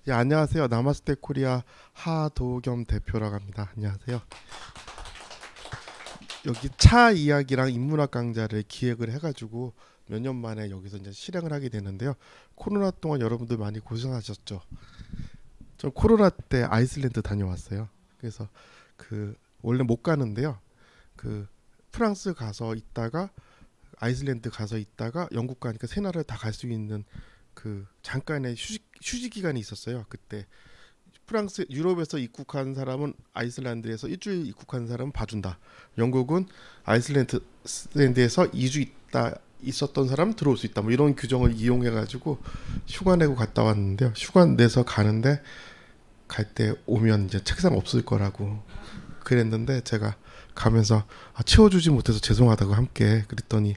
예, 안녕하세요. 나마스테 코리아 하도겸 대표라고 합니다. 안녕하세요. 여기 차 이야기랑 인문학 강좌를 기획을 해가지고 몇 년 만에 여기서 이제 실행을 하게 되는데요. 코로나 동안 여러분들 많이 고생하셨죠. 저 코로나 때 아이슬란드 다녀왔어요. 그래서 원래 못 가는데요. 그 프랑스 가서 있다가 아이슬란드 가서 있다가 영국 가니까 세 나라를 다 갈 수 있는 잠깐의 휴식 기간이 있었어요. 그때 프랑스 유럽에서 입국한 사람은 아이슬란드에서 일주일 입국한 사람은 봐준다. 영국은 아이슬란드에서 2주 있었던 사람 들어올 수 있다. 뭐 이런 규정을 이용해 가지고 휴가 내고 갔다 왔는데요. 휴가 내서 가는데 갈 때 오면 이제 책상 없을 거라고 그랬는데 제가 가면서 채워주지 못해서 죄송하다고 함께 그랬더니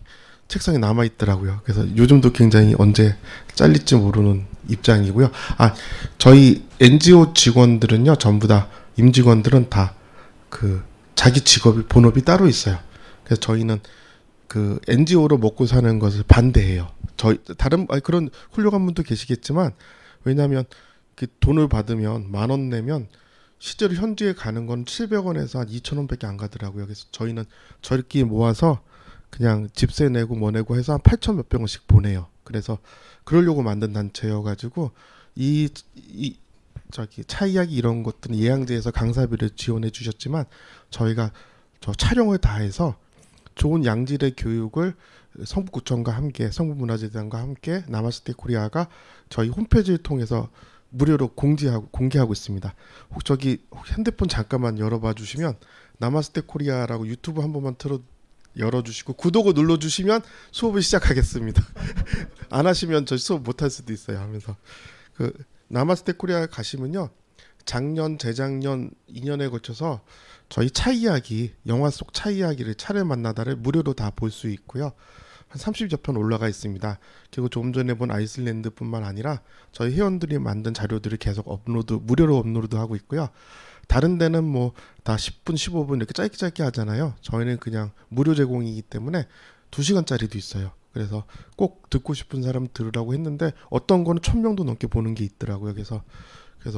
책상에 남아 있더라고요. 그래서 요즘도 굉장히 언제 잘릴지 모르는 입장이고요. 저희 NGO 직원들은요, 전부 다 임직원들은 다 자기 직업이 본업이 따로 있어요. 그래서 저희는 NGO로 먹고 사는 것을 반대해요. 저희 다른 그런 훌륭한 분도 계시겠지만 왜냐하면 돈을 받으면 10,000원 내면 실제로 현지에 가는 건 700원에서 한 2,000원밖에 안 가더라고요. 그래서 저희는 저희끼리 모아서 그냥 집세 내고 뭐 내고 해서 한 8천 몇백 원씩 보내요. 그래서 그러려고 만든 단체여가지고 이 저기 차 이야기 이런 것들은 예양제에서 강사비를 지원해 주셨지만 저희가 저 촬영을 다 해서 좋은 양질의 교육을 성북구청과 함께 성북문화재단과 함께 나마스테 코리아가 저희 홈페이지를 통해서 무료로 공개하고 있습니다. 혹 저기 핸드폰 잠깐만 열어봐 주시면 나마스테 코리아라고 유튜브 한 번만 열어주시고 구독을 눌러주시면 수업을 시작하겠습니다. 안 하시면 저 수업 못 할 수도 있어요. 하면서 나마스테 코리아 가시면요, 작년 재작년 2년에 걸쳐서 저희 차 이야기, 영화 속 차 이야기를 차를 만나다를 무료로 다 볼 수 있고요. 한 30여 편 올라가 있습니다. 그리고 조금 전에 본 아이슬란드뿐만 아니라 저희 회원들이 만든 자료들을 계속 무료로 업로드하고 있고요. 다른 데는 뭐 다 10분, 15분 이렇게 짧게 짧게 하잖아요. 저희는 그냥 무료 제공이기 때문에 2시간짜리도 있어요. 그래서 꼭 듣고 싶은 사람 들으라고 했는데 어떤 거는 1,000명도 넘게 보는 게 있더라고요. 그래서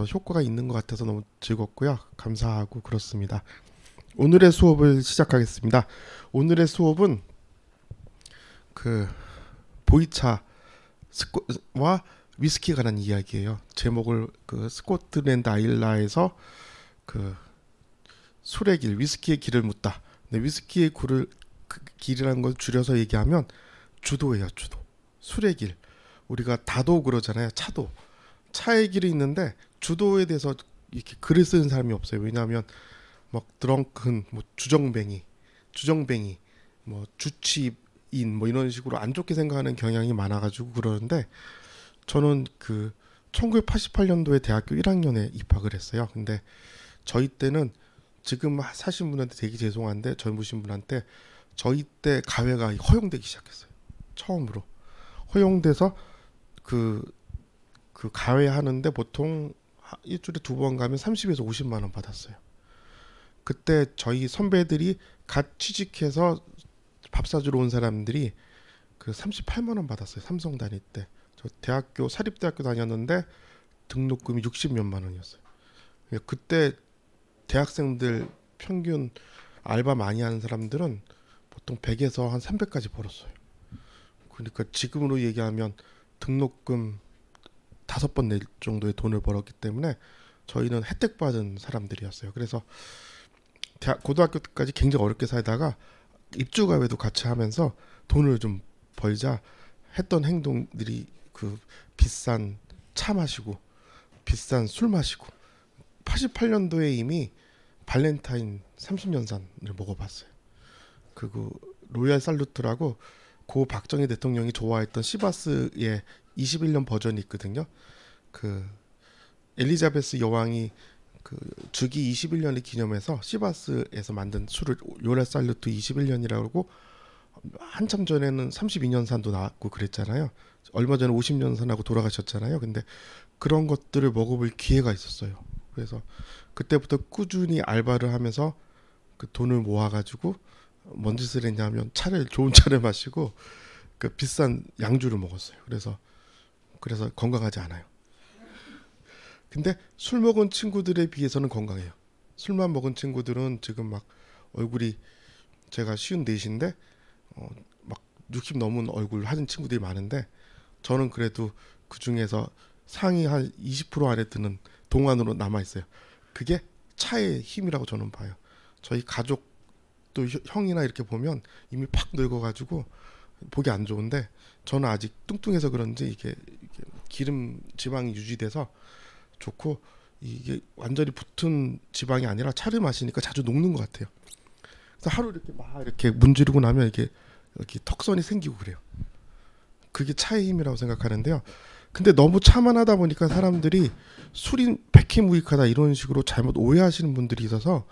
효과가 있는 것 같아서 너무 즐겁고요. 감사하고 그렇습니다. 오늘의 수업을 시작하겠습니다. 오늘의 수업은 보이차와 위스키에 관한 이야기예요. 제목을 스코틀랜드 아일라에서 술의 길, 위스키의 길을 묻다. 근데 위스키의 길이라는 걸 줄여서 얘기하면 주도예요, 주도. 술의 길. 우리가 다도 그러잖아요, 차도. 차의 길이 있는데 주도에 대해서 이렇게 글을 쓰는 사람이 없어요. 왜냐하면 막 드렁큰, 뭐 주정뱅이, 뭐 주치인, 뭐 이런 식으로 안 좋게 생각하는 경향이 많아가지고 그러는데 저는 1988년도에 대학교 1학년에 입학을 했어요. 근데 저희 때는 지금 사신 분한테 되게 죄송한데 젊으신 분한테 저희 때 가회가 허용되기 시작했어요. 처음으로 허용돼서 그 가회 하는데 보통 일주일에 2번 가면 30에서 50만 원 받았어요. 그때 저희 선배들이 갓 취직해서 밥 사주러 온 사람들이 38만 원 받았어요. 삼성 다닐 때. 저 사립대학교 다녔는데 등록금이 60 몇만 원이었어요. 그때 대학생들 평균 알바 많이 하는 사람들은 보통 100에서 한 300까지 벌었어요. 그러니까 지금으로 얘기하면 등록금 5번 낼 정도의 돈을 벌었기 때문에 저희는 혜택 받은 사람들이었어요. 그래서 고등학교 때까지 굉장히 어렵게 살다가 입주가회도 같이 하면서 돈을 좀 벌자 했던 행동들이 비싼 차 마시고 비싼 술 마시고 88년도에 이미 발렌타인 30년산을 먹어봤어요. 그리고 로얄 살루트라고 고 박정희 대통령이 좋아했던 시바스의 21년 버전이 있거든요. 엘리자베스 여왕이 주기 21년을 기념해서 시바스에서 만든 술을 로얄 살루트 21년이라고 한참 전에는 32년산도 나왔고 그랬잖아요. 얼마 전에 50년산하고 돌아가셨잖아요. 근데 그런 것들을 먹어볼 기회가 있었어요. 그래서 그때부터 꾸준히 알바를 하면서 돈을 모아가지고 뭔 짓을 했냐면 좋은 차를 마시고 비싼 양주를 먹었어요. 그래서 건강하지 않아요. 근데 술 먹은 친구들에 비해서는 건강해요. 술만 먹은 친구들은 지금 막 얼굴이 제가 54인데 막 60 넘은 얼굴 하는 친구들이 많은데 저는 그래도 그 중에서 상위 한 20% 안에 드는 동안으로 남아 있어요. 그게 차의 힘이라고 저는 봐요. 저희 가족도 형이나 이렇게 보면 이미 팍 늙어가지고 보기 안 좋은데 저는 아직 뚱뚱해서 그런지 이게 기름 지방이 유지돼서 좋고 이게 완전히 붙은 지방이 아니라 차를 마시니까 자주 녹는 것 같아요. 그래서 하루 이렇게 막 이렇게 문지르고 나면 이게 이렇게 턱선이 생기고 그래요. 그게 차의 힘이라고 생각하는데요. 근데 너무 차만 하다 보니까 사람들이 술이 백해무익하다 이런 식으로 잘못 오해하시는 분들이 있어서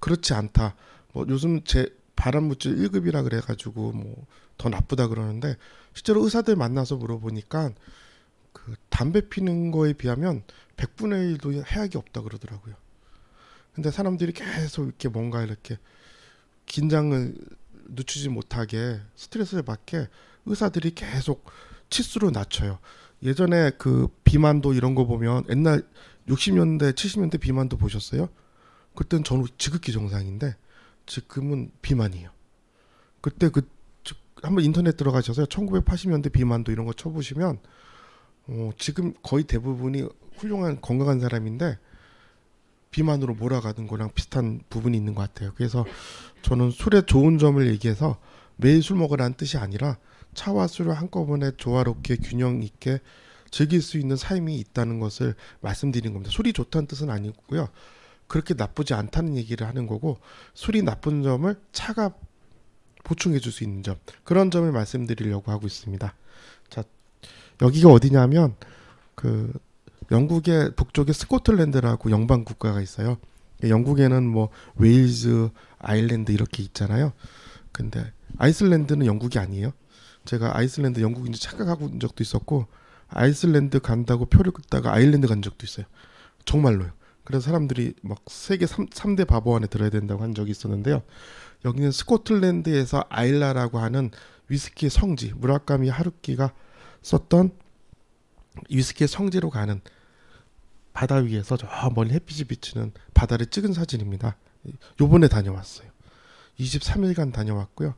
그렇지 않다. 뭐 요즘 제 발암물질 1급이라 그래가지고 뭐 더 나쁘다 그러는데 실제로 의사들 만나서 물어보니까 그 담배 피는 거에 비하면 100분의 1도 해악이 없다 그러더라고요. 근데 사람들이 계속 이렇게 뭔가 이렇게 긴장을 늦추지 못하게 스트레스를 받게 의사들이 계속 치수를 낮춰요. 예전에 그 비만도 이런 거 보면 옛날 60년대 70년대 비만도 보셨어요? 그때는 저는 지극히 정상인데 지금은 비만이에요. 그때 한번 인터넷 들어가셔서 1980년대 비만도 이런 거 쳐보시면 지금 거의 대부분이 훌륭한 건강한 사람인데 비만으로 몰아가는 거랑 비슷한 부분이 있는 것 같아요. 그래서 저는 술의 좋은 점을 얘기해서 매일 술 먹으라는 뜻이 아니라 차와 술을 한꺼번에 조화롭게 균형 있게 즐길 수 있는 삶이 있다는 것을 말씀드리는 겁니다. 술이 좋다는 뜻은 아니고요. 그렇게 나쁘지 않다는 얘기를 하는 거고 술이 나쁜 점을 차가 보충해 줄 수 있는 점 그런 점을 말씀드리려고 하고 있습니다. 자, 여기가 어디냐면 그 영국의 북쪽에 스코틀랜드라고 연방 국가가 있어요. 영국에는 뭐 웨일즈, 아일랜드 이렇게 있잖아요. 근데 아이슬란드는 영국이 아니에요. 제가 아이슬란드 영국인지 착각하고 온 적도 있었고 아이슬란드 간다고 표를 끊다가 아일랜드 간 적도 있어요. 정말로요. 그래서 사람들이 막 세계 3대 바보 안에 들어야 된다고 한 적이 있었는데요. 여기는 스코틀랜드에서 아일라라고 하는 위스키의 성지, 무라카미 하루키가 썼던 위스키의 성지로 가는 바다 위에서 저 멀리 햇빛이 비치는 바다를 찍은 사진입니다. 요번에 다녀왔어요. 23일간 다녀왔고요.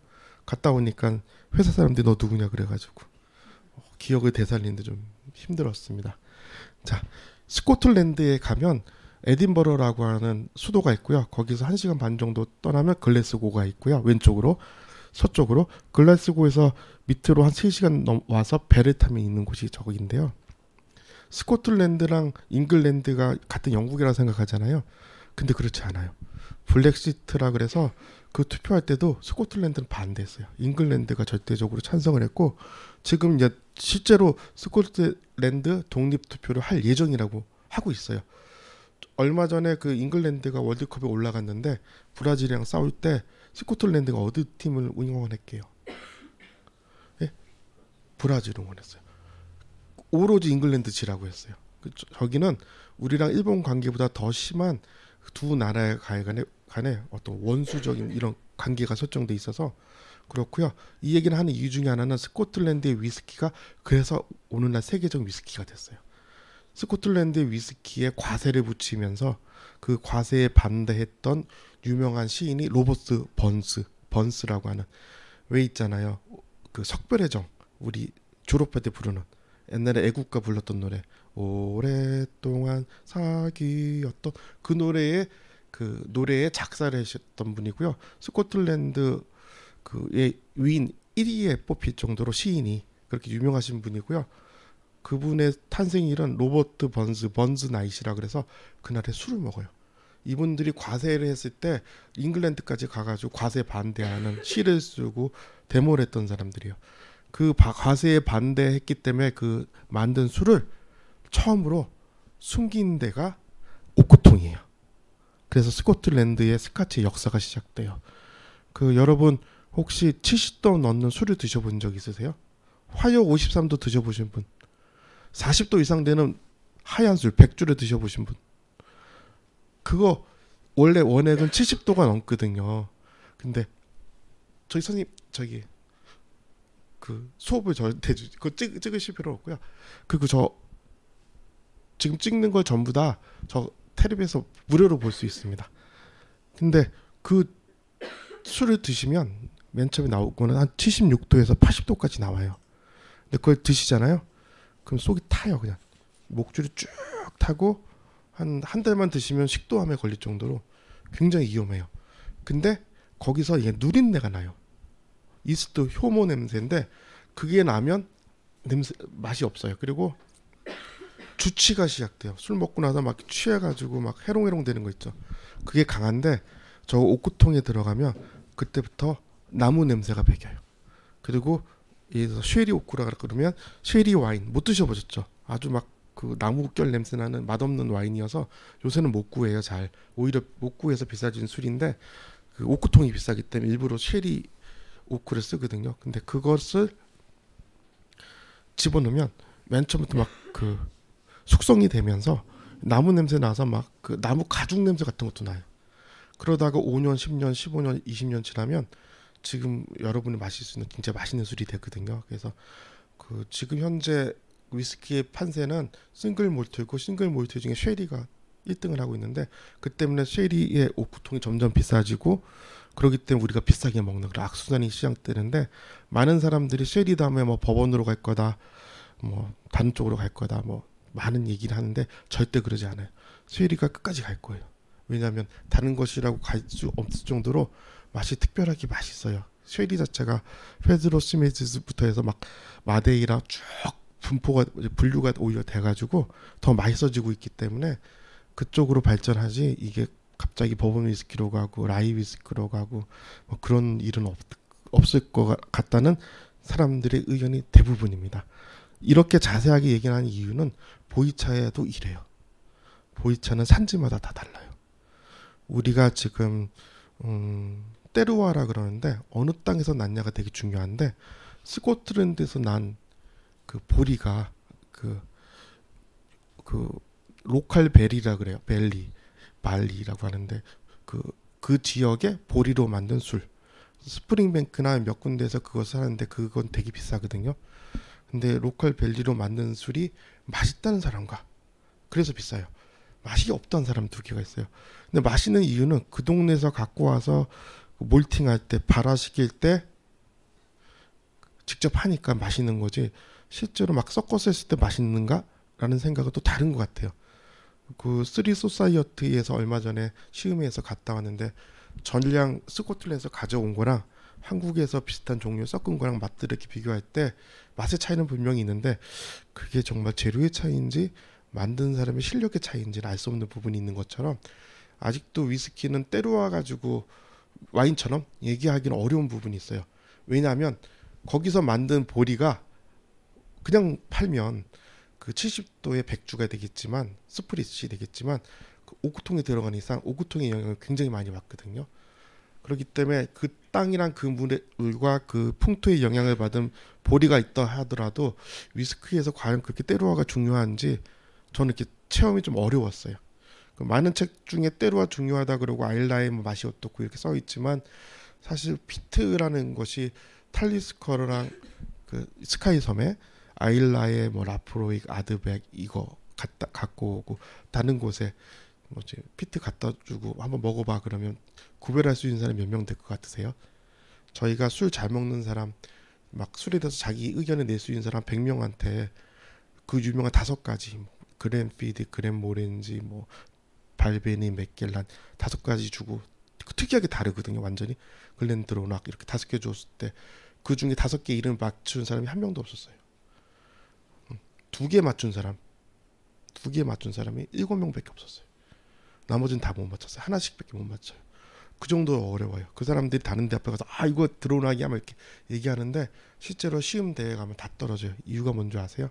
갔다 오니까 회사 사람들이 너 누구냐 그래가지고 기억을 되살리는데 좀 힘들었습니다. 자, 스코틀랜드에 가면 에딘버러라고 하는 수도가 있고요. 거기서 1시간 반 정도 떠나면 글래스고가 있고요. 왼쪽으로 서쪽으로 글래스고에서 밑으로 한 3시간 와서 배를 타면 있는 곳이 저기인데요. 스코틀랜드랑 잉글랜드가 같은 영국이라 생각하잖아요. 근데 그렇지 않아요. 블랙시트라 그래서 그 투표할 때도 스코틀랜드는 반대했어요. 잉글랜드가 절대적으로 찬성을 했고 지금 이제 실제로 스코틀랜드 독립 투표를 할 예정이라고 하고 있어요. 얼마 전에 그 잉글랜드가 월드컵에 올라갔는데 브라질이랑 싸울 때 스코틀랜드가 어느 팀을 응원했게요? 예? 브라질 응원했어요. 오로지 잉글랜드 지라고 했어요. 저기는 우리랑 일본 관계보다 더 심한 두 나라의 간에 어떤 원수적인 이런 관계가 설정돼 있어서 그렇고요. 이 얘기를 하는 이유 중에 하나는 스코틀랜드의 위스키가 그래서 오늘날 세계적 위스키가 됐어요. 스코틀랜드의 위스키에 과세를 붙이면서 그 과세에 반대했던 유명한 시인이 로버트 번스라고 하는 왜 있잖아요. 그 석별의 정 우리 졸업할 때 부르는 옛날에 애국가 불렀던 노래 오랫동안 사귀었던 그 노래의 작사를 하셨던 분이고요. 스코틀랜드 그의 위인 1위에 뽑힐 정도로 시인이 그렇게 유명하신 분이고요. 그분의 탄생일은 로버트 번즈 나이시라 그래서 그날에 술을 먹어요. 이분들이 과세를 했을 때 잉글랜드까지 가가지고 과세 반대하는 시를 쓰고 데모를 했던 사람들이에요. 그 과세에 반대했기 때문에 그 만든 술을 처음으로 숨긴 데가 오크통이에요. 그래서 스코틀랜드의 스카치 역사가 시작돼요. 그 여러분 혹시 70도 넣는 술을 드셔본 적 있으세요? 화요 53도 드셔보신 분, 40도 이상 되는 하얀 술 100주를 드셔보신 분, 그거 원래 원액은 70도가 넘거든요. 근데 저기 선생님 저기 그 수업을 저한테 그거 찍으실 필요 없고요. 그리고 저 지금 찍는 걸 전부 다 저 텔레비에서 무료로 볼 수 있습니다. 근데 그 술을 드시면 맨 처음에 나오고는 한 76도에서 80도까지 나와요. 근데 그걸 드시잖아요. 그럼 속이 타요. 그냥 목줄이 쭉 타고 한 달만 드시면 식도암에 걸릴 정도로 굉장히 위험해요. 근데 거기서 이게 누린내가 나요. 이스트 효모 냄새인데 그게 나면 냄새 맛이 없어요. 그리고 주취가 시작돼요. 술 먹고 나서 막 취해가지고 막 해롱해롱 되는 거 있죠. 그게 강한데 저 옥구통에 들어가면 그때부터 나무 냄새가 배겨요. 그리고 여기서 쉐리 오쿠라 그러면 쉐리 와인 못 드셔보셨죠? 아주 막 그 나무결 냄새 나는 맛없는 와인이어서 요새는 못 구해요. 잘 오히려 못 구해서 비싸진 술인데 그 옥구통이 비싸기 때문에 일부러 쉐리 오쿠를 쓰거든요. 근데 그것을 집어넣으면 맨 처음부터 막 그 숙성이 되면서 나무 냄새 나서 막 그 나무 가죽 냄새 같은 것도 나요. 그러다가 5년, 10년, 15년, 20년 지나면 지금 여러분이 마실 수 있는 진짜 맛있는 술이 되거든요. 그래서 그 지금 현재 위스키의 판세는 싱글 몰트고 싱글 몰트 중에 쉐리가 1등을 하고 있는데 그 때문에 쉐리의 오크통이 점점 비싸지고 그렇기 때문에 우리가 비싸게 먹는 그런 악순환이 시작되는데 많은 사람들이 쉐리 다음에 뭐 법원으로 갈 거다 뭐 다른 쪽으로 갈 거다 뭐 많은 얘기를 하는데 절대 그러지 않아요. 쉐리가 끝까지 갈 거예요. 왜냐하면 다른 것이라고 갈 수 없을 정도로 맛이 특별하게 맛있어요. 쉐리 자체가 페드로 시메즈부터 해서 막 마데이라 쭉 분포가 분류가 오히려 돼가지고 더 맛있어지고 있기 때문에 그쪽으로 발전하지 이게 갑자기 버번 위스키로 가고 라이 위스키로 가고 뭐 그런 일은 없을 것 같다는 사람들의 의견이 대부분입니다. 이렇게 자세하게 얘기하는 이유는 보이차에도 이래요. 보이차는 산지마다 다 달라요. 우리가 지금 때르와라 그러는데 어느 땅에서 났냐가 되게 중요한데 스코틀랜드에서 난 그 보리가 그 로컬 베리라 그래요. 벨리 발리라고 하는데 그 지역의 보리로 만든 술 스프링뱅크나 몇 군데에서 그것을 하는데 그건 되게 비싸거든요. 근데 로컬 벨리로 만든 술이 맛있다는 사람과 그래서 비싸요. 맛이 없다는 사람 두 개가 있어요. 근데 맛있는 이유는 그 동네에서 갖고 와서 몰팅할 때 발화시킬 때 직접 하니까 맛있는 거지 실제로 막 섞어서 했을 때 맛있는가라는 생각은 또 다른 것 같아요. 그 쓰리 소사이어티에서 얼마 전에 시음회에서 갔다 왔는데 전량 스코틀랜드에서 가져온 거랑 한국에서 비슷한 종류 섞은 거랑 맛들을 이렇게 비교할 때 맛의 차이는 분명히 있는데 그게 정말 재료의 차이인지 만든 사람의 실력의 차이인지는 알 수 없는 부분이 있는 것처럼 아직도 위스키는 때려와 가지고 와인처럼 얘기하기는 어려운 부분이 있어요. 왜냐하면 거기서 만든 보리가 그냥 팔면 그 70도의 백주가 되겠지만 스프릿이 되겠지만 그 오크통에 들어간 이상 오크통의 영향을 굉장히 많이 받거든요. 그렇기 때문에 그 땅이랑 그 물과 그 풍토의 영향을 받은 보리가 있다 하더라도 위스키에서 과연 그렇게 때루아가 중요한지 저는 이렇게 체험이 좀 어려웠어요. 그 많은 책 중에 때루아 중요하다 그러고 아일라의 뭐 맛이 어떻고 이렇게 써 있지만 사실 피트라는 것이 탈리스커랑 그 스카이 섬에 아일라의 뭐 라프로익 아드백 이거 갖고 오고 다른 곳에 뭐지 피트 갖다 주고 한번 먹어봐 그러면 구별할 수 있는 사람이 몇 명 될 것 같으세요? 저희가 술 잘 먹는 사람 막 술에 대해서 자기 의견을 낼 수 있는 사람 100명한테 그 유명한 5가지 뭐 그랜피디, 그랜모렌지, 뭐 발베니, 맥겔란 5가지 주고 특이하게 다르거든요. 완전히 글렌드로낙 이렇게 5개 줬을 때 그 중에 5개 이름 맞춘 사람이 한 명도 없었어요. 2개 맞춘 사람이 7명밖에 없었어요. 나머지는 다 못 맞췄어요. 하나씩밖에 못 맞춰요. 그 정도로 어려워요. 그 사람들이 다른 데 앞에 가서 아 이거 드로나기 하면 이렇게 얘기하는데 실제로 시음 대회 가면 다 떨어져요. 이유가 뭔지 아세요?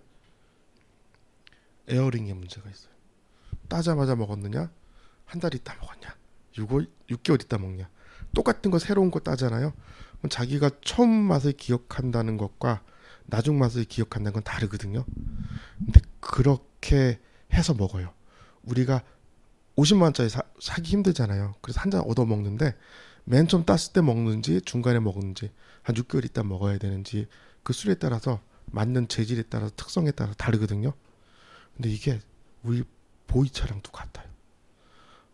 에어링에 문제가 있어요. 따자마자 먹었느냐? 한 달 있다 먹었냐? 6개월 있다 먹냐? 똑같은 거 새로운 거 따잖아요. 그럼 자기가 처음 맛을 기억한다는 것과 나중 맛을 기억한다는 건 다르거든요. 근데 그렇게 해서 먹어요. 우리가 50만 원짜리 사기 힘들잖아요. 그래서 한 잔 얻어 먹는데 맨 처음 땄을 때 먹는지 중간에 먹는지 한 6개월 있다 먹어야 되는지 그 술에 따라서 맞는 재질에 따라서 특성에 따라 다르거든요. 근데 이게 우리 보이차랑도 같아요.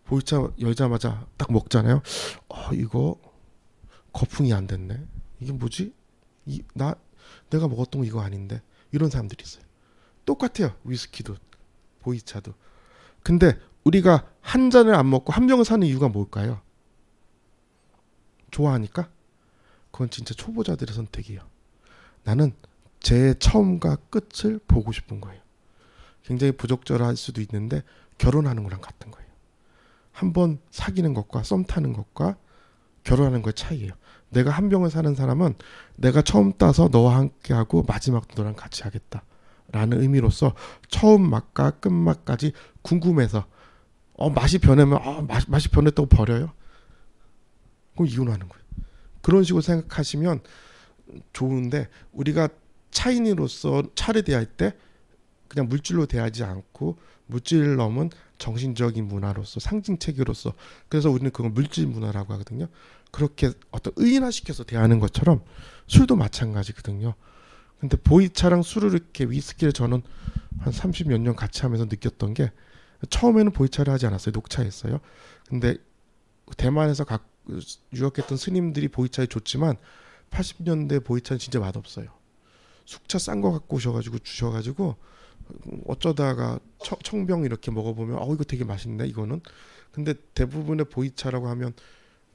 보이차 열자마자 딱 먹잖아요. 이거 거품이 안 됐네. 이게 뭐지? 내가 먹었던 거 이거 아닌데. 이런 사람들이 있어요. 똑같아요. 위스키도 보이차도. 근데 우리가 한 잔을 안 먹고 한 병을 사는 이유가 뭘까요? 좋아하니까? 그건 진짜 초보자들의 선택이에요. 나는 제 처음과 끝을 보고 싶은 거예요. 굉장히 부적절할 수도 있는데 결혼하는 거랑 같은 거예요. 한번 사귀는 것과 썸 타는 것과 결혼하는 거의 차이예요. 내가 한 병을 사는 사람은 내가 처음 따서 너와 함께 하고 마지막도 너랑 같이 하겠다 라는 의미로서 처음 맛과 끝맛까지 궁금해서 맛이 변하면 맛이 변했다고 버려요? 그럼 이혼하는 거예요. 그런 식으로 생각하시면 좋은데, 우리가 차인으로서 차를 대할 때 그냥 물질로 대하지 않고 물질을 넘은 정신적인 문화로서 상징 체계로서, 그래서 우리는 그걸 물질 문화라고 하거든요. 그렇게 어떤 의인화시켜서 대하는 것처럼 술도 마찬가지거든요. 근데 보이차랑 술을 이렇게 위스키를 저는 한 30몇 년 같이 하면서 느꼈던 게, 처음에는 보이차를 하지 않았어요. 녹차였어요. 근데 대만에서 유학했던 스님들이 보이차에 좋지만 80년대 보이차는 진짜 맛없어요. 숙차 싼 거 갖고 오셔가지고 주셔가지고 어쩌다가 청병 이렇게 먹어보면 이거 되게 맛있네 이거는. 근데 대부분의 보이차라고 하면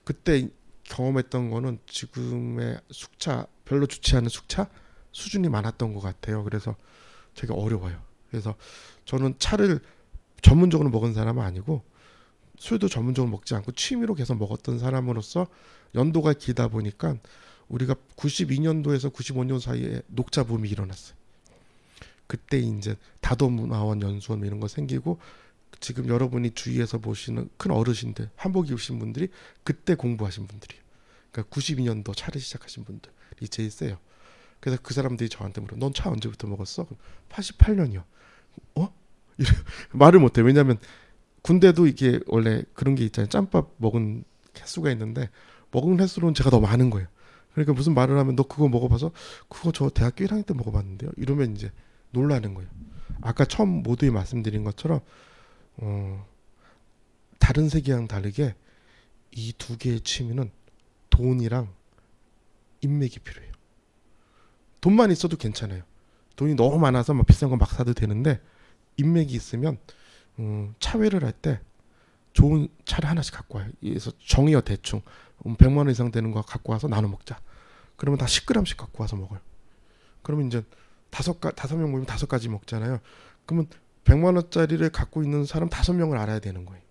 그때 경험했던 거는 지금의 숙차, 별로 좋지 않은 숙차 수준이 많았던 것 같아요. 그래서 되게 어려워요. 그래서 저는 차를 전문적으로 먹은 사람은 아니고 술도 전문적으로 먹지 않고 취미로 계속 먹었던 사람으로서 연도가 길다 보니까 우리가 92년도에서 95년 사이에 녹차 붐이 일어났어요. 그때 이제 다도문화원 연수원 이런 거 생기고, 지금 여러분이 주위에서 보시는 큰 어르신들, 한복 입으신 분들이 그때 공부하신 분들이에요. 그러니까 92년도 차를 시작하신 분들이 제일 세요. 그래서 그 사람들이 저한테 물어, 넌 차 언제부터 먹었어? 88년이요. 말을 못해. 왜냐하면 군대도 이게 원래 그런 게 있잖아요. 짬밥 먹은 횟수가 있는데 먹은 횟수로는 제가 더 많은 거예요. 그러니까 무슨 말을 하면 너 그거 먹어봐서, 그거 저 대학교 1학년 때 먹어봤는데요. 이러면 이제 놀라는 거예요. 아까 처음 모두에 말씀드린 것처럼 다른 세계랑 다르게 이 두 개의 취미는 돈이랑 인맥이 필요해요. 돈만 있어도 괜찮아요. 돈이 너무 많아서 막 비싼 거 막 사도 되는데, 인맥이 있으면 차회를 할 때 좋은 차를 하나씩 갖고 와요. 그래서 정해요. 대충 100만 원 이상 되는 거 갖고 와서 나눠 먹자. 그러면 다 10g씩 갖고 와서 먹어요. 그러면 이제 다섯 명 모이면 5가지 먹잖아요. 그러면 100만 원짜리를 갖고 있는 사람 5명을 알아야 되는 거예요.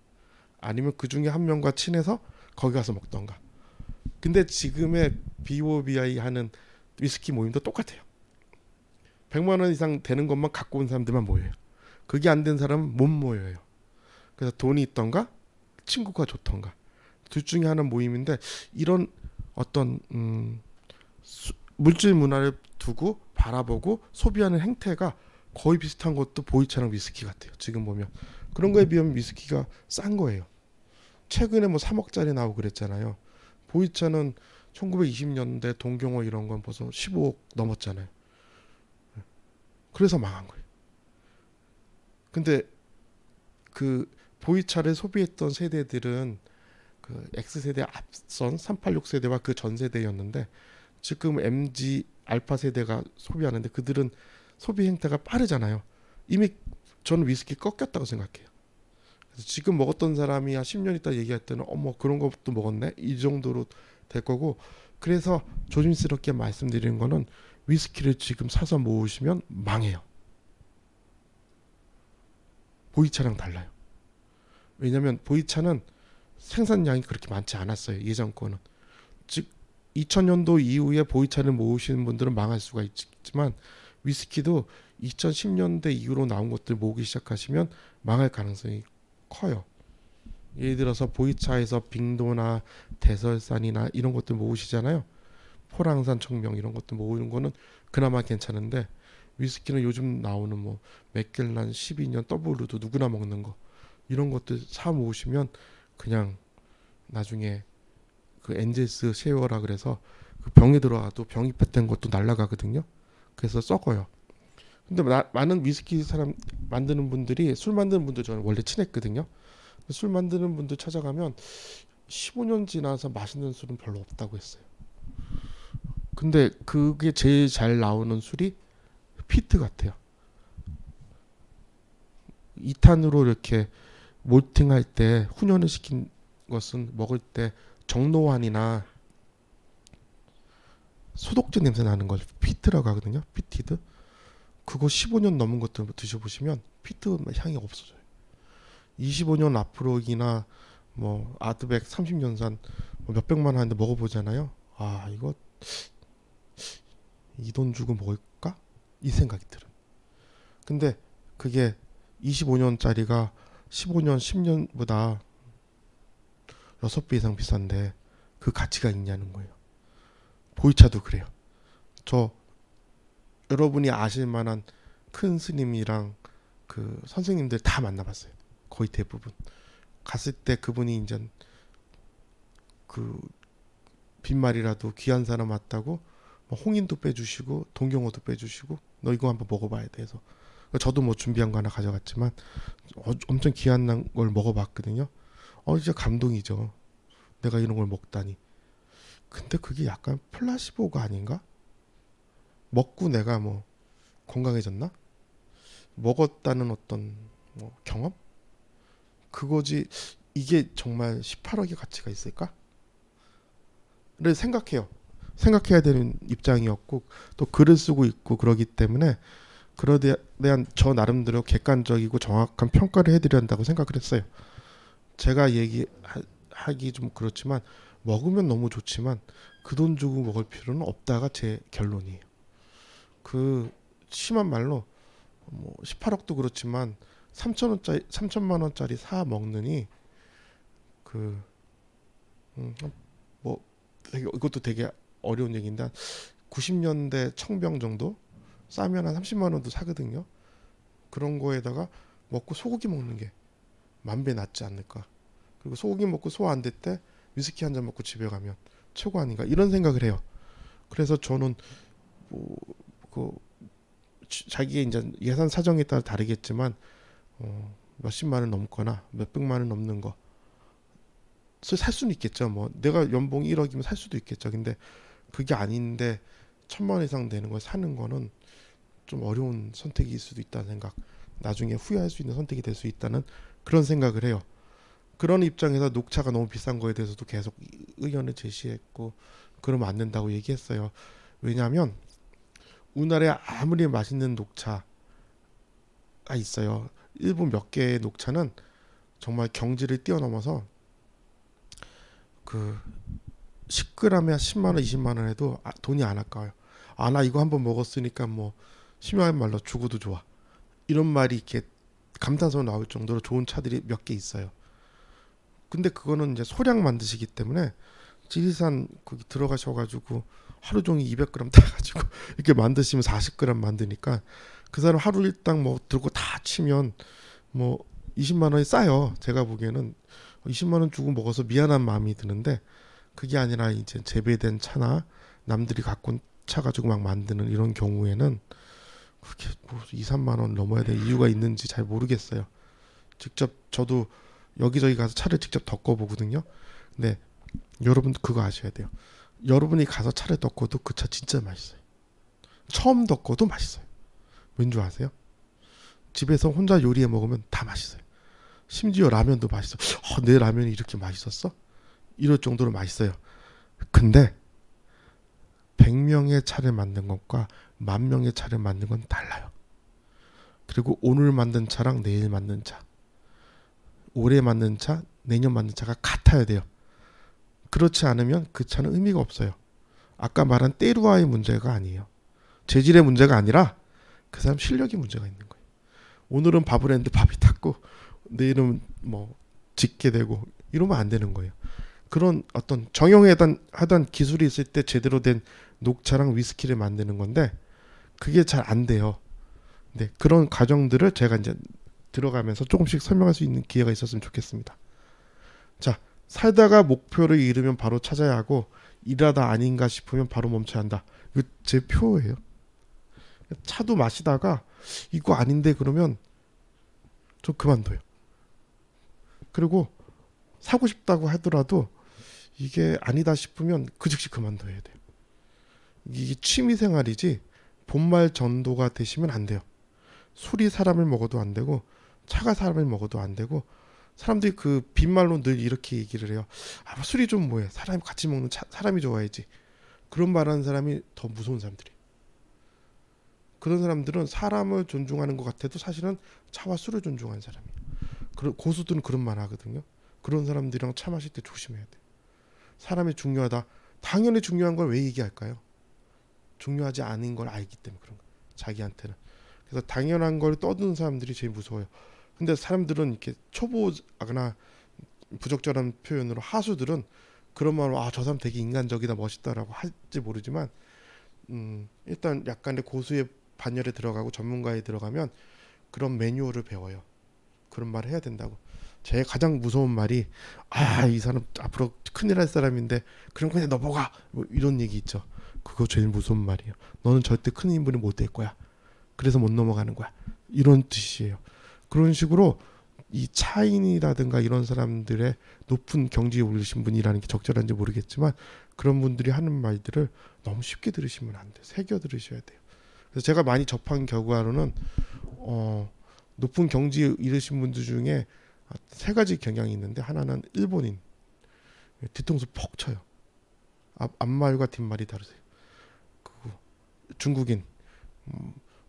아니면 그 중에 한 명과 친해서 거기 가서 먹던가. 근데 지금의 BOBI 하는 위스키 모임도 똑같아요. 100만 원 이상 되는 것만 갖고 온 사람들만 모여요. 그게 안 된 사람은 못 모여요. 그래서 돈이 있던가 친구가 좋던가 둘 중에 하나 모임인데, 이런 어떤 물질 문화를 두고 바라보고 소비하는 행태가 거의 비슷한 것도 보이차랑 위스키 같아요. 지금 보면 그런 거에 비하면 위스키가 싼 거예요. 최근에 뭐 3억짜리 나오고 그랬잖아요. 보이차는 1920년대 동경호 이런 건 벌써 15억 넘었잖아요. 그래서 망한 거예요. 근데 그 보이차를 소비했던 세대들은 그 X세대 앞선 386세대와 그 전 세대였는데, 지금 MG 알파 세대가 소비하는데 그들은 소비 행태가 빠르잖아요. 이미 저는 위스키 꺾였다고 생각해요. 그래서 지금 먹었던 사람이 한 10년 있다 얘기할 때는 그런 것도 먹었네? 이 정도로 될 거고, 그래서 조심스럽게 말씀드리는 거는 위스키를 지금 사서 모으시면 망해요. 보이차랑 달라요. 왜냐하면 보이차는 생산량이 그렇게 많지 않았어요. 예전 거는. 즉 2000년도 이후에 보이차를 모으시는 분들은 망할 수가 있지만, 위스키도 2010년대 이후로 나온 것들 모으기 시작하시면 망할 가능성이 커요. 예를 들어서 보이차에서 빙도나 대설산이나 이런 것들 모으시잖아요. 포랑산 청명 이런 것들 모으는 거는 그나마 괜찮은데, 위스키는 요즘 나오는 뭐 맥켈란 12년 더블루도 누구나 먹는 거, 이런 것들 사 모으시면 그냥 나중에 그 엔젤스 쉐어라 그래서 그 병에 들어와도 병이 폐된 것도 날아가거든요. 그래서 썩어요. 근데 많은 위스키 사람 만드는 분들이 술 만드는 분들 저는 원래 친했거든요. 술 만드는 분들 찾아가면 15년 지나서 맛있는 술은 별로 없다고 했어요. 근데 그게 제일 잘 나오는 술이 피트 같아요. 2탄으로 이렇게 몰팅할 때 훈연을 시킨 것은 먹을 때 정노환이나 소독제 냄새 나는 걸 피트라고 하거든요. 피티드. 그거 15년 넘은 것들 드셔보시면 피트 향이 없어져요. 25년 앞으로이나 뭐 아드백 30년산 뭐 몇백만 원 하는데 먹어보잖아요. 아 이거 이 돈 주고 먹을까? 이 생각이 들어요. 근데 그게 25년짜리가 15년 10년보다 6배 이상 비싼데 그 가치가 있냐는 거예요. 보이차도 그래요. 저 여러분이 아실 만한 큰 스님이랑 그 선생님들 다 만나봤어요. 거의 대부분. 갔을 때 그분이 이제 그 빈말이라도 귀한 사람 왔다고 홍인도 빼주시고 동경호도 빼주시고 너 이거 한번 먹어봐야 돼서 저도 뭐 준비한 거 하나 가져갔지만 엄청 귀한 걸 먹어봤거든요. 진짜 감동이죠. 내가 이런 걸 먹다니. 근데 그게 약간 플라시보가 아닌가? 먹고 내가 뭐 건강해졌나? 먹었다는 어떤 뭐 경험? 그거지. 이게 정말 18억의 가치가 있을까? 를 생각해야 되는 입장이었고 또 글을 쓰고 있고 그러기 때문에 그에 대한 저 나름대로 객관적이고 정확한 평가를 해드려야 한다고 생각을 했어요. 제가 얘기하기 좀 그렇지만 먹으면 너무 좋지만 그 돈 주고 먹을 필요는 없다가 제 결론이에요. 그 심한 말로 뭐 18억도 그렇지만 3천만 원짜리 사 먹느니 뭐 이것도 되게 어려운 얘기인데 한 90년대 청병 정도 싸면 한 30만 원도 사거든요. 그런 거에다가 먹고 소고기 먹는 게 만배 낫지 않을까. 그리고 소고기 먹고 소화 안 될 때 위스키 한 잔 먹고 집에 가면 최고 아닌가 이런 생각을 해요. 그래서 저는 자기의 이제 예산 사정에 따라 다르겠지만 몇십만 원 넘거나 몇백만 원 넘는 거 살 수는 있겠죠. 뭐 내가 연봉이 1억이면 살 수도 있겠죠. 근데 그게 아닌데 1,000만 원 이상 되는 걸 사는 거는 좀 어려운 선택일 수도 있다는 생각. 나중에 후회할 수 있는 선택이 될 수 있다는 그런 생각을 해요. 그런 입장에서 녹차가 너무 비싼 거에 대해서도 계속 의견을 제시했고 그러면 안 된다고 얘기했어요. 왜냐하면 우리나라에 아무리 맛있는 녹차가 있어요. 일본 몇 개의 녹차는 정말 경지를 뛰어넘어서 그 10g에 10만 원, 20만 원 해도 돈이 안 아까워요. 나 이거 한번 먹었으니까 뭐 심한 말로 죽어도 좋아. 이런 말이 이렇게 감탄사로 나올 정도로 좋은 차들이 몇 개 있어요. 근데 그거는 이제 소량 만드시기 때문에 지리산 거기 들어가셔가지고 하루 종일 200g 따가지고 이렇게 만드시면 40g 만드니까 그 사람 하루 일당 뭐 들고 다 치면 뭐 20만 원이 싸요. 제가 보기에는 20만 원 주고 먹어서 미안한 마음이 드는데 그게 아니라 이제 재배된 차나 남들이 갖고 온 차 가지고 막 만드는 이런 경우에는 그렇게 뭐 2, 3만 원 넘어야 될 이유가 있는지 잘 모르겠어요. 직접 저도 여기저기 가서 차를 직접 덮어보거든요. 근데 여러분 그거 아셔야 돼요. 여러분이 가서 차를 덮어도 그 차 진짜 맛있어요. 처음 덮어도 맛있어요. 왠 줄 아세요? 집에서 혼자 요리해 먹으면 다 맛있어요. 심지어 라면도 맛있어. 내 라면이 이렇게 맛있었어? 이럴 정도로 맛있어요. 근데 100명의 차를 만든 것과 10,000명의 차를 만든 건 달라요. 그리고 오늘 만든 차랑 내일 만든 차, 올해 만든 차, 내년 만든 차가 같아야 돼요. 그렇지 않으면 그 차는 의미가 없어요. 아까 말한 때루와의 문제가 아니에요. 재질의 문제가 아니라 그 사람 실력이 문제가 있는 거예요. 오늘은 밥을 했는데 밥이 탔고 내일은 뭐 짓게 되고 이러면 안 되는 거예요. 그런 어떤 정형하던 기술이 있을 때 제대로 된 녹차랑 위스키를 만드는 건데 그게 잘 안 돼요. 네, 그런 과정들을 제가 이제 들어가면서 조금씩 설명할 수 있는 기회가 있었으면 좋겠습니다. 자, 살다가 목표를 이루면 바로 찾아야 하고 일하다 아닌가 싶으면 바로 멈춰야 한다. 이거 제 표예요. 차도 마시다가 이거 아닌데 그러면 좀 그만둬요. 그리고 사고 싶다고 하더라도 이게 아니다 싶으면 그 즉시 그만둬야 돼요. 이게 취미 생활이지 본말 전도가 되시면 안 돼요. 술이 사람을 먹어도 안 되고 차가 사람을 먹어도 안 되고 사람들이 그 빈말로 늘 이렇게 얘기를 해요. 아, 술이 좀 뭐해. 사람이 같이 먹는 사람이 좋아야지. 그런 말하는 사람이 더 무서운 사람들이에요. 그런 사람들은 사람을 존중하는 것 같아도 사실은 차와 술을 존중하는 사람이에요. 고수들은 그런 말 하거든요. 그런 사람들이랑 차 마실 때 조심해야 돼요. 사람이 중요하다. 당연히 중요한 걸 왜 얘기할까요? 중요하지 않은 걸 알기 때문에 그런 거예요. 자기한테는. 그래서 당연한 걸 떠드는 사람들이 제일 무서워요. 근데 사람들은 이렇게 초보거나 부적절한 표현으로 하수들은 그런 말로 아, 저 사람 되게 인간적이다 멋있다라고 할지 모르지만 일단 약간의 고수의 반열에 들어가고 전문가에 들어가면 그런 매뉴얼을 배워요. 그런 말을 해야 된다고. 제 가장 무서운 말이 아, 이 사람 앞으로 큰일 할 사람인데 그럼 그냥 넘어가 뭐 이런 얘기 있죠. 그거 제일 무서운 말이에요. 너는 절대 큰 인물이 못 될 거야. 그래서 못 넘어가는 거야. 이런 뜻이에요. 그런 식으로 이 차인이라든가 이런 사람들의 높은 경지에 오르신 분이라는 게 적절한지 모르겠지만 그런 분들이 하는 말들을 너무 쉽게 들으시면 안 돼요. 새겨 들으셔야 돼요. 그래서 제가 많이 접한 결과로는 높은 경지에 이르신 분들 중에 세 가지 경향이 있는데 하나는 일본인 뒤통수 퍽 쳐요. 앞말과 뒷말이 다르세요. 그리고 중국인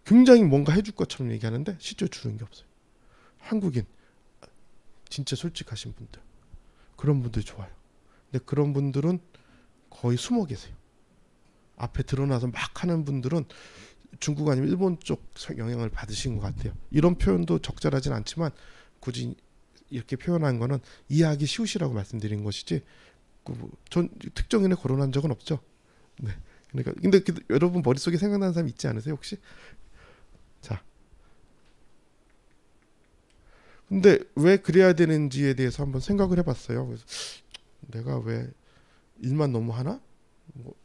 굉장히 뭔가 해줄 것처럼 얘기하는데 실제로 주는 게 없어요. 한국인 진짜 솔직하신 분들 그런 분들 좋아요. 근데 그런 분들은 거의 숨어 계세요. 앞에 드러나서 막 하는 분들은 중국 아니면 일본 쪽 영향을 받으신 것 같아요. 이런 표현도 적절하진 않지만 굳이 이렇게 표현한 거는 이해하기 쉬우시라고 말씀드린 것이지 전 특정인에 거론한 적은 없죠. 네. 그러니까 근데 여러분 머릿속에 생각나는 사람 있지 않으세요 혹시? 자, 근데 왜 그래야 되는지에 대해서 한번 생각을 해봤어요. 그래서 내가 왜 일만 너무 하나?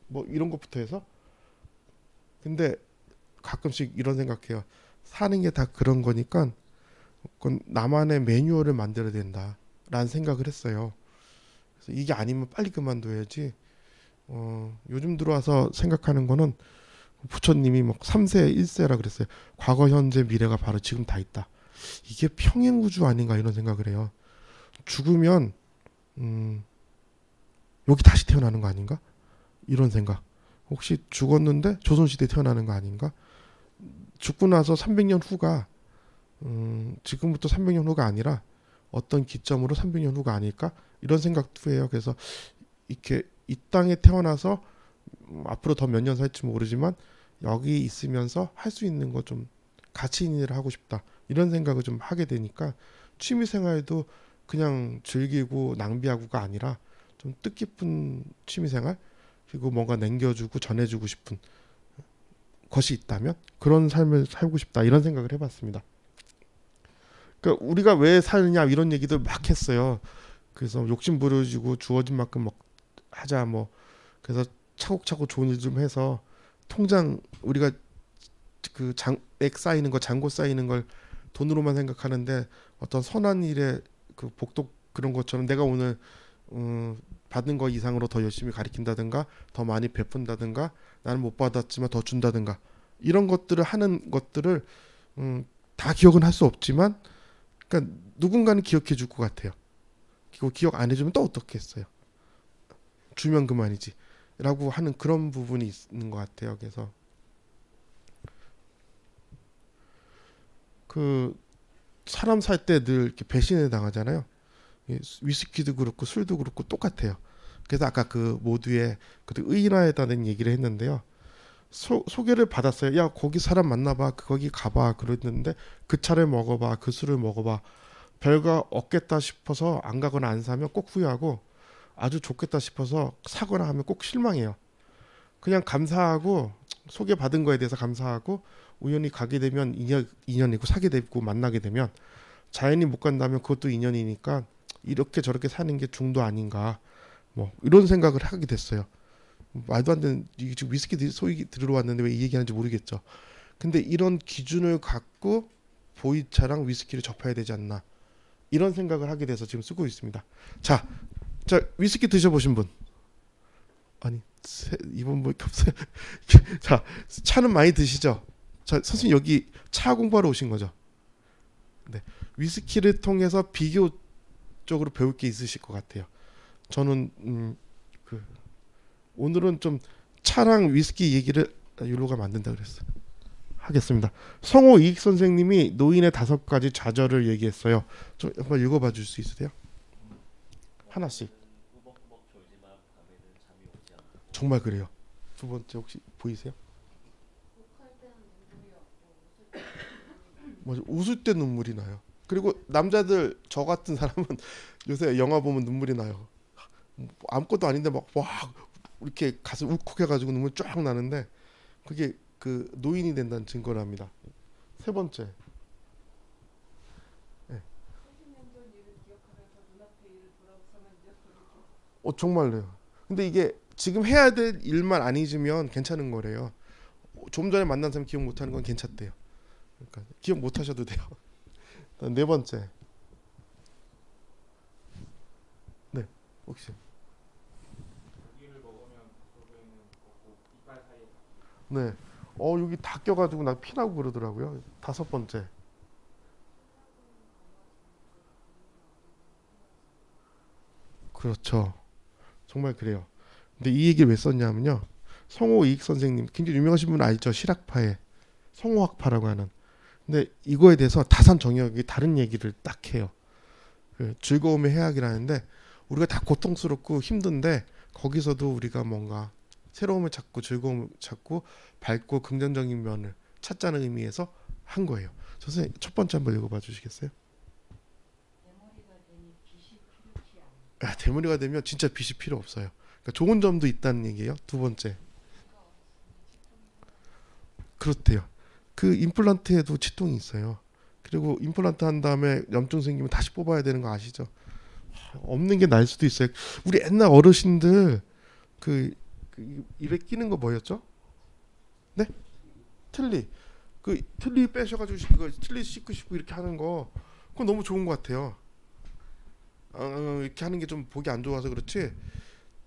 뭐 이런 것부터 해서. 근데 가끔씩 이런 생각해요. 사는 게 다 그런 거니까 그건 나만의 매뉴얼을 만들어야 된다라는 생각을 했어요. 그래서 이게 아니면 빨리 그만둬야지. 요즘 들어와서 생각하는 거는 부처님이 막 3세 1세라 그랬어요. 과거 현재 미래가 바로 지금 다 있다. 이게 평행우주 아닌가 이런 생각을 해요. 죽으면 여기 다시 태어나는 거 아닌가? 이런 생각. 혹시 죽었는데 조선시대에 태어나는 거 아닌가? 죽고 나서 300년 후가 지금부터 300년 후가 아니라 어떤 기점으로 300년 후가 아닐까? 이런 생각도 해요. 그래서 이렇게 이 땅에 태어나서 앞으로 더 몇 년 살지 모르지만 여기 있으면서 할 수 있는 거 좀 가치 있는 일을 하고 싶다. 이런 생각을 좀 하게 되니까 취미생활도 그냥 즐기고 낭비하고가 아니라 좀 뜻깊은 취미생활 그리고 뭔가 남겨주고 전해주고 싶은 것이 있다면 그런 삶을 살고 싶다 이런 생각을 해봤습니다. 그러니까 우리가 왜 사느냐 이런 얘기들 막 했어요. 그래서 욕심 부려지고 주어진 만큼 막 하자 뭐 그래서 차곡차곡 좋은 일 좀 해서 통장 우리가 그 장액 쌓이는 거 잔고 쌓이는 걸 돈으로만 생각하는데 어떤 선한 일에 그 복독 그런 것처럼 내가 오늘 받은 거 이상으로 더 열심히 가르친다든가 더 많이 베푼다든가 나는 못 받았지만 더 준다든가 이런 것들을 하는 것들을 다 기억은 할 수 없지만 그러니까 누군가는 기억해 줄 것 같아요. 그리고 기억 안 해주면 또 어떻겠어요. 주면 그만이지 라고 하는 그런 부분이 있는 것 같아요. 그래서 그 사람 살 때 늘 이렇게 배신을 당하잖아요. 위스키도 그렇고 술도 그렇고 똑같아요. 그래서 아까 그 모두의 그 의인화에다는 얘기를 했는데요. 소개를 받았어요. 야 거기 사람 만나봐, 거기 가봐 그랬는데 그 차를 먹어봐, 그 술을 먹어봐. 별거 없겠다 싶어서 안 가거나 안 사면 꼭 후회하고 아주 좋겠다 싶어서 사거나 하면 꼭 실망해요. 그냥 감사하고 소개받은 거에 대해서 감사하고 우연히 가게 되면 인연이고 사게 되고 만나게 되면 자연히 못 간다면 그것도 인연이니까 이렇게 저렇게 사는 게 중도 아닌가 뭐 이런 생각을 하게 됐어요. 말도 안 되는 지금 위스키 소위 들으러 왔는데 왜 이 얘기하는지 모르겠죠. 근데 이런 기준을 갖고 보이차랑 위스키를 접해야 되지 않나 이런 생각을 하게 돼서 지금 쓰고 있습니다. 자, 자 위스키 드셔보신 분? 아니 이번 뭐 없어요. 자 차는 많이 드시죠? 자 선생님 여기 차 공부하러 오신 거죠? 네. 위스키를 통해서 비교적으로 배울 게 있으실 것 같아요. 저는 그 오늘은 좀 차랑 위스키 얘기를 율로가 만든다 그랬어. 하겠습니다. 성호 이익 선생님이 노인의 5가지 좌절을 얘기했어요. 좀 한번 읽어봐 줄 수 있으세요? 하나씩. 정말 그래요. 두 번째 혹시 보이세요? 맞아, 웃을 때 눈물이 나요. 그리고 남자들 저 같은 사람은 요새 영화 보면 눈물이 나요. 아무것도 아닌데 막 이렇게 가슴 울컥해가지고 눈물 쫙 나는데 그게 그 노인이 된다는 증거랍니다. 세 번째. 네. 정말로요. 근데 이게 지금 해야 될 일만 안 잊으면 괜찮은 거래요. 좀 전에 만난 사람 기억 못하는 건 괜찮대요. 그러니까 기억 못하셔도 돼요. 네 번째. 네, 혹시. 네. 여기 다 껴가지고 나 피나고 그러더라고요. 5번째. 그렇죠. 정말 그래요. 근데 이 얘기를 왜 썼냐면요. 성호 이익 선생님 굉장히 유명하신 분 알죠? 실학파의 성호학파라고 하는. 근데 이거에 대해서 다산 정역이 다른 얘기를 딱 해요. 그 즐거움의 해악이라는데 우리가 다 고통스럽고 힘든데 거기서도 우리가 뭔가 새로움을 찾고 즐거움을 찾고 밝고 긍정적인 면을 찾자는 의미에서 한 거예요. 선생님 첫 번째 한번 읽어봐 주시겠어요? 대머리가 되면 진짜 빚이 필요 없어요. 그러니까 좋은 점도 있다는 얘기예요. 두 번째. 그렇대요. 그 임플란트에도 치통이 있어요. 그리고 임플란트 한 다음에 염증 생기면 다시 뽑아야 되는 거 아시죠? 없는 게 나을 수도 있어요. 우리 옛날 어르신들 그 입에 끼는 거 뭐였죠? 네? 틀니. 그 틀니 빼셔가지고 이거 틀니 씻으시고 이렇게 하는 거 그거 너무 좋은 것 같아요. 이렇게 하는 게 좀 보기 안 좋아서 그렇지.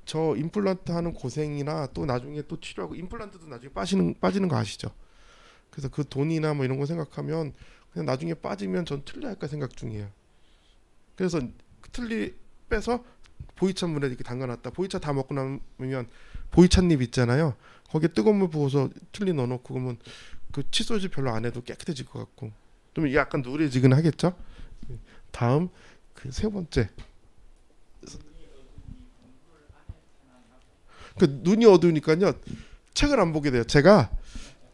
저 임플란트 하는 고생이나 또 나중에 또 치료하고 임플란트도 나중에 빠지는 거 아시죠? 그래서 그 돈이나 뭐 이런 거 생각하면 그냥 나중에 빠지면 전 틀니 할까 생각 중이에요. 그래서 그 틀니 빼서 보이차 물에 이렇게 담가놨다. 보이차 다 먹고 나면 보이찻잎 있잖아요. 거기에 뜨거운 물 부어서 틀니 넣어놓고 그러면 그 칫솔질 별로 안 해도 깨끗해질 것 같고 좀 약간 누래지근하겠죠. 다음 그 세 번째. 그 눈이 어두우니까요 책을 안 보게 돼요. 제가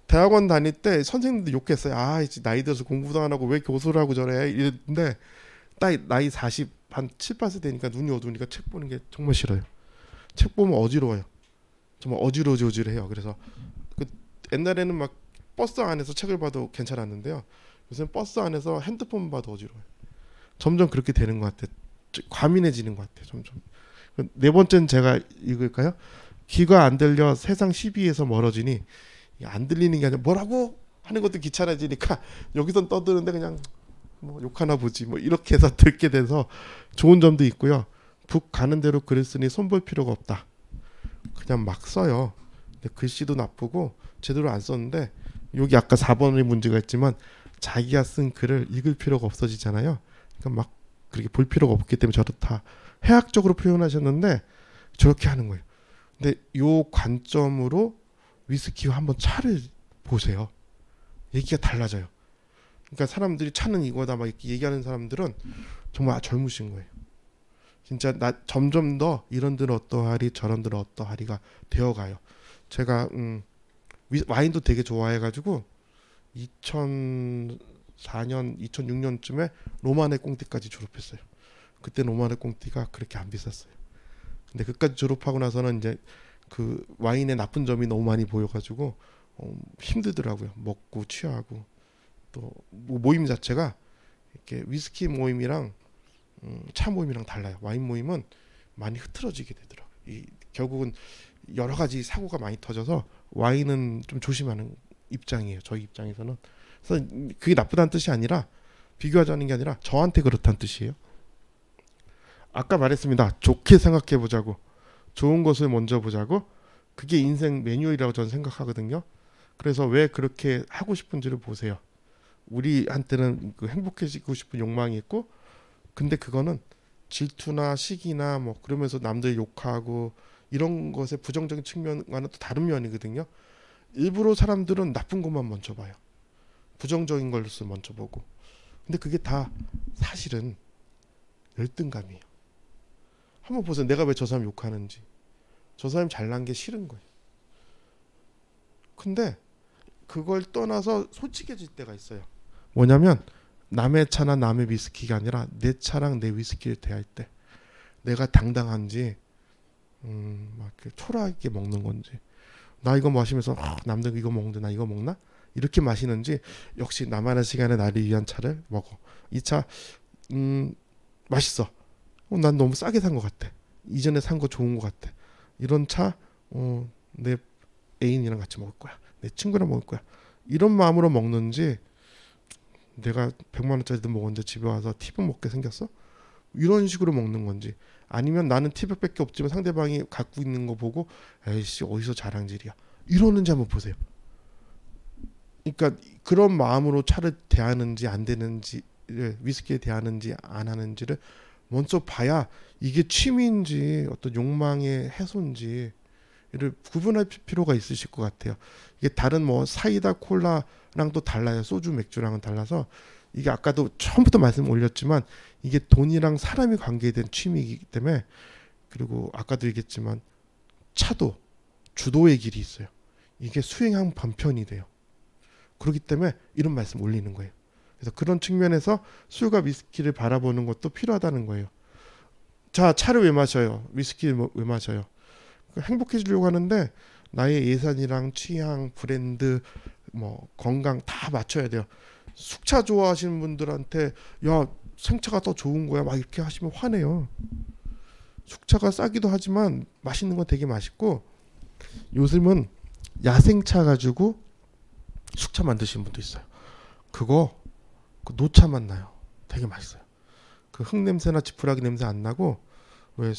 대학원 다닐 때 선생님들 욕했어요. 이제 나이 들어서 공부도 안 하고 왜 교수를 하고 저래 이랬는데 딱 나이 40 한 7, 8세 되니까 눈이 어두우니까 책 보는 게 정말 싫어요. 책 보면 어지러워요. 정말 어지러워해요. 그래서 그 옛날에는 막 버스 안에서 책을 봐도 괜찮았는데요. 요새는 버스 안에서 핸드폰 봐도 어지러워요. 점점 그렇게 되는 것 같아요. 과민해지는 것 같아요. 점점. 네 번째는 제가 읽을까요? 귀가 안 들려 세상 시비에서 멀어지니 안 들리는 게 아니라 뭐라고 하는 것도 귀찮아지니까 여기선 떠드는데 그냥 뭐 욕하나 보지 뭐 이렇게 해서 듣게 돼서 좋은 점도 있고요. 북 가는 대로 글을 쓰니 손볼 필요가 없다. 그냥 막 써요. 근데 글씨도 나쁘고 제대로 안 썼는데 여기 아까 4번의 문제가 있지만 자기가 쓴 글을 읽을 필요가 없어지잖아요. 그러니까 막 그렇게 볼 필요가 없기 때문에 저렇다. 해학적으로 표현하셨는데 저렇게 하는 거예요. 근데 요 관점으로 위스키와 한번 차를 보세요. 얘기가 달라져요. 그러니까 사람들이 차는 이거다 막 이렇게 얘기하는 사람들은 정말 젊으신 거예요. 진짜 점점 더 이런들 어떠하리 저런들 어떠하리가 되어가요. 제가 와인도 되게 좋아해가지고 2004년 2006년쯤에 로마네 꽁띠까지 졸업했어요. 그때 로마네 꽁띠가 그렇게 안 비쌌어요. 근데 그까지 졸업하고 나서는 이제 그 와인의 나쁜 점이 너무 많이 보여가지고 힘들더라고요. 먹고 취하고 또 모임 자체가 이렇게 위스키 모임이랑 차 모임이랑 달라요. 와인 모임은 많이 흐트러지게 되더라고요. 결국은 여러 가지 사고가 많이 터져서 와인은 좀 조심하는 입장이에요. 저희 입장에서는. 그래서 그게 나쁘다는 뜻이 아니라 비교하자는 게 아니라 저한테 그렇다는 뜻이에요. 아까 말했습니다. 좋게 생각해 보자고. 좋은 것을 먼저 보자고. 그게 인생 매뉴얼이라고 저는 생각하거든요. 그래서 왜 그렇게 하고 싶은지를 보세요. 우리한테는 그 행복해지고 싶은 욕망이 있고, 근데 그거는 질투나 시기나 뭐 그러면서 남들 욕하고 이런 것의 부정적인 측면과는 또 다른 면이거든요. 일부러 사람들은 나쁜 것만 먼저 봐요. 부정적인 것을 먼저 보고. 근데 그게 다 사실은 열등감이에요. 한번 보세요. 내가 왜 저 사람 욕하는지. 저 사람이 잘난 게 싫은 거예요. 근데 그걸 떠나서 솔직해질 때가 있어요. 뭐냐면 남의 차나 남의 위스키가 아니라 내 차랑 내 위스키를 대할 때 내가 당당한지 막 이렇게 초라하게 먹는 건지, 나 이거 마시면서 남들 이거 먹는데 나 이거 먹나? 이렇게 마시는지, 역시 나만의 시간에 나를 위한 차를 먹어. 이 차 맛있어. 난 너무 싸게 산 것 같아. 이전에 산 거 좋은 것 같아. 이런 차 내 애인이랑 같이 먹을 거야. 내 친구랑 먹을 거야. 이런 마음으로 먹는지, 내가 100만 원짜리도 먹었는데 집에 와서 티백 먹게 생겼어? 이런 식으로 먹는 건지, 아니면 나는 티백밖에 없지만 상대방이 갖고 있는 거 보고 에이씨 어디서 자랑질이야 이러는지 한번 보세요. 그러니까 그런 마음으로 차를 대하는지 안 되는지를, 위스키에 대하는지 안 하는지를 먼저 봐야 이게 취미인지 어떤 욕망의 해소인지 를 구분할 필요가 있으실 것 같아요. 이게 다른 뭐 사이다 콜라랑 또 달라요. 소주 맥주랑은 달라서, 이게 아까도 처음부터 말씀 올렸지만 이게 돈이랑 사람이 관계된 취미이기 때문에, 그리고 아까도 얘기했지만 차도 주도의 길이 있어요. 이게 수행한 반편이 돼요. 그렇기 때문에 이런 말씀 올리는 거예요. 그래서 그런 측면에서 술과 위스키를 바라보는 것도 필요하다는 거예요. 자, 차를 왜 마셔요? 위스키를 왜 마셔요? 행복해지려고 하는데 나의 예산이랑 취향, 브랜드, 뭐 건강 다 맞춰야 돼요. 숙차 좋아하시는 분들한테 야 생차가 더 좋은 거야 막 이렇게 하시면 화내요. 숙차가 싸기도 하지만 맛있는 건 되게 맛있고, 요즘은 야생차 가지고 숙차 만드시는 분도 있어요. 그거 그 노차 맛 나요. 되게 맛있어요. 그 흙 냄새나 지푸라기 냄새 안 나고, 왜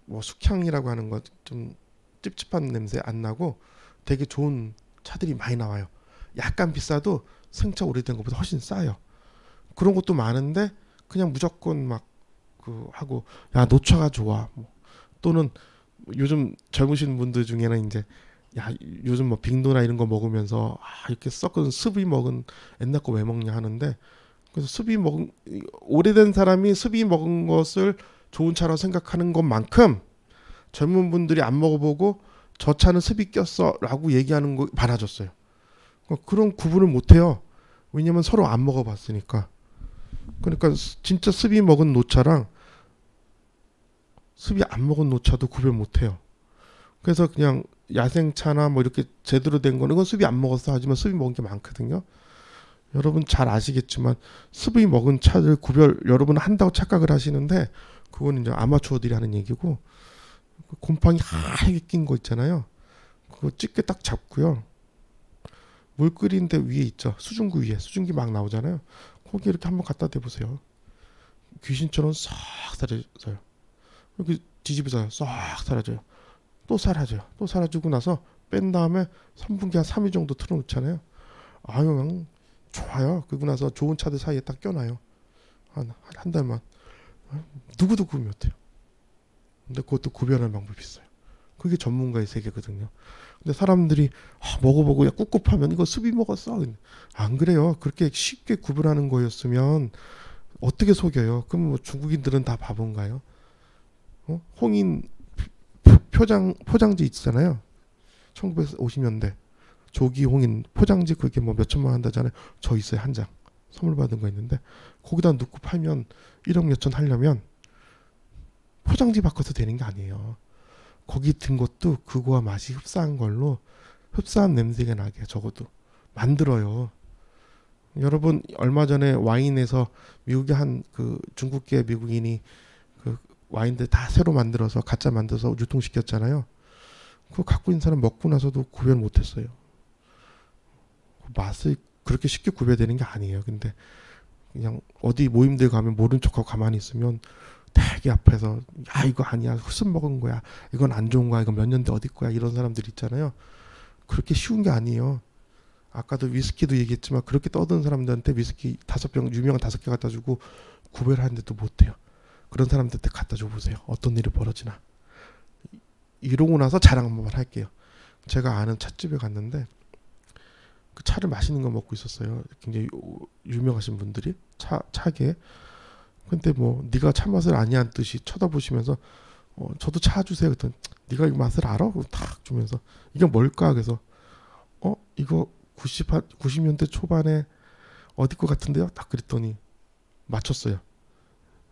뭐 숙향이라고 하는 거 좀 찝찝한 냄새 안 나고 되게 좋은 차들이 많이 나와요. 약간 비싸도 생차 오래된 것보다 훨씬 싸요. 그런 것도 많은데 그냥 무조건 막 그 하고 야 노차가 좋아. 뭐. 또는 요즘 젊으신 분들 중에는 이제 야 요즘 뭐 빙도나 이런 거 먹으면서 이렇게 썩은 습이 먹은 옛날 거 왜 먹냐 하는데, 그래서 습이 먹은 오래된 사람이 습이 먹은 것을 좋은 차라고 생각하는 것만큼 젊은 분들이 안 먹어보고 저 차는 습이 꼈어 라고 얘기하는 거 많아졌어요. 그런 구분을 못해요. 왜냐면 서로 안 먹어봤으니까. 그러니까 진짜 습이 먹은 노차랑 습이 안 먹은 노차도 구별 못해요. 그래서 그냥 야생차나 뭐 이렇게 제대로 된 거는 이건 습이 안 먹었어 하지만 습이 먹은 게 많거든요. 여러분 잘 아시겠지만 습이 먹은 차들 구별 여러분 한다고 착각을 하시는데, 그거는 이제 아마추어들이 하는 얘기고, 곰팡이 하얗게 낀 거 있잖아요. 그거 집게 딱 잡고요. 물 끓이는데 위에 있죠. 수증기 위에 수증기 막 나오잖아요. 거기 이렇게 한번 갖다 대보세요. 귀신처럼 싹 사라져요. 이렇게 뒤집어서요. 싹 사라져요. 또 사라져요. 또 사라지고 나서 뺀 다음에 선분기 한 3일 정도 틀어놓잖아요. 아유 그냥 좋아요. 그리고 나서 좋은 차들 사이에 딱 껴놔요. 한 달만. 누구도 구분 못해요. 근데 그것도 구별하는 방법이 있어요. 그게 전문가의 세계거든요. 근데 사람들이 먹어보고 야 꿉꿉하면 이거 습이 먹었어. 안 그래요. 그렇게 쉽게 구별하는 거였으면 어떻게 속여요? 그럼 뭐 중국인들은 다 바본가요? 홍인 포장지 있잖아요. 1950년대 조기 홍인 포장지 그게 뭐 몇천만 원 한다잖아요. 저 있어요. 한 장 선물 받은 거 있는데 거기다 넣고 팔면 1억 몇천 하려면 포장지 바꿔서 되는 게 아니에요. 거기 든 것도 그거와 맛이 흡사한 걸로 흡사한 냄새가 나게 적어도 만들어요. 여러분 얼마 전에 와인에서 미국의 한 그 중국계 미국인이 그 와인들 다 새로 만들어서 가짜 만들어서 유통시켰잖아요. 그거 갖고 있는 사람 먹고 나서도 구별 못했어요. 맛을 그렇게 쉽게 구별되는 게 아니에요. 근데 그냥 어디 모임들 가면 모른 척하고 가만히 있으면 되게 앞에서 야 이거 아니야 술 먹은 거야 이건 안 좋은 거야 이거 몇 년대 어디 거야 이런 사람들 있잖아요. 그렇게 쉬운 게 아니에요. 아까도 위스키도 얘기했지만 그렇게 떠드는 사람들한테 위스키 5병 유명한 5개 갖다 주고 구별하는데도 못해요. 그런 사람들한테 갖다 줘 보세요. 어떤 일이 벌어지나. 이러고 나서 자랑 한번 할게요. 제가 아는 찻집에 갔는데 그 차를 맛있는 거 먹고 있었어요. 굉장히 유명하신 분들이 차게. 근데 뭐 네가 차 맛을 아니한 듯이 쳐다보시면서 저도 차 주세요. 그랬더니 네가 이 맛을 알아? 탁 주면서 이게 뭘까? 그래서 이거 90년대 초반에 어디 거 같은데요? 딱 그랬더니 맞췄어요.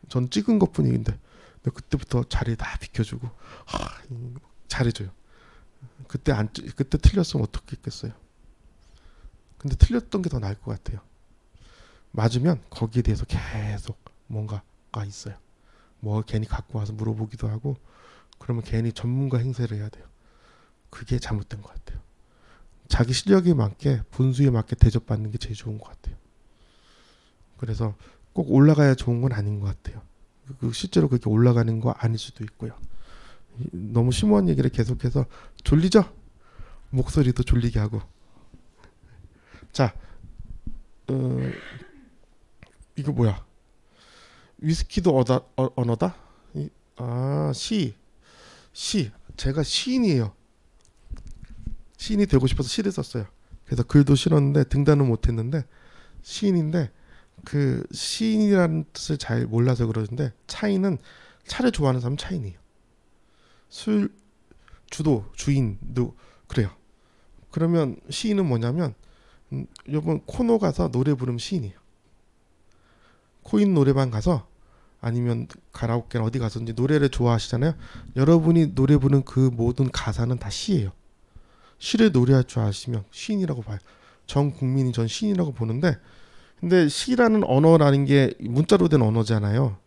전 찍은 것뿐인데 그때부터 자리 다 비켜주고 잘해줘요. 그때 틀렸으면 어떻게 했겠어요. 근데 틀렸던 게 더 나을 것 같아요. 맞으면 거기에 대해서 계속 뭔가가 있어요. 뭐 괜히 갖고 와서 물어보기도 하고 그러면 괜히 전문가 행세를 해야 돼요. 그게 잘못된 것 같아요. 자기 실력에 맞게 분수에 맞게 대접받는 게 제일 좋은 것 같아요. 그래서 꼭 올라가야 좋은 건 아닌 것 같아요. 실제로 그렇게 올라가는 거 아닐 수도 있고요. 너무 심오한 얘기를 계속해서 졸리죠? 목소리도 졸리게 하고. 자, 이거 뭐야? 위스키도 언어다? 시. 제가 시인이에요. 시인이 되고 싶어서 시를 썼어요. 그래서 글도 실었는데 등단은 못했는데 시인인데 그 시인이라는 뜻을 잘 몰라서 그러는데 차인은 차를 좋아하는 사람 차인이에요. 술 주인도 그래요. 그러면 시인은 뭐냐면 이번 코노 가서 노래 부르면 시인이에요. 코인 노래방 가서 아니면 가라오케나 어디 가서든지 노래를 좋아하시잖아요. 여러분이 노래 부르는 그 모든 가사는 다 시예요. 시를 노래할 줄 아시면 시인이라고 봐요. 전 국민이 전 시인이라고 보는데 근데 시라는 언어라는 게 문자로 된 언어잖아요.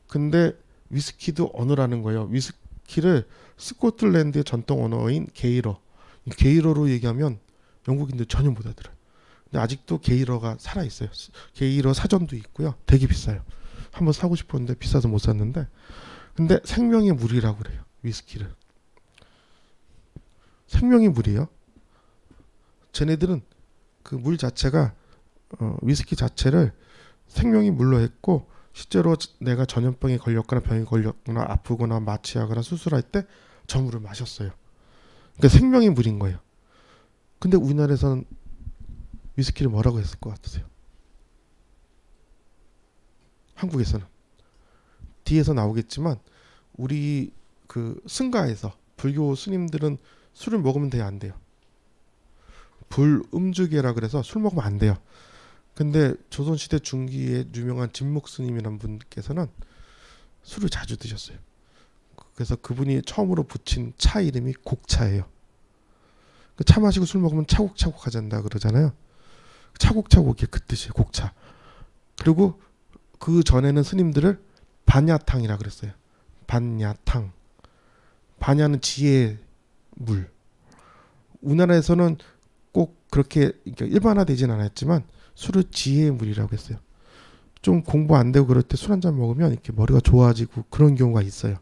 근데 위스키도 언어라는 거예요. 위스키를 스코틀랜드의 전통 언어인 게이러로 얘기하면 영국인들 전혀 못 알아들어요. 근데 아직도 게이러가 살아있어요. 게이러 사전도 있고요. 되게 비싸요. 한번 사고 싶었는데 비싸서 못 샀는데 근데 생명의 물이라고 그래요. 위스키를. 생명의 물이에요. 쟤네들은 그 물 자체가 위스키 자체를 생명의 물로 했고 실제로 내가 전염병에 걸렸거나 병에 걸렸거나 아프거나 마취하거나 수술할 때 저 물을 마셨어요. 그러니까 생명의 물인 거예요. 근데 우리나라에서는 위스키를 뭐라고 했을 것 같으세요? 한국에서는 뒤에서 나오겠지만 우리 그 승가에서 불교 스님들은 술을 먹으면 돼요, 안 돼요? 불음주계라 그래서 술 먹으면 안 돼요. 근데 조선시대 중기에 유명한 진묵 스님이라는 분께서는 술을 자주 드셨어요. 그래서 그분이 처음으로 붙인 차 이름이 곡차예요. 차 마시고 술 먹으면 차곡차곡 하잔다 그러잖아요. 차곡차곡이 그 뜻이에요. 곡차. 그리고 그 전에는 스님들을 반야탕이라 그랬어요. 반야탕. 반야는 지혜의 물. 우리나라에서는 꼭 그렇게 일반화되진 않았지만 술을 지혜의 물이라고 했어요. 좀 공부 안 되고 그럴 때 술 한잔 먹으면 이렇게 머리가 좋아지고 그런 경우가 있어요.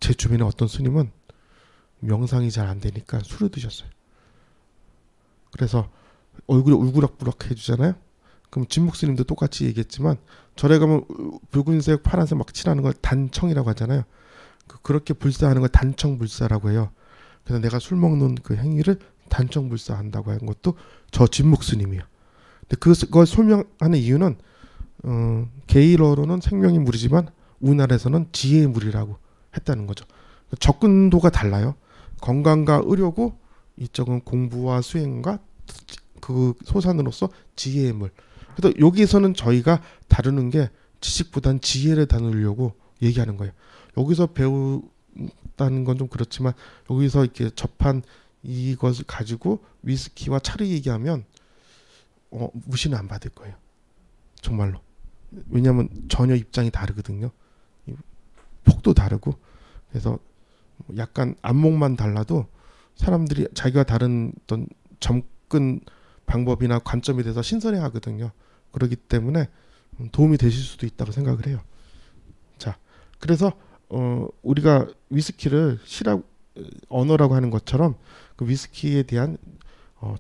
제 주변에 어떤 스님은 명상이 잘 안 되니까 술을 드셨어요. 그래서 얼굴이 울그락부락 해주잖아요. 그럼 진묵 스님도 똑같이 얘기했지만 절에 가면 붉은색 파란색 막 칠하는 걸 단청이라고 하잖아요. 그렇게 불사하는 걸 단청불사라고 해요. 그래서 내가 술 먹는 그 행위를 단청불사한다고 하는 것도 저 진묵 스님이에요. 근데 그걸 설명하는 이유는 게이러로는 생명의 물이지만 우리나라에서는 지혜의 물이라고 했다는 거죠. 접근도가 달라요. 건강과 의료고 이쪽은 공부와 수행과 그 소산으로서 지혜의 물. 그래서 여기서는 저희가 다루는 게 지식보단 지혜를 다루려고 얘기하는 거예요. 여기서 배우다는 건 좀 그렇지만 여기서 이렇게 접한 이것을 가지고 위스키와 차를 얘기하면 무시는 안 받을 거예요. 정말로. 왜냐하면 전혀 입장이 다르거든요. 폭도 다르고 그래서 약간 안목만 달라도 사람들이 자기가 다른 어떤 접근 방법이나 관점에 대해서 신선해하거든요. 그렇기 때문에 도움이 되실 수도 있다고 생각을 해요. 자, 그래서 우리가 위스키를 시락 언어라고 하는 것처럼 그 위스키에 대한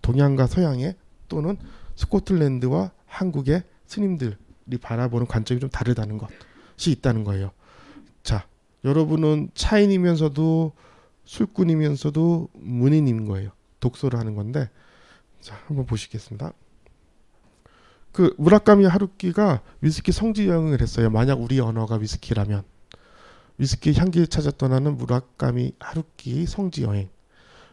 동양과 서양의 또는 스코틀랜드와 한국의 스님들이 바라보는 관점이 좀 다르다는 것이 있다는 거예요. 자, 여러분은 차인이면서도 술꾼이면서도 문인인 거예요. 독서를 하는 건데, 자, 한번 보시겠습니다. 그 무라카미 하루키가 위스키 성지 여행을 했어요. 만약 우리 언어가 위스키라면 위스키 향기를 찾아 떠나는 무라카미 하루키 성지 여행.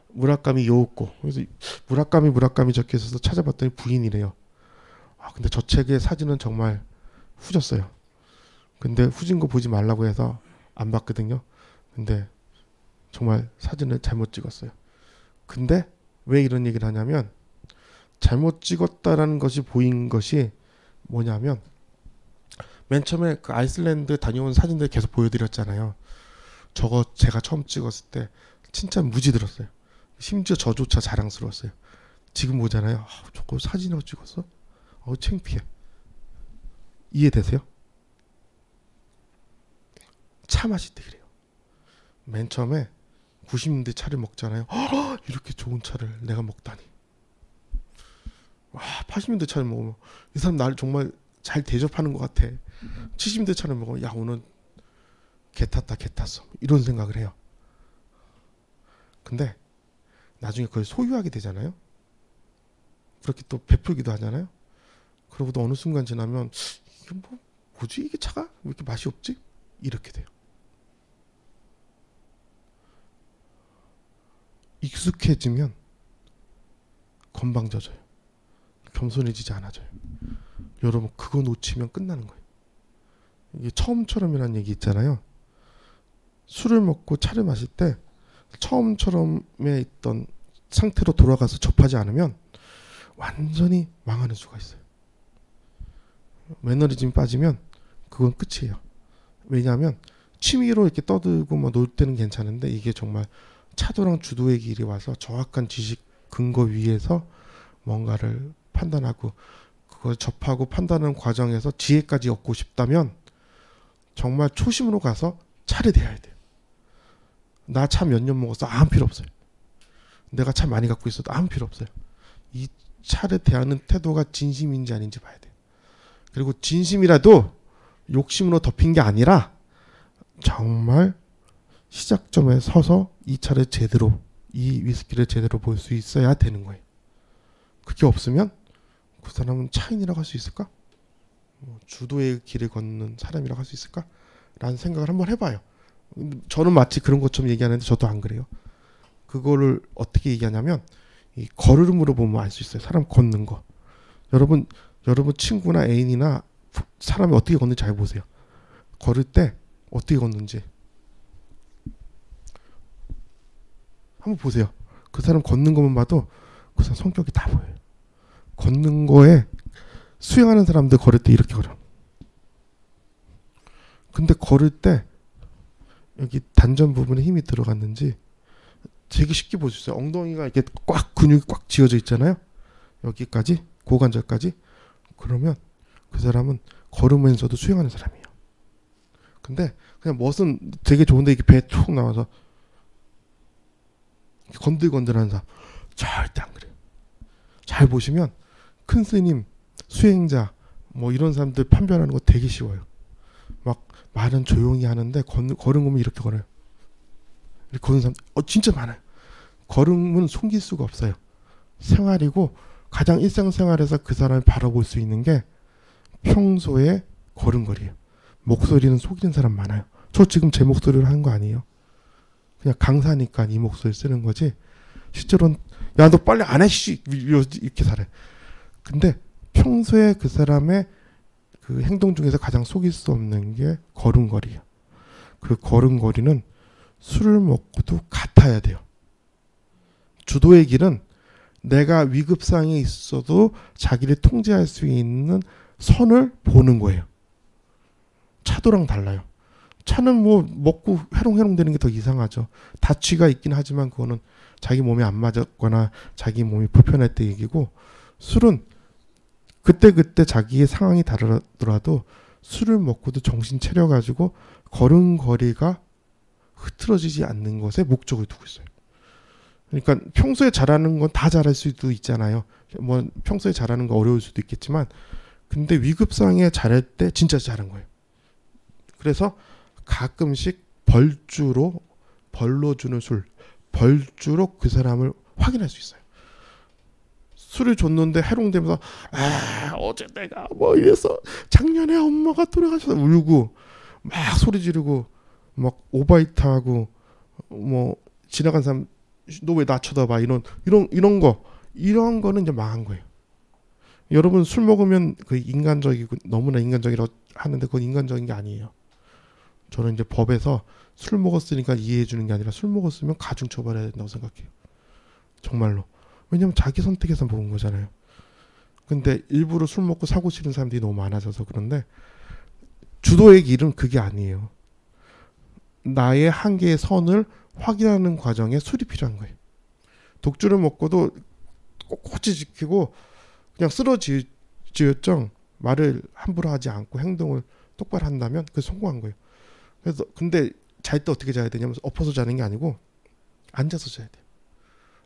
무라카미 요우코. 그래서 무라카미 적혀 있어서 찾아봤더니 부인이래요. 근데 저 책의 사진은 정말 후졌어요. 근데 후진 거 보지 말라고 해서 안 봤거든요. 근데 정말 사진을 잘못 찍었어요. 근데 왜 이런 얘기를 하냐면 잘못 찍었다라는 것이 보인 것이 뭐냐면 맨 처음에 그 아이슬란드 다녀온 사진들 계속 보여드렸잖아요. 저거 제가 처음 찍었을 때 진짜 무지 들었어요. 심지어 저조차 자랑스러웠어요. 지금 보잖아요. 저거 사진으로 찍었어? 창피해. 이해되세요? 차 마실 때 그래요. 맨 처음에 90년대 차를 먹잖아요. 이렇게 좋은 차를 내가 먹다니. 80년대 차를 먹으면 이 사람 나를 정말 잘 대접하는 것 같아. 70년대 차를 먹으면 야 오늘 개 탔다 개 탔어 이런 생각을 해요. 근데 나중에 그걸 소유하게 되잖아요. 그렇게 또 베풀기도 하잖아요. 그러고 또 어느 순간 지나면 이게 뭐지 이게 차가 왜 이렇게 맛이 없지? 이렇게 돼요. 익숙해지면 건방져져요. 겸손해지지 않아져요. 여러분 그거 놓치면 끝나는 거예요. 이게 처음처럼이라는 얘기 있잖아요. 술을 먹고 차를 마실 때 처음처럼에 있던 상태로 돌아가서 접하지 않으면 완전히 망하는 수가 있어요. 매너리즘 빠지면 그건 끝이에요. 왜냐하면 취미로 이렇게 떠들고 놀 때는 괜찮은데 이게 정말 차도랑 주도의 길이 와서 정확한 지식 근거 위에서 뭔가를 판단하고 그걸 접하고 판단하는 과정에서 지혜까지 얻고 싶다면 정말 초심으로 가서 차를 대해야 돼요. 나 차 몇 년 먹었어? 아무 필요 없어요. 내가 차 많이 갖고 있어도 아무 필요 없어요. 이 차를 대하는 태도가 진심인지 아닌지 봐야 돼요. 그리고 진심이라도 욕심으로 덮인 게 아니라 정말 시작점에 서서 이 차를 제대로 이 위스키를 제대로 볼 수 있어야 되는 거예요. 그게 없으면 그 사람은 차인이라고 할 수 있을까? 주도의 길을 걷는 사람이라고 할 수 있을까? 라는 생각을 한번 해봐요. 저는 마치 그런 것처럼 얘기하는데 저도 안 그래요. 그거를 어떻게 얘기하냐면 이 걸음으로 보면 알 수 있어요. 사람 걷는 거. 여러분 친구나 애인이나 사람이 어떻게 걷는지 잘 보세요. 걸을 때 어떻게 걷는지 한번 보세요. 그 사람 걷는 것만 봐도 그 사람 성격이 다 보여요. 걷는 거에 수영하는 사람들 걸을 때 이렇게 걸어. 근데 걸을 때 여기 단전 부분에 힘이 들어갔는지 되게 쉽게 볼 수 있어요. 엉덩이가 이렇게 꽉 근육이 꽉 쥐어져 있잖아요. 여기까지 고관절까지. 그러면 그 사람은 걸으면서도 수영하는 사람이에요. 근데 그냥 멋은 되게 좋은데 이게 배에 툭 나와서 건들건들하는 사람 절대 안 그래요. 잘 보시면 큰 스님, 수행자 이런 사람들 판별하는 거 되게 쉬워요. 막 말은 조용히 하는데 걸음 보면 이렇게 걸어요. 이렇게 걷는 사람 진짜 많아요. 걸음은 숨길 수가 없어요. 생활이고 가장 일상생활에서 그 사람을 바라볼 수 있는 게 평소에 걸음걸이에요. 목소리는 속이는 사람 많아요. 저 지금 제 목소리를 하는 거 아니에요. 그냥 강사니까 이 목소리 쓰는 거지. 실제로는 야 너 빨리 안 해 씨 이렇게 살아요. 근데 평소에 그 사람의 그 행동 중에서 가장 속일 수 없는 게 걸음걸이에요. 그 걸음걸이는 술을 먹고도 같아야 돼요. 주도의 길은 내가 위급상에 있어도 자기를 통제할 수 있는 선을 보는 거예요. 차도랑 달라요. 차는 먹고 해롱해롱 되는 게 더 이상하죠. 다취가 있긴 하지만 그거는 자기 몸에 안 맞았거나 자기 몸이 불편할 때 얘기고, 술은 그때그때 자기의 상황이 다르더라도 술을 먹고도 정신 차려가지고 걸음걸이가 흐트러지지 않는 것에 목적을 두고 있어요. 그러니까 평소에 잘하는 건 다 잘할 수도 있잖아요. 뭐 평소에 잘하는 거 어려울 수도 있겠지만, 근데 위급 상황에 잘할 때 진짜 잘한 거예요. 그래서 가끔씩 벌로 주는 술, 벌주로 그 사람을 확인할 수 있어요. 술을 줬는데 해롱되면서 어제 내가 뭐 이래서 작년에 엄마가 돌아가셔서 울고 막 소리 지르고 막 오바이트하고 뭐 지나간 사람 너 왜 나 쳐다봐 이런 거는 이제 망한 거예요. 여러분 술 먹으면 그 인간적이고 너무나 인간적이라고 하는데 그건 인간적인 게 아니에요. 저는 이제 법에서 술 먹었으니까 이해해 주는 게 아니라 술 먹었으면 가중 처벌해야 된다고 생각해요. 정말로. 왜냐면 자기 선택해서 먹은 거잖아요. 근데 일부러 술 먹고 사고 치는 사람들이 너무 많아져서 그런데 주도의 길은 그게 아니에요. 나의 한계의 선을 확인하는 과정에 술이 필요한 거예요. 독주를 먹고도 꼿꼿이 지키고 그냥 쓰러지었죠. 말을 함부로 하지 않고 행동을 똑바로 한다면 그게 성공한 거예요. 그래서 근데 잘 때 어떻게 자야 되냐면 엎어서 자는 게 아니고 앉아서 자야 돼요.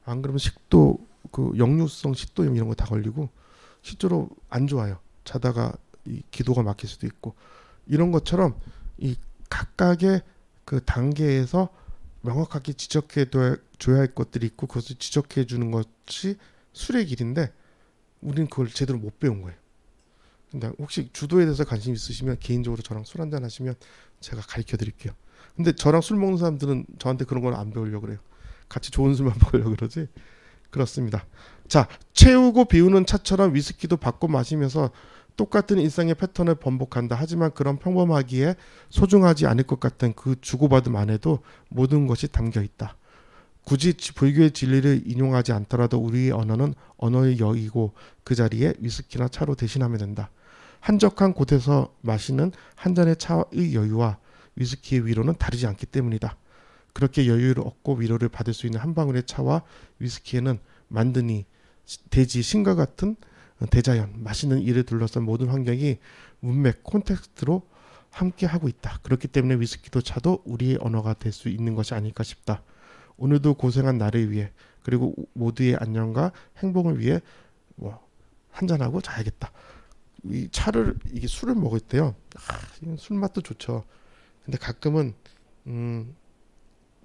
안 그러면 식도 그 역류성 식도염 이런 거 다 걸리고 실제로 안 좋아요. 자다가 이 기도가 막힐 수도 있고 이런 것처럼 이 각각의 그 단계에서 명확하게 지적해 줘야 할 것들이 있고 그것을 지적해 주는 것이 술의 길인데 우리는 그걸 제대로 못 배운 거예요. 근데 혹시 주도에 대해서 관심 있으시면 개인적으로 저랑 술 한잔 하시면 제가 가르쳐 드릴게요. 근데 저랑 술 먹는 사람들은 저한테 그런 걸 안 배우려고 그래요. 같이 좋은 술만 먹으려고 그러지. 그렇습니다. 자, 채우고 비우는 차처럼 위스키도 받고 마시면서 똑같은 일상의 패턴을 번복한다. 하지만 그런 평범하기에 소중하지 않을 것 같은 그 주고받음 안에도 모든 것이 담겨 있다. 굳이 불교의 진리를 인용하지 않더라도 우리의 언어는 언어의 여이고 그 자리에 위스키나 차로 대신하면 된다. 한적한 곳에서 마시는 한 잔의 차의 여유와 위스키의 위로는 다르지 않기 때문이다. 그렇게 여유를 얻고 위로를 받을 수 있는 한 방울의 차와 위스키에는 만드니, 대지, 신과 같은 대자연, 마시는 일을 둘러싼 모든 환경이 문맥, 콘텍스트로 함께 하고 있다. 그렇기 때문에 위스키도 차도 우리의 언어가 될 수 있는 것이 아닐까 싶다. 오늘도 고생한 나를 위해 그리고 모두의 안녕과 행복을 위해 한잔하고 자야겠다. 이 차를 이게 술을 먹을 때요. 술 맛도 좋죠. 근데 가끔은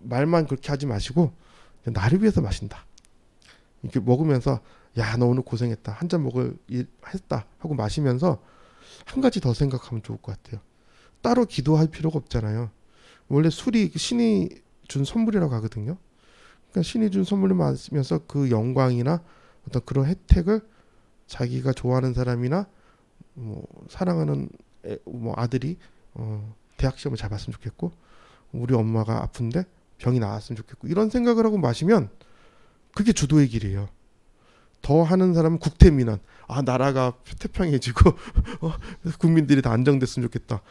말만 그렇게 하지 마시고 나를 위해서 마신다. 이렇게 먹으면서 야, 너 오늘 고생했다. 한 잔 먹을 일 했다 하고 마시면서 한 가지 더 생각하면 좋을 것 같아요. 따로 기도할 필요가 없잖아요. 원래 술이 신이 준 선물이라고 하거든요. 그러니까 신이 준 선물을 마시면서 그 영광이나 어떤 그런 혜택을 자기가 좋아하는 사람이나 뭐 사랑하는 아들이 대학 시험을 잘 봤으면 좋겠고 우리 엄마가 아픈데 병이 나았으면 좋겠고 이런 생각을 하고 마시면 그게 주도의 길이에요. 더 하는 사람은 국태민안. 나라가 태평해지고 국민들이 다 안정됐으면 좋겠다.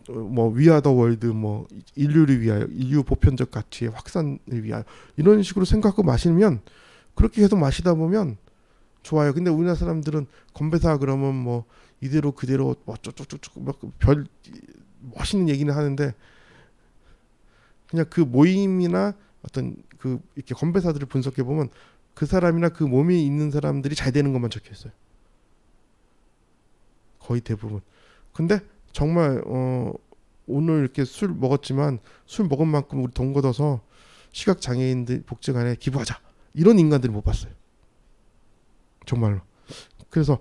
뭐 위아더 월드, 뭐 인류를 위하여, 인류 보편적 가치의 확산을 위하여 이런 식으로 생각하고 마시면 그렇게 계속 마시다 보면 좋아요. 근데 우리나라 사람들은 건배사 그러면 뭐 이대로 그대로 뭐 쭉쭉쭉 별 멋있는 얘기는 하는데 그냥 그 모임이나 어떤 그 이렇게 건배사들을 분석해 보면 그 사람이나 그 몸이 있는 사람들이 잘 되는 것만 적혀 있어요. 거의 대부분. 근데 정말 오늘 이렇게 술 먹었지만 술 먹은 만큼 우리 돈 걷어서 시각 장애인들 복지관에 기부하자. 이런 인간들을 못 봤어요. 정말로. 그래서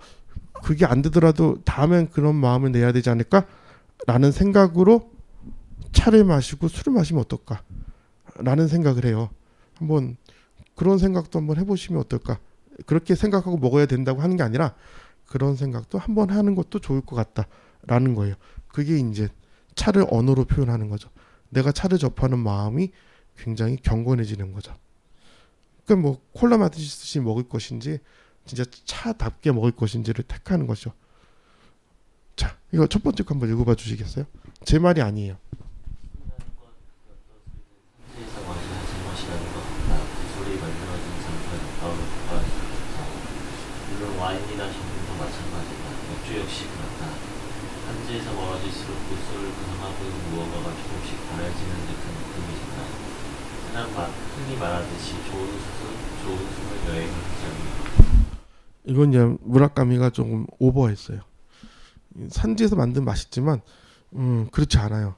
그게 안 되더라도 다음엔 그런 마음을 내야 되지 않을까라는 생각으로 차를 마시고 술을 마시면 어떨까? 라는 생각을 해요. 한번 그런 생각도 한번 해보시면 어떨까? 그렇게 생각하고 먹어야 된다고 하는 게 아니라 그런 생각도 한번 하는 것도 좋을 것 같다라는 거예요. 그게 이제 차를 언어로 표현하는 거죠. 내가 차를 접하는 마음이 굉장히 경건해지는 거죠. 그러니까 뭐 콜라 마시듯이 먹을 것인지 진짜 차답게 먹을 것인지를 택하는 거죠. 자, 이거 첫 번째 거 한번 읽어봐 주시겠어요? 제 말이 아니에요. 고수 역시 그렇다. 산지에서 멀어질수록 고수를 구성하고 있는 무언가가 조금씩 달라지는 듯한 느낌이 든다. 흔히 말하듯이 좋은 숨을 여행을 하자니. 이건 이제 무라카미가 조금 오버했어요. 산지에서 만든 맛있지만 그렇지 않아요.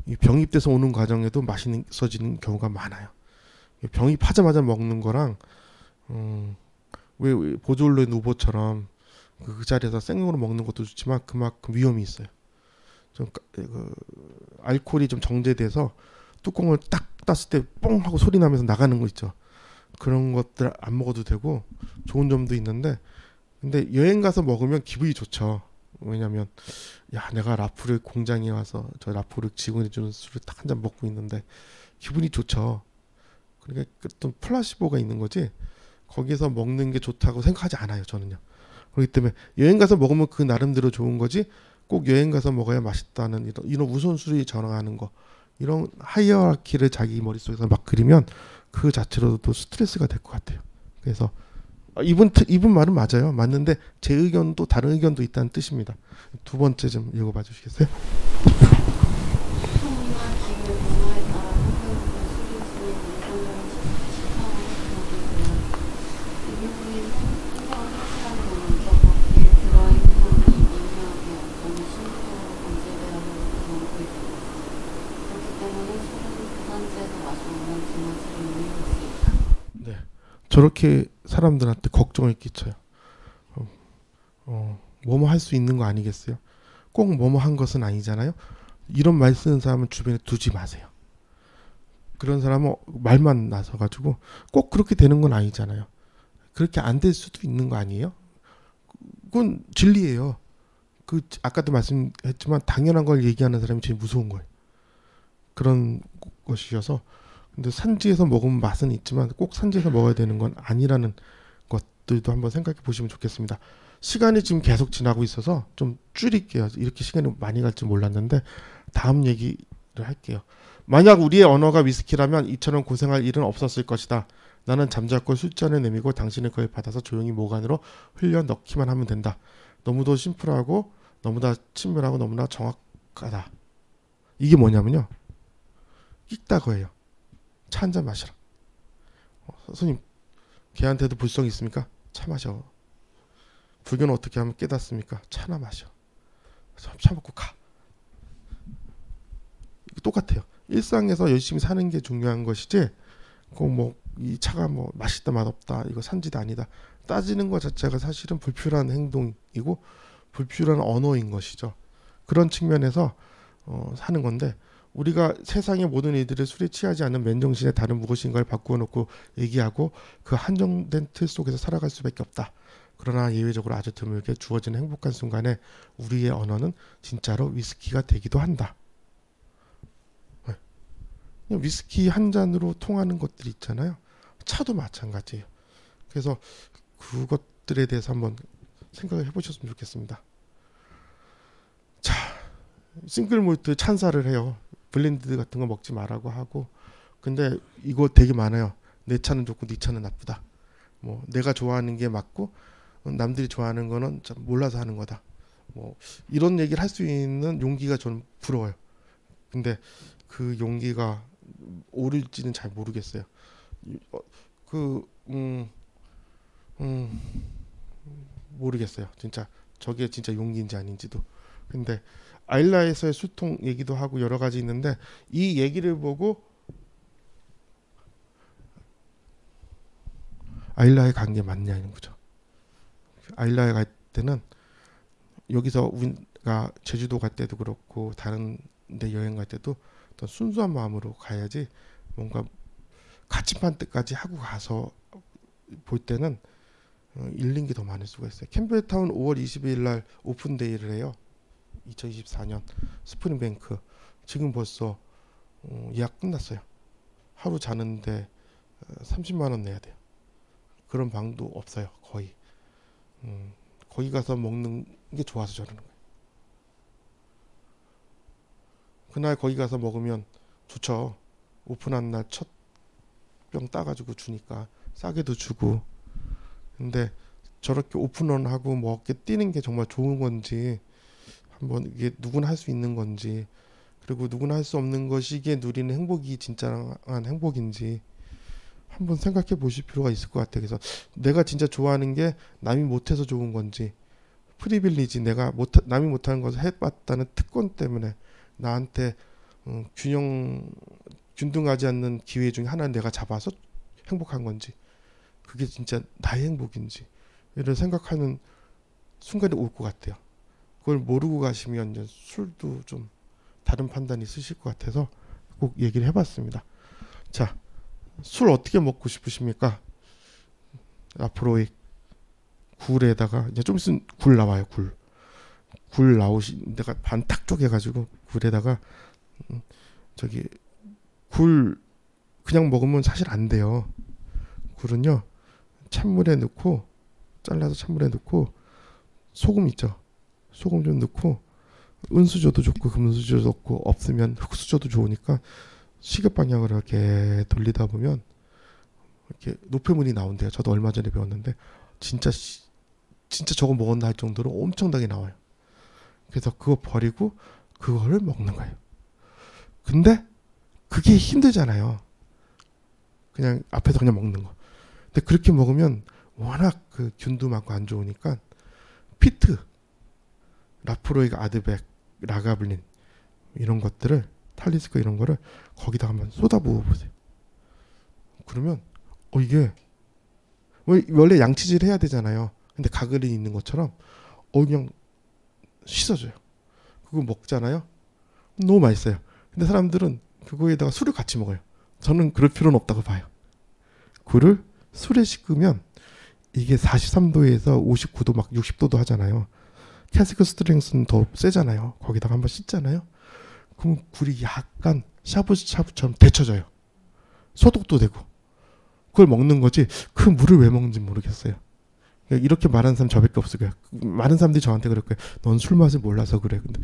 이 병입돼서 오는 과정에도 맛있어지는 경우가 많아요. 병입하자마자 먹는 거랑 왜 보졸로의 누보처럼 그 자리에서 생으로 먹는 것도 좋지만 그만큼 위험이 있어요. 알코올이 좀 정제돼서 뚜껑을 딱 땄을 때 뽕 하고 소리 나면서 나가는 거 있죠. 그런 것들 안 먹어도 되고 좋은 점도 있는데, 근데 여행 가서 먹으면 기분이 좋죠. 왜냐면 야, 내가 라프르 공장에 와서 저 라프르 직원이 주는 술을 딱 한 잔 먹고 있는데 기분이 좋죠. 그러니까 또 플라시보가 있는 거지 거기서 먹는 게 좋다고 생각하지 않아요, 저는요. 그렇기 때문에 여행 가서 먹으면 그 나름대로 좋은 거지 꼭 여행 가서 먹어야 맛있다는 이런 우선순위 전환하는 거, 이런 하이어라키를 자기 머릿속에서 막 그리면 그 자체로도 스트레스가 될 것 같아요. 그래서 이분 말은 맞아요. 맞는데 제 의견도 다른 의견도 있다는 뜻입니다. 두 번째 좀 읽어봐 주시겠어요? 소통이나 기후 변화에 따라 한국은 수리지는 일반적인 식사와 경계되어 대부분의 행정을 확실하게 보면서 거기에 들어있는 것이 미묘하게 어떤 신호로 관제되어서 구성되어 있습니다. 그렇기 때문에 술은 부산지에서 마시면 뒷맛을 의미할 수 있다. 네, 저렇게 사람들한테 걱정을 끼쳐요. 뭐뭐 할 수 있는 거 아니겠어요? 꼭 뭐뭐 한 것은 아니잖아요. 이런 말 쓰는 사람은 주변에 두지 마세요. 그런 사람은 말만 나서 가지고 꼭 그렇게 되는 건 아니잖아요. 그렇게 안 될 수도 있는 거 아니에요? 그건 진리예요. 그 아까도 말씀했지만 당연한 걸 얘기하는 사람이 제일 무서운 거예요. 그런 것이어서. 근데 산지에서 먹으면 맛은 있지만 꼭 산지에서 먹어야 되는 건 아니라는 것들도 한번 생각해 보시면 좋겠습니다. 시간이 지금 계속 지나고 있어서 좀 줄일게요. 이렇게 시간이 많이 갈 줄 몰랐는데 다음 얘기를 할게요. 만약 우리의 언어가 위스키라면 이처럼 고생할 일은 없었을 것이다. 나는 잠자코 술잔을 내밀고 당신의 그걸 받아서 조용히 목 안으로 흘려 넣기만 하면 된다. 너무도 심플하고 너무나 친밀하고 너무나 정확하다. 이게 뭐냐면요, 끽다고 해요. 차 한잔 마시라. 선생님, 걔한테도 불성이 있습니까? 차 마셔. 불교는 어떻게 하면 깨닫습니까? 차나 마셔. 차 먹고 가. 똑같아요. 일상에서 열심히 사는 게 중요한 것이지 꼭 뭐 이 차가 뭐 맛있다 맛없다 이거 산지도 아니다 따지는 것 자체가 사실은 불필요한 행동이고 불필요한 언어인 것이죠. 그런 측면에서 사는 건데, 우리가 세상의 모든 이들을 술에 취하지 않는 맨정신의 다른 무엇인가를 바꾸어 놓고 얘기하고 그 한정된 틀 속에서 살아갈 수밖에 없다. 그러나 예외적으로 아주 드물게 주어지는 행복한 순간에 우리의 언어는 진짜로 위스키가 되기도 한다. 그냥 위스키 한 잔으로 통하는 것들이 있잖아요. 차도 마찬가지예요. 그래서 그것들에 대해서 한번 생각을 해보셨으면 좋겠습니다. 자, 싱글 몰트 찬사를 해요. 블렌드 같은 거 먹지 말라고 하고, 근데 이거 되게 많아요. 내 차는 좋고 네 차는 나쁘다. 뭐 내가 좋아하는 게 맞고 남들이 좋아하는 거는 참 몰라서 하는 거다. 뭐 이런 얘기를 할 수 있는 용기가 저는 부러워요. 근데 그 용기가 옳을지는 잘 모르겠어요. 모르겠어요. 진짜 저게 진짜 용기인지 아닌지도. 근데 아일라에서의 수통 얘기도 하고 여러 가지 있는데 이 얘기를 보고 아일라에 간 게 맞냐는 거죠. 아일라에 갈 때는 여기서 우리가 제주도 갈 때도 그렇고 다른 데 여행 갈 때도 더 순수한 마음으로 가야지, 뭔가 가치판 때까지 하고 가서 볼 때는 잃는 게 더 많을 수가 있어요. 캠벨타운 5월 22일 날 오픈데이를 해요. 2024년 스프링뱅크. 지금 벌써 예약 끝났어요. 하루 자는데 30만 원 내야 돼요. 그런 방도 없어요. 거의. 거기 가서 먹는 게 좋아서 저러는 거예요. 그날 거기 가서 먹으면 좋죠. 오픈한 날 첫 병 따가지고 주니까 싸게도 주고. 근데 저렇게 오픈런하고 뭐 어깨 뛰는 게 정말 좋은 건지, 한번 이게 누구나 할 수 있는 건지, 그리고 누구나 할 수 없는 것이기에 누리는 행복이 진짜한 행복인지 한번 생각해 보실 필요가 있을 것 같아요. 그래서 내가 진짜 좋아하는 게 남이 못해서 좋은 건지, 프리빌리지, 내가 남이 못하는 것을 해봤다는 특권 때문에 나한테 균등하지 않는 기회 중에 하나는 내가 잡아서 행복한 건지, 그게 진짜 나의 행복인지, 이를 생각하는 순간이 올 것 같아요. 그걸 모르고 가시면 이제 술도 좀 다른 판단이 있으실 것 같아서 꼭 얘기를 해봤습니다. 자, 술 어떻게 먹고 싶으십니까? 앞으로 이 굴에다가 이제 좀 있으면 굴 나와요. 굴 내가 반탁 쪼개가지고 굴에다가 저기 굴 그냥 먹으면 사실 안 돼요. 굴은요, 찬물에 넣고, 잘라서 찬물에 넣고, 소금 있죠, 소금 좀 넣고, 은수저도 좋고 금수저도 좋고, 없으면 흑수저도 좋으니까 시계 방향으로 이렇게 돌리다 보면 이렇게 노폐물이 나온대요. 저도 얼마 전에 배웠는데 진짜 저거 먹었나 할 정도로 엄청나게 나와요. 그래서 그거 버리고 그거를 먹는 거예요. 근데 그게 힘들잖아요. 그냥 앞에서 그냥 먹는 거. 근데 그렇게 먹으면 워낙 그 균도 많고 안 좋으니까 피트, 라프로이가 아드백, 라가블린 이런 것들을, 탈리스크 이런 거를 거기다 한번 쏟아 부어 보세요. 그러면 이게 원래 양치질 해야 되잖아요. 근데 가글이 있는 것처럼 그냥 씻어줘요. 그거 먹잖아요. 너무 맛있어요. 근데 사람들은 그거에다가 술을 같이 먹어요. 저는 그럴 필요는 없다고 봐요. 굴을 술에 씻으면 이게 43도에서 59도 막 60도도 하잖아요. 캐스크 스트렝스는 더 세잖아요. 거기다가 한번 씻잖아요. 그럼 굴이 약간 샤브샤브처럼 데쳐져요. 소독도 되고. 그걸 먹는 거지 그 물을 왜 먹는지 모르겠어요. 이렇게 말하는 사람 저밖에 없을 거예요. 많은 사람들이 저한테 그럴 거예요. 넌 술 맛을 몰라서 그래. 근데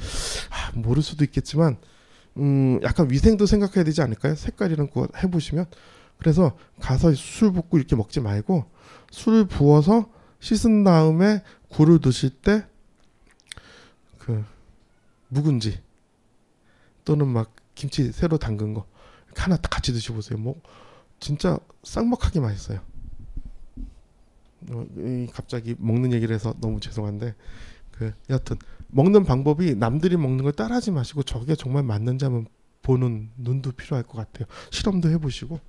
모를 수도 있겠지만 약간 위생도 생각해야 되지 않을까요? 색깔이랑 그거 해보시면. 그래서 가서 술 붓고 이렇게 먹지 말고, 술을 부어서 씻은 다음에 굴을 드실 때 그 묵은지 또는 막 김치 새로 담근 거 하나 같이 드셔보세요. 뭐 진짜 쌍먹하게 맛있어요. 갑자기 먹는 얘기를 해서 너무 죄송한데, 여하튼 먹는 방법이 남들이 먹는 걸 따라하지 마시고 저게 정말 맞는지 한번 보는 눈도 필요할 것 같아요. 실험도 해보시고.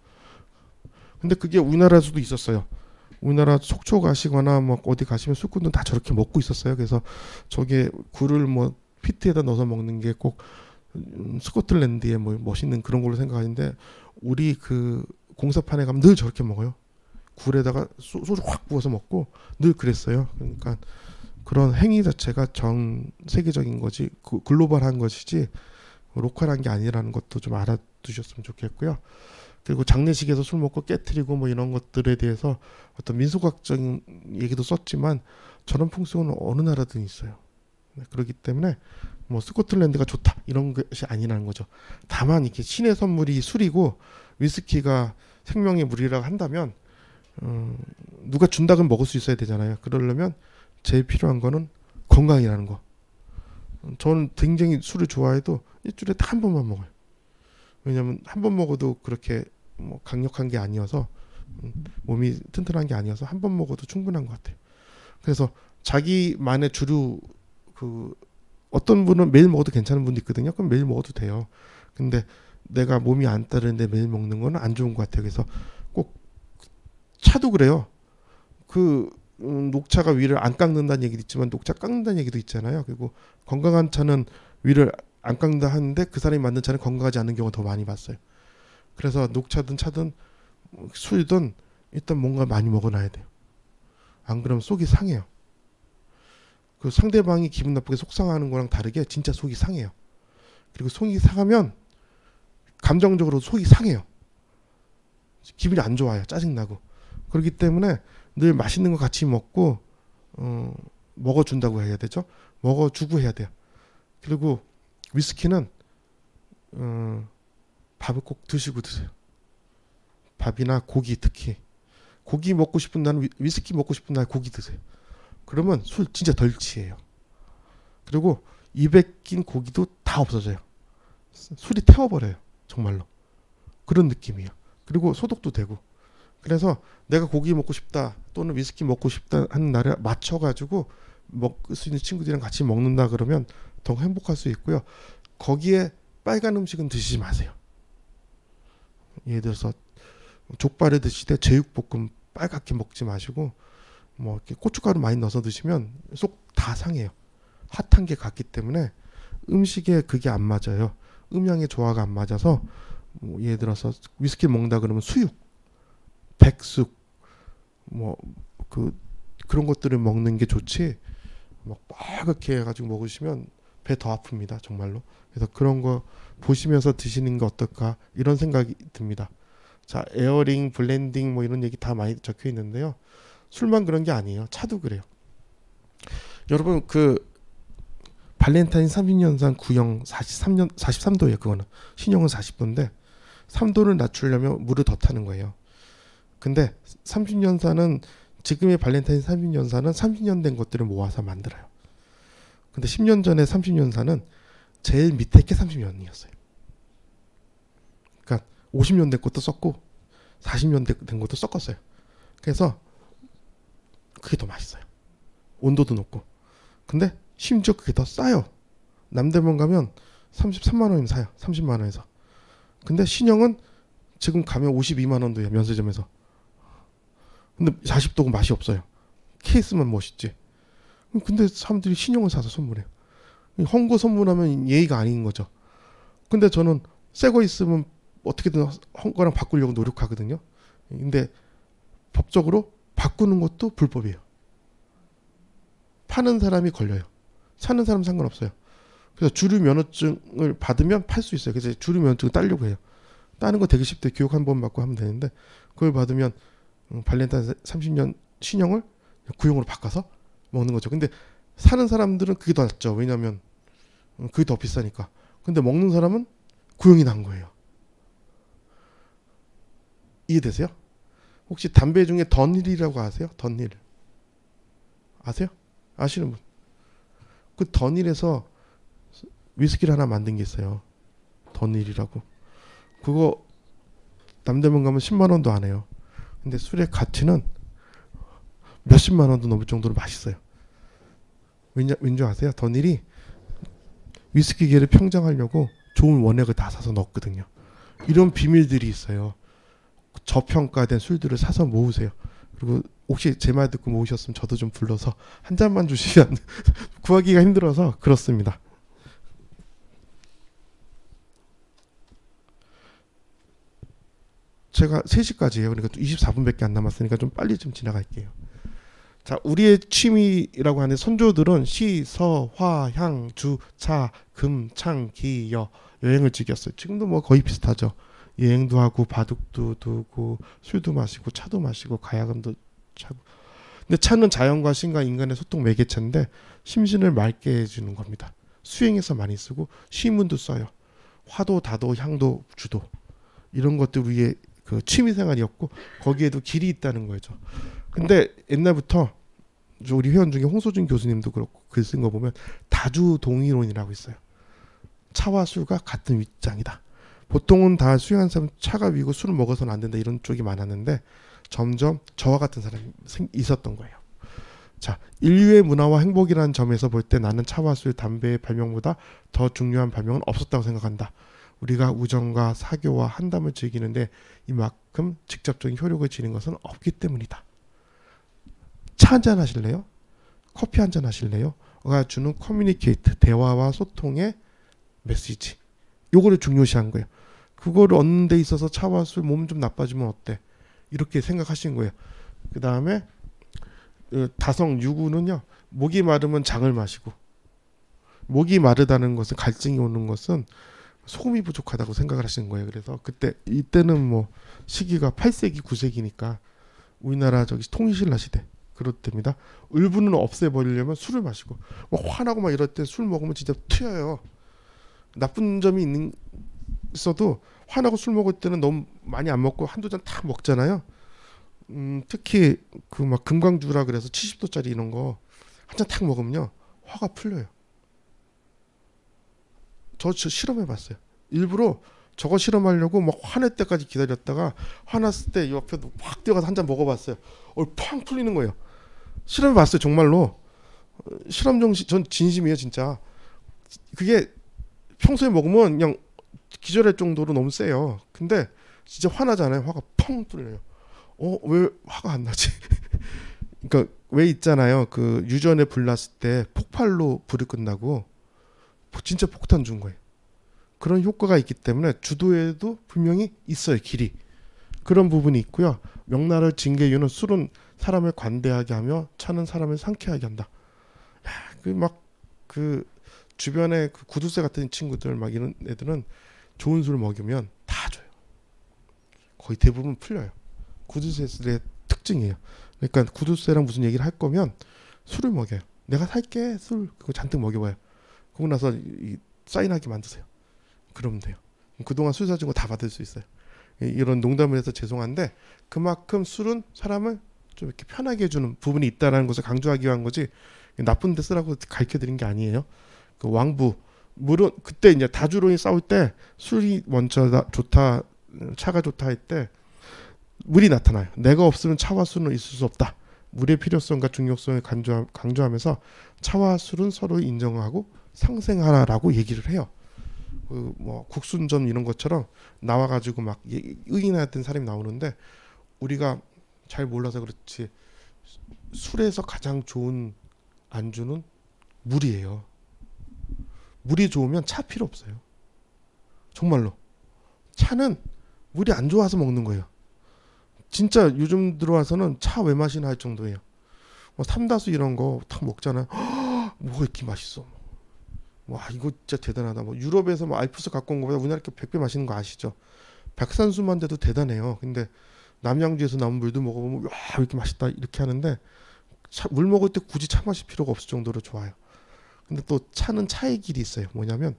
근데 그게 우리나라에서도 있었어요. 우리나라 속초 가시거나 뭐 어디 가시면 술꾼들 다 저렇게 먹고 있었어요. 그래서 저게 굴을 뭐 피트에다 넣어서 먹는 게 꼭 스코틀랜드의 뭐 멋있는 그런 걸로 생각하는데, 우리 그 공사판에 가면 늘 저렇게 먹어요. 굴에다가 소주 확 부어서 먹고 늘 그랬어요. 그러니까 그런 행위 자체가 전 세계적인 거지, 글로벌한 것이지 로컬한 게 아니라는 것도 좀 알아두셨으면 좋겠고요. 그리고 장례식에서 술 먹고 깨트리고 뭐 이런 것들에 대해서 어떤 민속학적인 얘기도 썼지만 저런 풍습은 어느 나라든 있어요. 그렇기 때문에 뭐 스코틀랜드가 좋다 이런 것이 아니라는 거죠. 다만 이렇게 신의 선물이 술이고 위스키가 생명의 물이라고 한다면 누가 준다면 먹을 수 있어야 되잖아요. 그러려면 제일 필요한 거는 건강이라는 거. 저는 굉장히 술을 좋아해도 일주일에 딱 한 번만 먹어요. 왜냐면 한 번 먹어도 그렇게 뭐 강력한 게 아니어서, 몸이 튼튼한 게 아니어서 한 번 먹어도 충분한 것 같아요. 그래서 자기만의 주류, 어떤 분은 매일 먹어도 괜찮은 분도 있거든요. 그럼 매일 먹어도 돼요. 근데 내가 몸이 안 따르는데 매일 먹는 건 안 좋은 것 같아요. 그래서 꼭 차도 그래요. 녹차가 위를 안 깎는다는 얘기도 있지만 녹차 깎는다는 얘기도 있잖아요. 그리고 건강한 차는 위를 안 깎는다 하는데 그 사람이 만든 차는 건강하지 않은 경우가 더 많이 봤어요. 그래서 녹차든 차든 술이든 일단 뭔가 많이 먹어놔야 돼요. 안 그러면 속이 상해요. 그 상대방이 기분 나쁘게 속상하는 거랑 다르게 진짜 속이 상해요. 그리고 속이 상하면 감정적으로 속이 상해요. 기분이 안 좋아요. 짜증나고. 그렇기 때문에 늘 맛있는 거 같이 먹고 먹어준다고 해야 되죠. 먹어주고 해야 돼요. 그리고 위스키는 밥을 꼭 드시고 드세요. 밥이나 고기, 특히 고기 먹고 싶은 날은 위스키 먹고 싶은 날 고기 드세요. 그러면 술 진짜 덜 취해요. 그리고 입에 낀 고기도 다 없어져요. 술이 태워버려요. 정말로. 그런 느낌이에요. 그리고 소독도 되고. 그래서 내가 고기 먹고 싶다 또는 위스키 먹고 싶다 하는 날에 맞춰가지고 먹을 수 있는 친구들이랑 같이 먹는다 그러면 더 행복할 수 있고요. 거기에 빨간 음식은 드시지 마세요. 예를 들어서 족발을 드실 때 제육볶음 빨갛게 먹지 마시고 뭐 이렇게 고춧가루 많이 넣어서 드시면 속 다 상해요. 핫한 게 갔기 때문에 음식에 그게 안 맞아요. 음양의 조화가 안 맞아서 뭐 예를 들어서 위스키 먹는다 그러면 수육, 백숙 뭐 그런 것들을 먹는 게 좋지 막 빨갛게 해가지고 먹으시면 배 더 아픕니다. 정말로. 그래서 그런 거 보시면서 드시는 게 어떨까 이런 생각이 듭니다. 자, 에어링, 블렌딩 뭐 이런 얘기 다 많이 적혀 있는데요. 술만 그런 게 아니에요. 차도 그래요. 여러분 발렌타인 30년산 구형 43도예요. 그거는 신형은 40도인데 3도를 낮추려면 물을 더 타는 거예요. 근데 30년산은 지금의 발렌타인 30년산은 30년 된 것들을 모아서 만들어요. 근데 10년 전에 30년산은 제일 밑에 게 30년이었어요. 그러니까 50년 된 것도 썼고 40년 된 것도 섞었어요. 그래서 그게 더 맛있어요. 온도도 높고. 근데 심지어 그게 더 싸요. 남대문 가면 33만 원이면 사요. 30만 원에서. 근데 신형은 지금 가면 52만 원도요. 면세점에서. 근데 40도고 맛이 없어요. 케이스만 멋있지. 근데 사람들이 신형을 사서 선물해요. 헝거 선물하면 예의가 아닌 거죠. 근데 저는 새 거 있으면 어떻게든 헝거랑 바꾸려고 노력하거든요. 근데 법적으로 바꾸는 것도 불법이에요. 파는 사람이 걸려요. 사는 사람 상관없어요. 그래서 주류 면허증을 받으면 팔 수 있어요. 그래서 주류 면허증을 따려고 해요. 따는 거 되게 쉽대. 교육 한 번 받고 하면 되는데 그걸 받으면 발렌타인 30년 신형을 구형으로 바꿔서 먹는 거죠. 근데 사는 사람들은 그게 더 낫죠. 왜냐하면 그게 더 비싸니까. 근데 먹는 사람은 구형이 난 거예요. 이해되세요? 혹시 담배 중에 던힐이라고 아세요? 던힐 아세요? 아시는 분? 그 던힐에서 위스키를 하나 만든 게 있어요. 던힐이라고. 그거 남대문 가면 10만 원도 안 해요. 근데 술의 가치는 몇십만 원도 넘을 정도로 맛있어요. 왠지 아세요? 던힐이 위스키계를 평정하려고 좋은 원액을 다 사서 넣었거든요. 이런 비밀들이 있어요. 저평가된 술들을 사서 모으세요. 그리고 혹시 제 말 듣고 모으셨으면 저도 좀 불러서 한 잔만 주시면 구하기가 힘들어서 그렇습니다. 제가 3시까지예요. 그러니까 24분밖에 안 남았으니까 좀 빨리 좀 지나갈게요. 자, 우리의 취미라고 하는 선조들은 시, 서, 화, 향, 주, 차, 금, 창, 기, 여 여행을 즐겼어요. 지금도 뭐 거의 비슷하죠. 여행도 하고 바둑도 두고 술도 마시고 차도 마시고 가야금도 차고. 근데 차는 자연과 신과 인간의 소통 매개체인데 심신을 맑게 해주는 겁니다. 수행에서 많이 쓰고 시문도 써요. 화도, 다도, 향도, 주도 이런 것들 우리의 그 취미생활이었고 거기에도 길이 있다는 거죠. 근데 옛날부터 우리 회원 중에 홍소준 교수님도 그렇고 글 쓴 거 보면 다주동의론이라고 있어요. 차와 술과 같은 윗장이다. 보통은 다 수행한 사람 차가 위고 술을 먹어서는 안 된다 이런 쪽이 많았는데 점점 저와 같은 사람이 있었던 거예요. 자, 인류의 문화와 행복이라는 점에서 볼 때 나는 차와 술, 담배의 발명보다 더 중요한 발명은 없었다고 생각한다. 우리가 우정과 사교와 한담을 즐기는데 이만큼 직접적인 효력을 지닌 것은 없기 때문이다. 차 한잔 하실래요? 커피 한잔 하실래요? 가 주는 커뮤니케이트, 대화와 소통의 메시지. 요거를 중요시한 거예요. 그거를 얻는 데 있어서 차와 술 몸 좀 나빠지면 어때? 이렇게 생각하신 거예요. 그 다음에 다성 유구는요. 목이 마르면 장을 마시고 목이 마르다는 것은 갈증이 오는 것은 소금이 부족하다고 생각을 하시는 거예요. 그래서 이때는 뭐 시기가 8세기 9세기니까 우리나라 통일신라 시대 그렇답니다. 울분을 없애버리려면 술을 마시고 뭐 화나고 막 이럴 때 술 먹으면 진짜 튀어요. 나쁜 점이 있어도 화나고 술 먹을 때는 너무 많이 안 먹고 한두 잔 다 먹잖아요. 특히 그 막 금강주라 그래서 70도짜리 이런 거 한 잔 탁 먹으면요 화가 풀려요. 저 실험해봤어요. 일부러 저거 실험하려고 막 화낼 때까지 기다렸다가 화났을 때 옆에 확 뛰어가서 한 잔 먹어봤어요. 팡 풀리는 거예요. 실험해봤어요. 정말로. 실험 정신 전 진심이에요 진짜. 그게 평소에 먹으면 그냥 기절할 정도로 너무 세요. 근데 진짜 화나잖아요. 화가 펑 뚫려요. 왜 화가 안 나지? 그러니까 왜 있잖아요. 그 유전에 불 났을 때 폭발로 불이 끝나고 진짜 폭탄 준 거예요. 그런 효과가 있기 때문에 주도에도 분명히 있어요. 길이. 그런 부분이 있고요. 명나라의 징계유는 술은 사람을 관대하게 하며 차는 사람을 상쾌하게 한다. 그 주변에 그 구두쇠 같은 친구들 막 이런 애들은 좋은 술 먹이면 다 줘요. 거의 대부분 풀려요. 구두쇠의 특징이에요. 그러니까 구두쇠랑 무슨 얘기를 할 거면 술을 먹여요. 내가 살게 술 그거 잔뜩 먹여봐요. 그러고 나서 사인하게 만드세요. 그러면 돼요. 그동안 술 사준 거 다 받을 수 있어요. 이런 농담을 해서 죄송한데 그만큼 술은 사람을 좀 이렇게 편하게 해주는 부분이 있다는 것을 강조하기 위한 거지 나쁜 데 쓰라고 가르쳐드린 게 아니에요. 그 왕부 물은 그때 이제 다주론이 싸울 때 술이 먼저 좋다 차가 좋다 할 때 물이 나타나요. 내가 없으면 차와 술은 있을 수 없다. 물의 필요성과 중요성을 강조하면서 차와 술은 서로 인정하고 상생하라라고 얘기를 해요. 그 뭐 국순전 이런 것처럼 나와가지고 막 의인했던 사람이 나오는데 우리가 잘 몰라서 그렇지 술에서 가장 좋은 안주는 물이에요. 물이 좋으면 차 필요 없어요. 정말로. 차는 물이 안 좋아서 먹는 거예요. 진짜 요즘 들어와서는 차 왜 마시나 할 정도예요. 뭐 삼다수 이런 거 탁 먹잖아요. 뭐가 이렇게 맛있어. 와 이거 진짜 대단하다. 뭐 유럽에서 뭐 알프스 갖고 온 거보다 우리나라 100배 맛있는 거 아시죠? 백산수만 돼도 대단해요. 근데 남양주에서 나온 물도 먹어보면 와 이렇게 맛있다 이렇게 하는데 물 먹을 때 굳이 차 마실 필요가 없을 정도로 좋아요. 근데 또 차는 차의 길이 있어요. 뭐냐면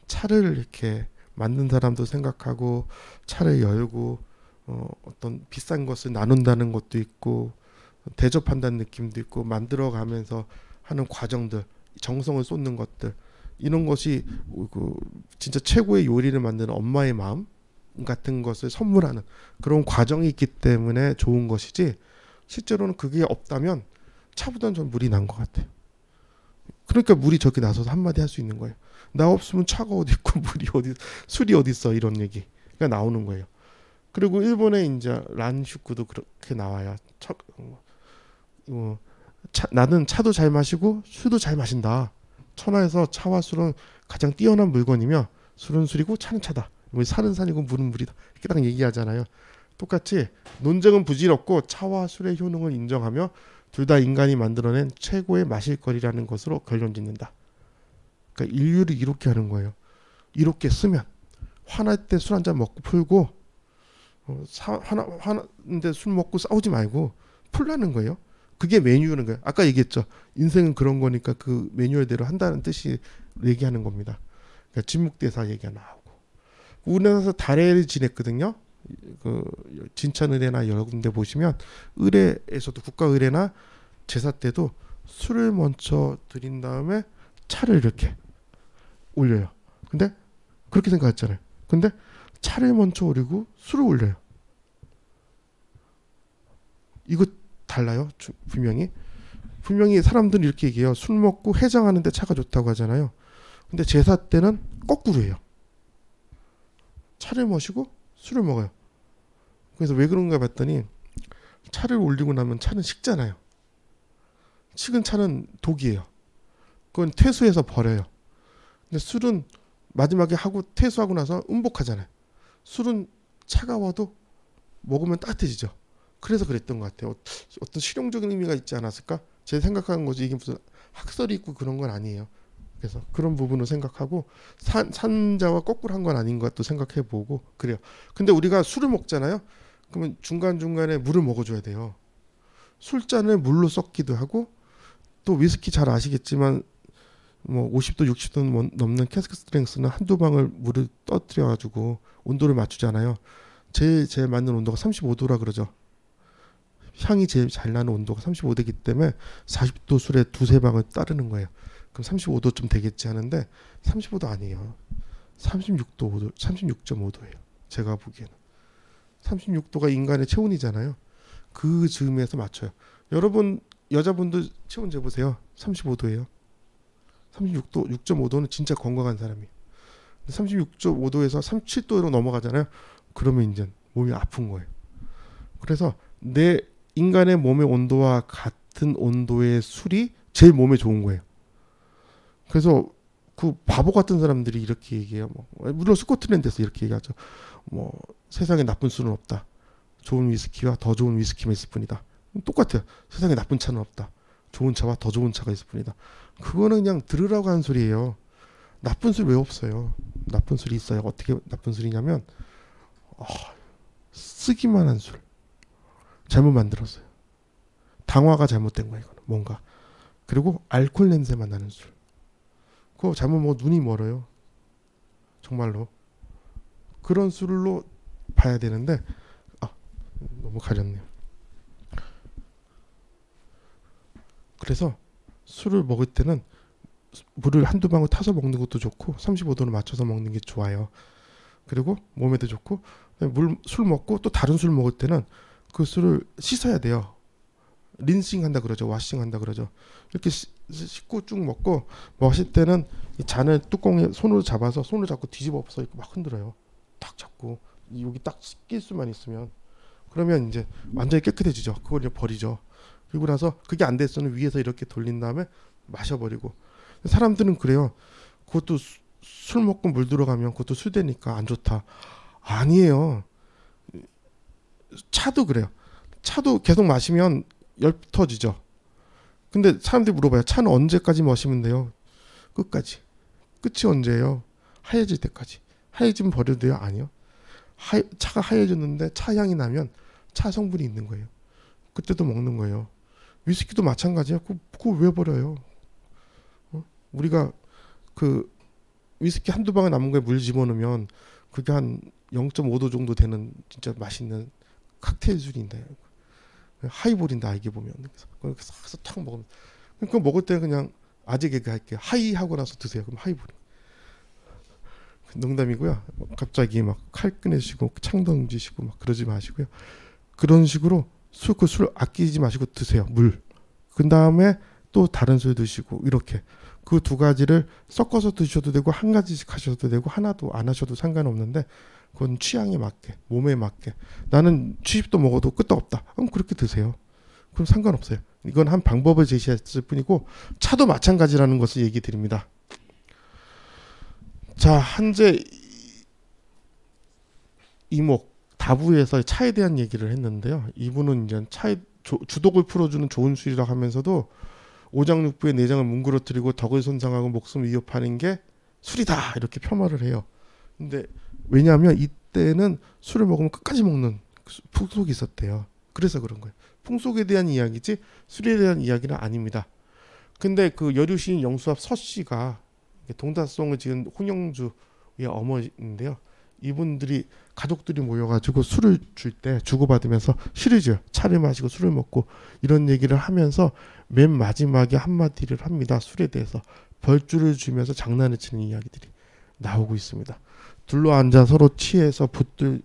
차를 이렇게 만든 사람도 생각하고 차를 열고 어떤 비싼 것을 나눈다는 것도 있고 대접한다는 느낌도 있고 만들어가면서 하는 과정들 정성을 쏟는 것들 이런 것이 그 진짜 최고의 요리를 만드는 엄마의 마음 같은 것을 선물하는 그런 과정이 있기 때문에 좋은 것이지 실제로는 그게 없다면 차보다는 전 물이 난 것 같아요. 그러니까 물이 저렇게 나서서 한마디 할 수 있는 거예요. 나 없으면 차가 어디 있고 물이 어디 술이 어디 있어 이런 얘기가 나오는 거예요. 그리고 일본의 이제 란슈쿠도 그렇게 나와요. 나는 차도 잘 마시고 술도 잘 마신다. 천하에서 차와 술은 가장 뛰어난 물건이며 술은 술이고 차는 차다. 산은 산이고 물은 물이다. 이렇게 딱 얘기하잖아요. 똑같이 논쟁은 부질없고 차와 술의 효능을 인정하며 둘 다 인간이 만들어낸 최고의 마실거리라는 것으로 결론짓는다. 그러니까 인류를 이렇게 하는 거예요. 이렇게 쓰면 화날 때 술 한잔 먹고 풀고 화나는데 술 먹고 싸우지 말고 풀라는 거예요. 그게 매뉴얼인 거예요. 아까 얘기했죠. 인생은 그런 거니까 그 매뉴얼대로 한다는 뜻이 얘기하는 겁니다. 그러니까 진묵대사 얘기가 나오고 우리나라에서 달해를 지냈거든요. 그 진천의례나 여러 군데 보시면 의례에서도 국가의례나 제사 때도 술을 먼저 드린 다음에 차를 이렇게 올려요. 근데 그렇게 생각했잖아요. 근데 차를 먼저 올리고 술을 올려요. 이거 달라요. 분명히 사람들은 이렇게 얘기해요. 술 먹고 해장하는데 차가 좋다고 하잖아요. 근데 제사 때는 거꾸로 해요. 차를 마시고 술을 먹어요. 그래서 왜 그런가 봤더니 차를 올리고 나면 차는 식잖아요. 식은 차는 독이에요. 그건 퇴수해서 버려요. 근데 술은 마지막에 하고 퇴수하고 나서 음복하잖아요. 술은 차가워도 먹으면 따뜻해지죠. 그래서 그랬던 것 같아요. 어떤 실용적인 의미가 있지 않았을까? 제 생각하는 거지 이게 무슨 학설이 있고 그런 건 아니에요. 그래서 그런 부분을 생각하고 산자와 거꾸로 한 건 아닌 것도 생각해보고 그래요. 근데 우리가 술을 먹잖아요. 그러면 중간중간에 물을 먹어줘야 돼요. 술잔을 물로 섞기도 하고 또 위스키 잘 아시겠지만 뭐 50도 60도 넘는 캐스크 스트렝스는 한두 방울 물을 떠뜨려가지고 온도를 맞추잖아요. 제일 맞는 온도가 35도라 그러죠. 향이 제일 잘 나는 온도가 35도이기 때문에 40도 술에 두세 방을 따르는 거예요. 그럼 35도쯤 되겠지 하는데 35도 아니에요. 36도, 36.5도예요. 제가 보기에는 36도가 인간의 체온이잖아요. 그 즈음에서 맞춰요. 여러분 여자분들 체온 재보세요. 35도예요. 36도, 6.5도는 진짜 건강한 사람이에요. 36.5도에서 37도로 넘어가잖아요. 그러면 이제 몸이 아픈 거예요. 그래서 내 인간의 몸의 온도와 같은 온도의 술이 제일 몸에 좋은 거예요. 그래서 그 바보 같은 사람들이 이렇게 얘기해요. 물론 스코틀랜드에서 이렇게 얘기하죠. 세상에 나쁜 술은 없다. 좋은 위스키와 더 좋은 위스키만 있을 뿐이다. 똑같아요. 세상에 나쁜 차는 없다. 좋은 차와 더 좋은 차가 있을 뿐이다. 그거는 그냥 들으라고 하는 소리예요. 나쁜 술 왜 없어요? 나쁜 술이 있어요. 어떻게 나쁜 술이냐면 쓰기만 한 술. 잘못 만들었어요. 당화가 잘못된 거예요. 이거는 뭔가. 그리고 알코올 냄새만 나는 술. 그거 잘못 먹어 눈이 멀어요. 정말로. 그런 술로 봐야 되는데 너무 가렸네요. 그래서 술을 먹을 때는 물을 한두 방울 타서 먹는 것도 좋고 35도를 맞춰서 먹는 게 좋아요. 그리고 몸에도 좋고 술 먹고 또 다른 술 먹을 때는 그 술을 씻어야 돼요. 린싱 한다 그러죠. 와싱 한다 그러죠. 이렇게 씻고 쭉 먹고 마실 때는 이 잔을 뚜껑에 손으로 잡고 뒤집어 엎어서 이렇게 막 흔들어요. 딱 잡고 여기 딱 낄 수만 있으면 그러면 이제 완전히 깨끗해지죠. 그걸 이제 버리죠. 그리고 나서 그게 안 됐으면 위에서 이렇게 돌린 다음에 마셔버리고. 사람들은 그래요. 그것도 술 먹고 물 들어가면 그것도 술 되니까 안 좋다. 아니에요. 차도 그래요. 차도 계속 마시면 열 터지죠. 근데 사람들이 물어봐요. 차는 언제까지 마시면 돼요? 끝까지. 끝이 언제예요? 하얘질 때까지. 하얘지면 버려도 돼요? 아니요. 차가 하얘졌는데 차 향이 나면 차 성분이 있는 거예요. 그때도 먹는 거예요. 위스키도 마찬가지야. 그거 왜 버려요? 우리가 그 위스키 한두 방울 남은 거에 물 집어넣으면 그게 한 0.5도 정도 되는 진짜 맛있는 칵테일 술인데 하이볼인데 알게 보면 그래서 싹 탁 먹으면 그거 먹을 때 그냥 아재 개그 할게요. 하이 하고 나서 드세요. 그럼 하이볼. 농담이고요. 갑자기 막 칼 꺼내시고 창 던지시고 막 그러지 마시고요. 그런 식으로 술 아끼지 마시고 드세요. 물. 그 다음에 또 다른 술 드시고 이렇게 그 두 가지를 섞어서 드셔도 되고 한 가지씩 하셔도 되고 하나도 안 하셔도 상관없는데 그건 취향에 맞게 몸에 맞게 나는 70도 먹어도 끄떡없다. 그럼 그렇게 드세요. 그럼 상관없어요. 이건 한 방법을 제시했을 뿐이고 차도 마찬가지라는 것을 얘기 드립니다. 자, 한재 이목 다부에서 차에 대한 얘기를 했는데요. 이분은 이제 차의 주독을 풀어주는 좋은 술이라고 하면서도 오장육부의 내장을 뭉그러뜨리고 덕을 손상하고 목숨을 위협하는 게 술이다 이렇게 폄하를 해요. 근데 왜냐하면 이때는 술을 먹으면 끝까지 먹는 풍속이 있었대요. 그래서 그런 거예요. 풍속에 대한 이야기지 술에 대한 이야기는 아닙니다. 근데 그 여류시인 영수합 서씨가 동다송을 지은 홍영주의 어머니인데요. 이분들이 가족들이 모여가지고 술을 줄 때 주고받으면서 시리즈 차를 마시고 술을 먹고 이런 얘기를 하면서 맨 마지막에 한마디를 합니다. 술에 대해서 벌주를 주면서 장난을 치는 이야기들이 나오고 있습니다. 둘러앉아 서로 취해서 붓을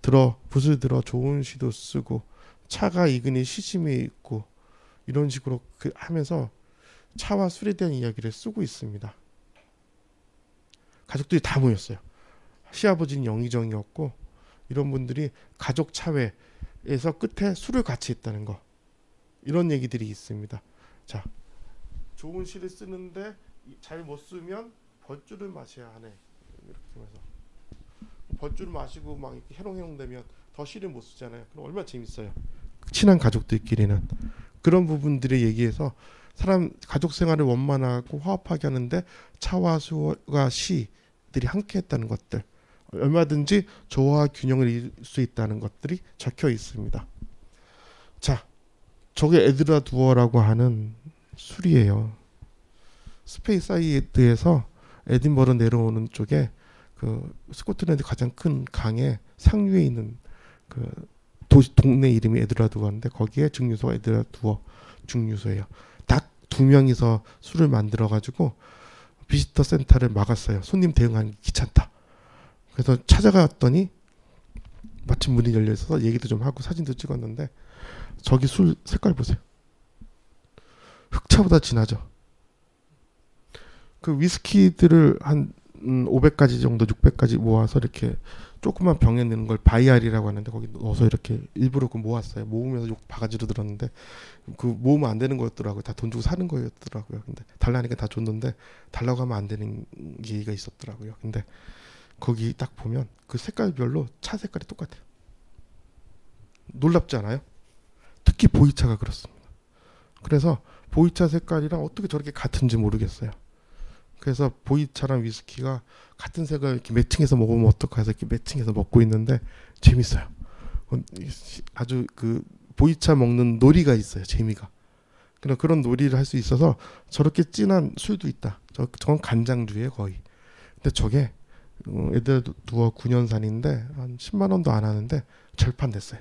들어 좋은 시도 쓰고 차가 익으니 시심이 있고 이런 식으로 하면서 차와 술에 대한 이야기를 쓰고 있습니다. 가족들이 다 모였어요. 시아버지는 영의정이었고 이런 분들이 가족 차회에서 끝에 술을 같이 했다는 거 이런 얘기들이 있습니다. 자, 좋은 시를 쓰는데 잘 못 쓰면 벌주를 마셔야 하네. 이렇게 하면서 벌주를 마시고 막 이렇게 해롱해롱 되면 더 시를 못 쓰잖아요. 그럼 얼마나 재밌어요. 친한 가족들끼리는 그런 부분들을 얘기해서 가족 생활을 원만하고 화합하게 하는데 차와 술과 시들이 함께했다는 것들 얼마든지 조화 균형을 이룰 수 있다는 것들이 적혀 있습니다. 자, 저게 에드라두어라고 하는 술이에요. 스페이사이드에서 에딘버러 내려오는 쪽에 그 스코틀랜드 가장 큰 강의 상류에 있는 그 동네 이름이 에드라두어인데 거기에 증류소가 에드라두어 증류소예요. 딱 2명이서 술을 만들어 가지고 비지터 센터를 막았어요. 손님 대응하기 귀찮다. 그래서 찾아갔더니 마침 문이 열려 있어서 얘기도 좀 하고 사진도 찍었는데 저기 술 색깔 보세요. 흑차보다 진하죠. 그 위스키들을 한 500가지 정도 600가지 모아서 이렇게 조그만 병에 넣는 걸 바이알이라고 하는데 거기 넣어서 이렇게 일부러 그 모았어요. 모으면서 욕 바가지로 들었는데 그 모으면 안 되는 거였더라고요. 다 돈 주고 사는 거였더라고요. 근데 달라니까 다 줬는데 달라고 하면 안 되는 얘기가 있었더라고요. 근데 거기 딱 보면 그 색깔별로 차 색깔이 똑같아요. 놀랍지 않아요? 특히 보이차가 그렇습니다. 그래서 보이차 색깔이랑 어떻게 저렇게 같은지 모르겠어요. 그래서 보이차랑 위스키가 같은 색을 이렇게 매칭해서 먹으면 어떨까 해서 이렇게 매칭해서 먹고 있는데 재밌어요. 아주 그 보이차 먹는 놀이가 있어요. 재미가. 그런 놀이를 할 수 있어서 저렇게 진한 술도 있다. 저건 간장주예요 거의. 근데 저게 에드라두어 9년산인데 한 10만 원도 안 하는데 절판됐어요.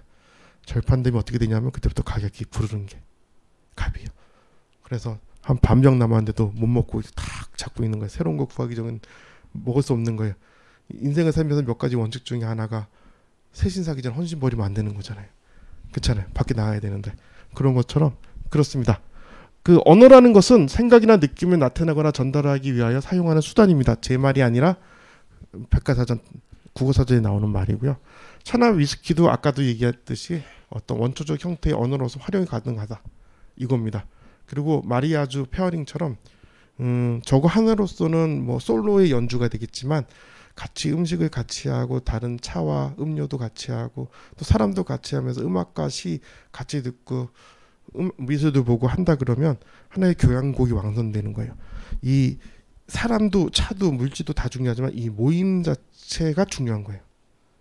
절판되면 어떻게 되냐면 그때부터 가격이 부르는 게 값이에요. 그래서 한 반병 남았는데도 못 먹고 탁 잡고 있는 거예요. 새로운 거 구하기 전엔 먹을 수 없는 거예요. 인생을 살면서 몇 가지 원칙 중에 하나가 새신 사기 전 헌신 버리면 안 되는 거잖아요. 그렇잖아요. 밖에 나가야 되는데 그런 것처럼 그렇습니다. 그 언어라는 것은 생각이나 느낌을 나타내거나 전달하기 위하여 사용하는 수단입니다. 제 말이 아니라 백과사전 국어사전에 나오는 말이고요. 차나 위스키도 아까도 얘기했듯이 어떤 원초적 형태의 언어로서 활용이 가능하다 이겁니다. 그리고 마리아주 페어링처럼 저거 하나로서는 뭐 솔로의 연주가 되겠지만 같이 음식을 같이 하고 다른 차와 음료도 같이 하고 또 사람도 같이 하면서 음악과 시 같이 듣고 미술도 보고 한다 그러면 하나의 교향곡이 완성되는 거예요. 이 사람도 차도 물질도 다 중요하지만 이 모임 자체가 중요한 거예요.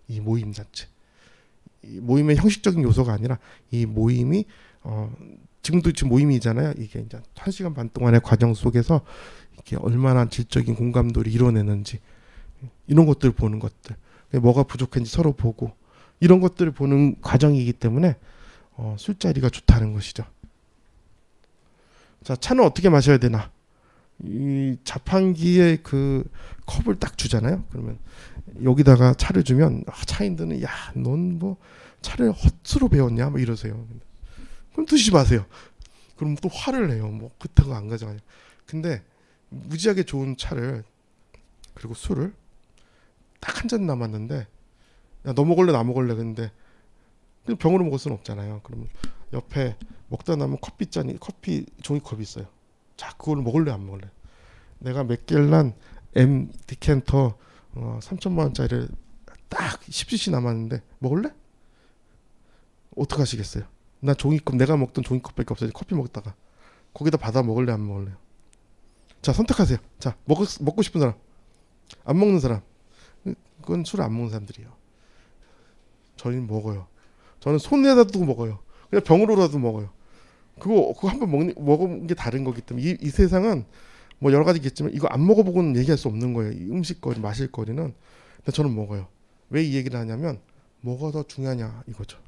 이 모임 자체. 이 모임의 형식적인 요소가 아니라 이 모임이 지금 모임이잖아요. 이게 이제 1시간 반 동안의 과정 속에서 이게 얼마나 질적인 공감도를 이뤄내는지 이런 것들을 보는 것들, 뭐가 부족한지 서로 보고 이런 것들을 보는 과정이기 때문에 술자리가 좋다는 것이죠. 자, 차는 어떻게 마셔야 되나? 이 자판기에 그 컵을 딱 주잖아요. 그러면 여기다가 차를 주면 차인들은 야, 넌 뭐 차를 헛수로 배웠냐? 뭐 이러세요. 그럼 드시지 마세요. 그럼 또 화를 내요. 뭐 그때가 안 가져가냐. 근데 무지하게 좋은 차를 그리고 술을 딱 한 잔 남았는데 야, 너 먹을래 나 먹을래. 근데 그냥 병으로 먹을 수는 없잖아요. 그러면 옆에 먹다 남은 커피 종이컵이 있어요. 자, 그걸 먹을래 안 먹을래. 내가 맥겔란 M 디캔터 3,000만 원짜리를 딱 10cc 남았는데 먹을래? 어떻게 하시겠어요? 나 종이컵 내가 먹던 종이컵밖에 없어요. 커피 먹다가 거기다 받아 먹을래 안 먹을래요? 자, 선택하세요. 자, 먹고 싶은 사람, 안 먹는 사람. 그건 술 안 먹는 사람들이에요. 저희는 먹어요. 저는 손에다 두고 먹어요. 그냥 병으로라도 먹어요. 그거 한번 먹은 게 다른 거기 때문에 이 세상은 뭐 여러 가지겠지만 이거 안 먹어보고는 얘기할 수 없는 거예요. 이 음식거리, 마실거리는. 근데 저는 먹어요. 왜 이 얘기를 하냐면 뭐가 더 중요하냐 이거죠.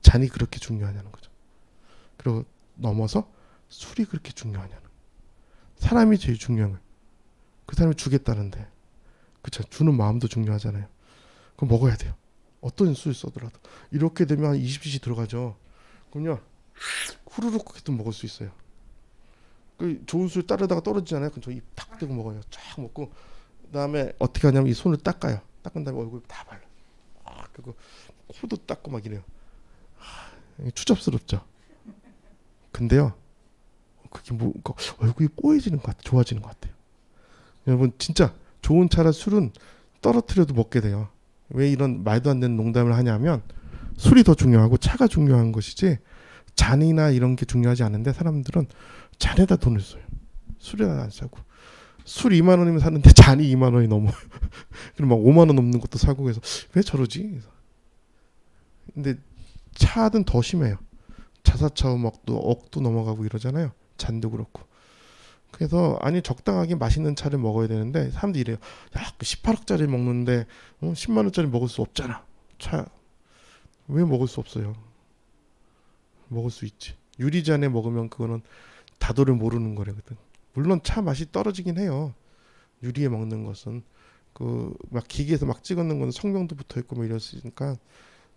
잔이 그렇게 중요하냐는 거죠. 그리고 넘어서 술이 그렇게 중요하냐는 거예요. 사람이 제일 중요한 거예요. 그 사람이 주겠다는데 그쵸? 주는 마음도 중요하잖아요. 그럼 먹어야 돼요. 어떤 술 써더라도 이렇게 되면 한 20cc 들어가죠. 그럼요 후루룩 해도 먹을 수 있어요. 그 좋은 술 따르다가 떨어지잖아요. 그럼 저 입 탁 대고 먹어요. 쫙 먹고 그다음에 어떻게 하냐면 이 손을 닦아요. 닦은 다음에 얼굴 다 발라. 그리고 코도 닦고 막 이래요. 추접스럽죠. 근데요 그게 뭐 얼굴이 뽀얘지는 것 같아. 좋아지는 것 같아요. 여러분 진짜 좋은 차라 술은 떨어뜨려도 먹게 돼요. 왜 이런 말도 안 되는 농담을 하냐면 술이 더 중요하고 차가 중요한 것이지 잔이나 이런 게 중요하지 않은데 사람들은 잔에다 돈을 써요. 술에다 안 사고 술 2만 원이면 사는데 잔이 2만 원이 넘어요. 그럼 막 5만 원 넘는 것도 사고 그래서 왜 저러지? 근데 차는 더 심해요. 자사차 음악도 억도 넘어가고 이러잖아요. 잔도 그렇고. 그래서 아니 적당하게 맛있는 차를 먹어야 되는데 사람들이 이래요. 야, 그 18억짜리 먹는데 10만 원짜리 먹을 수 없잖아. 차 왜 먹을 수 없어요? 먹을 수 있지. 유리잔에 먹으면 그거는 다도를 모르는 거거든. 물론 차 맛이 떨어지긴 해요. 유리에 먹는 것은 그 막 기계에서 막 찍었는 건 성명도 붙어 있고 뭐 이랬으니까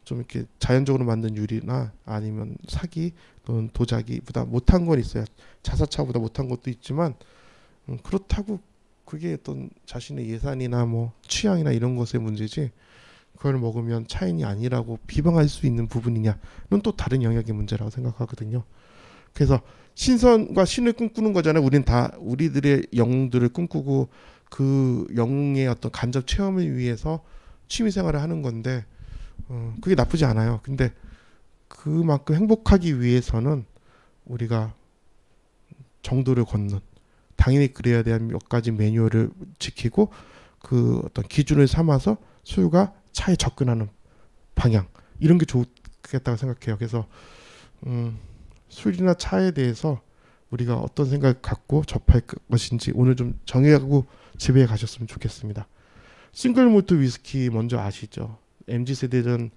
좀 이렇게 자연적으로 만든 유리나 아니면 사기 또는 도자기보다 못한 건 있어요. 자사차보다 못한 것도 있지만 그렇다고 그게 어떤 자신의 예산이나 뭐 취향이나 이런 것의 문제지 그걸 먹으면 차인이 아니라고 비방할 수 있는 부분이냐는 또 다른 영역의 문제라고 생각하거든요. 그래서 신선과 신을 꿈꾸는 거잖아요. 우린 다 우리들의 영들을 꿈꾸고 그 영의 어떤 간접 체험을 위해서 취미 생활을 하는 건데 그게 나쁘지 않아요. 근데 그만큼 행복하기 위해서는 우리가 정도를 걷는 당연히 그래야 대한 몇 가지 매뉴얼을 지키고 그 어떤 기준을 삼아서 술과 차에 접근하는 방향 이런 게 좋겠다고 생각해요. 그래서 술이나 차에 대해서 우리가 어떤 생각을 갖고 접할 것인지 오늘 좀 정의하고 집에 가셨으면 좋겠습니다. 싱글 몰트 위스키 먼저 아시죠? MZ세대는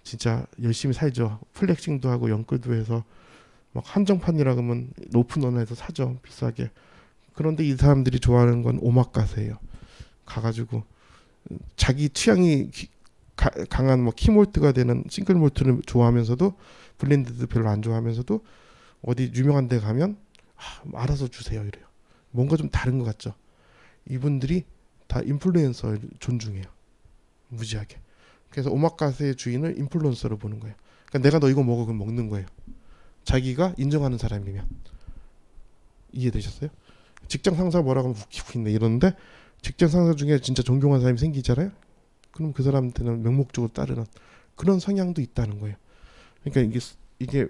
진짜 열심히 살죠. 플렉싱도 하고 연끌도 해서 막 한정판이라 그러면 높은 언어에서 사죠. 비싸게. 그런데 이 사람들이 좋아하는 건 오마카세예요. 가가지고 자기 취향이 강한 뭐 키몰트가 되는 싱글 몰트를 좋아하면서도 블렌드도 별로 안 좋아하면서도 어디 유명한 데 가면 알아서 주세요 이래요. 뭔가 좀 다른 것 같죠. 이분들이 다 인플루엔서를 존중해요. 무지하게. 그래서 오마카세의 주인을 인플루언서로 보는 거예요. 그러니까 내가 너 이거 먹어 그럼 먹는 거예요. 자기가 인정하는 사람이면. 이해되셨어요? 직장 상사 뭐라고 하면 웃기고 있네 이러는데 직장 상사 중에 진짜 존경하는 사람이 생기잖아요. 그럼 그 사람한테는 명목적으로 따르는 그런 성향도 있다는 거예요. 그러니까 이게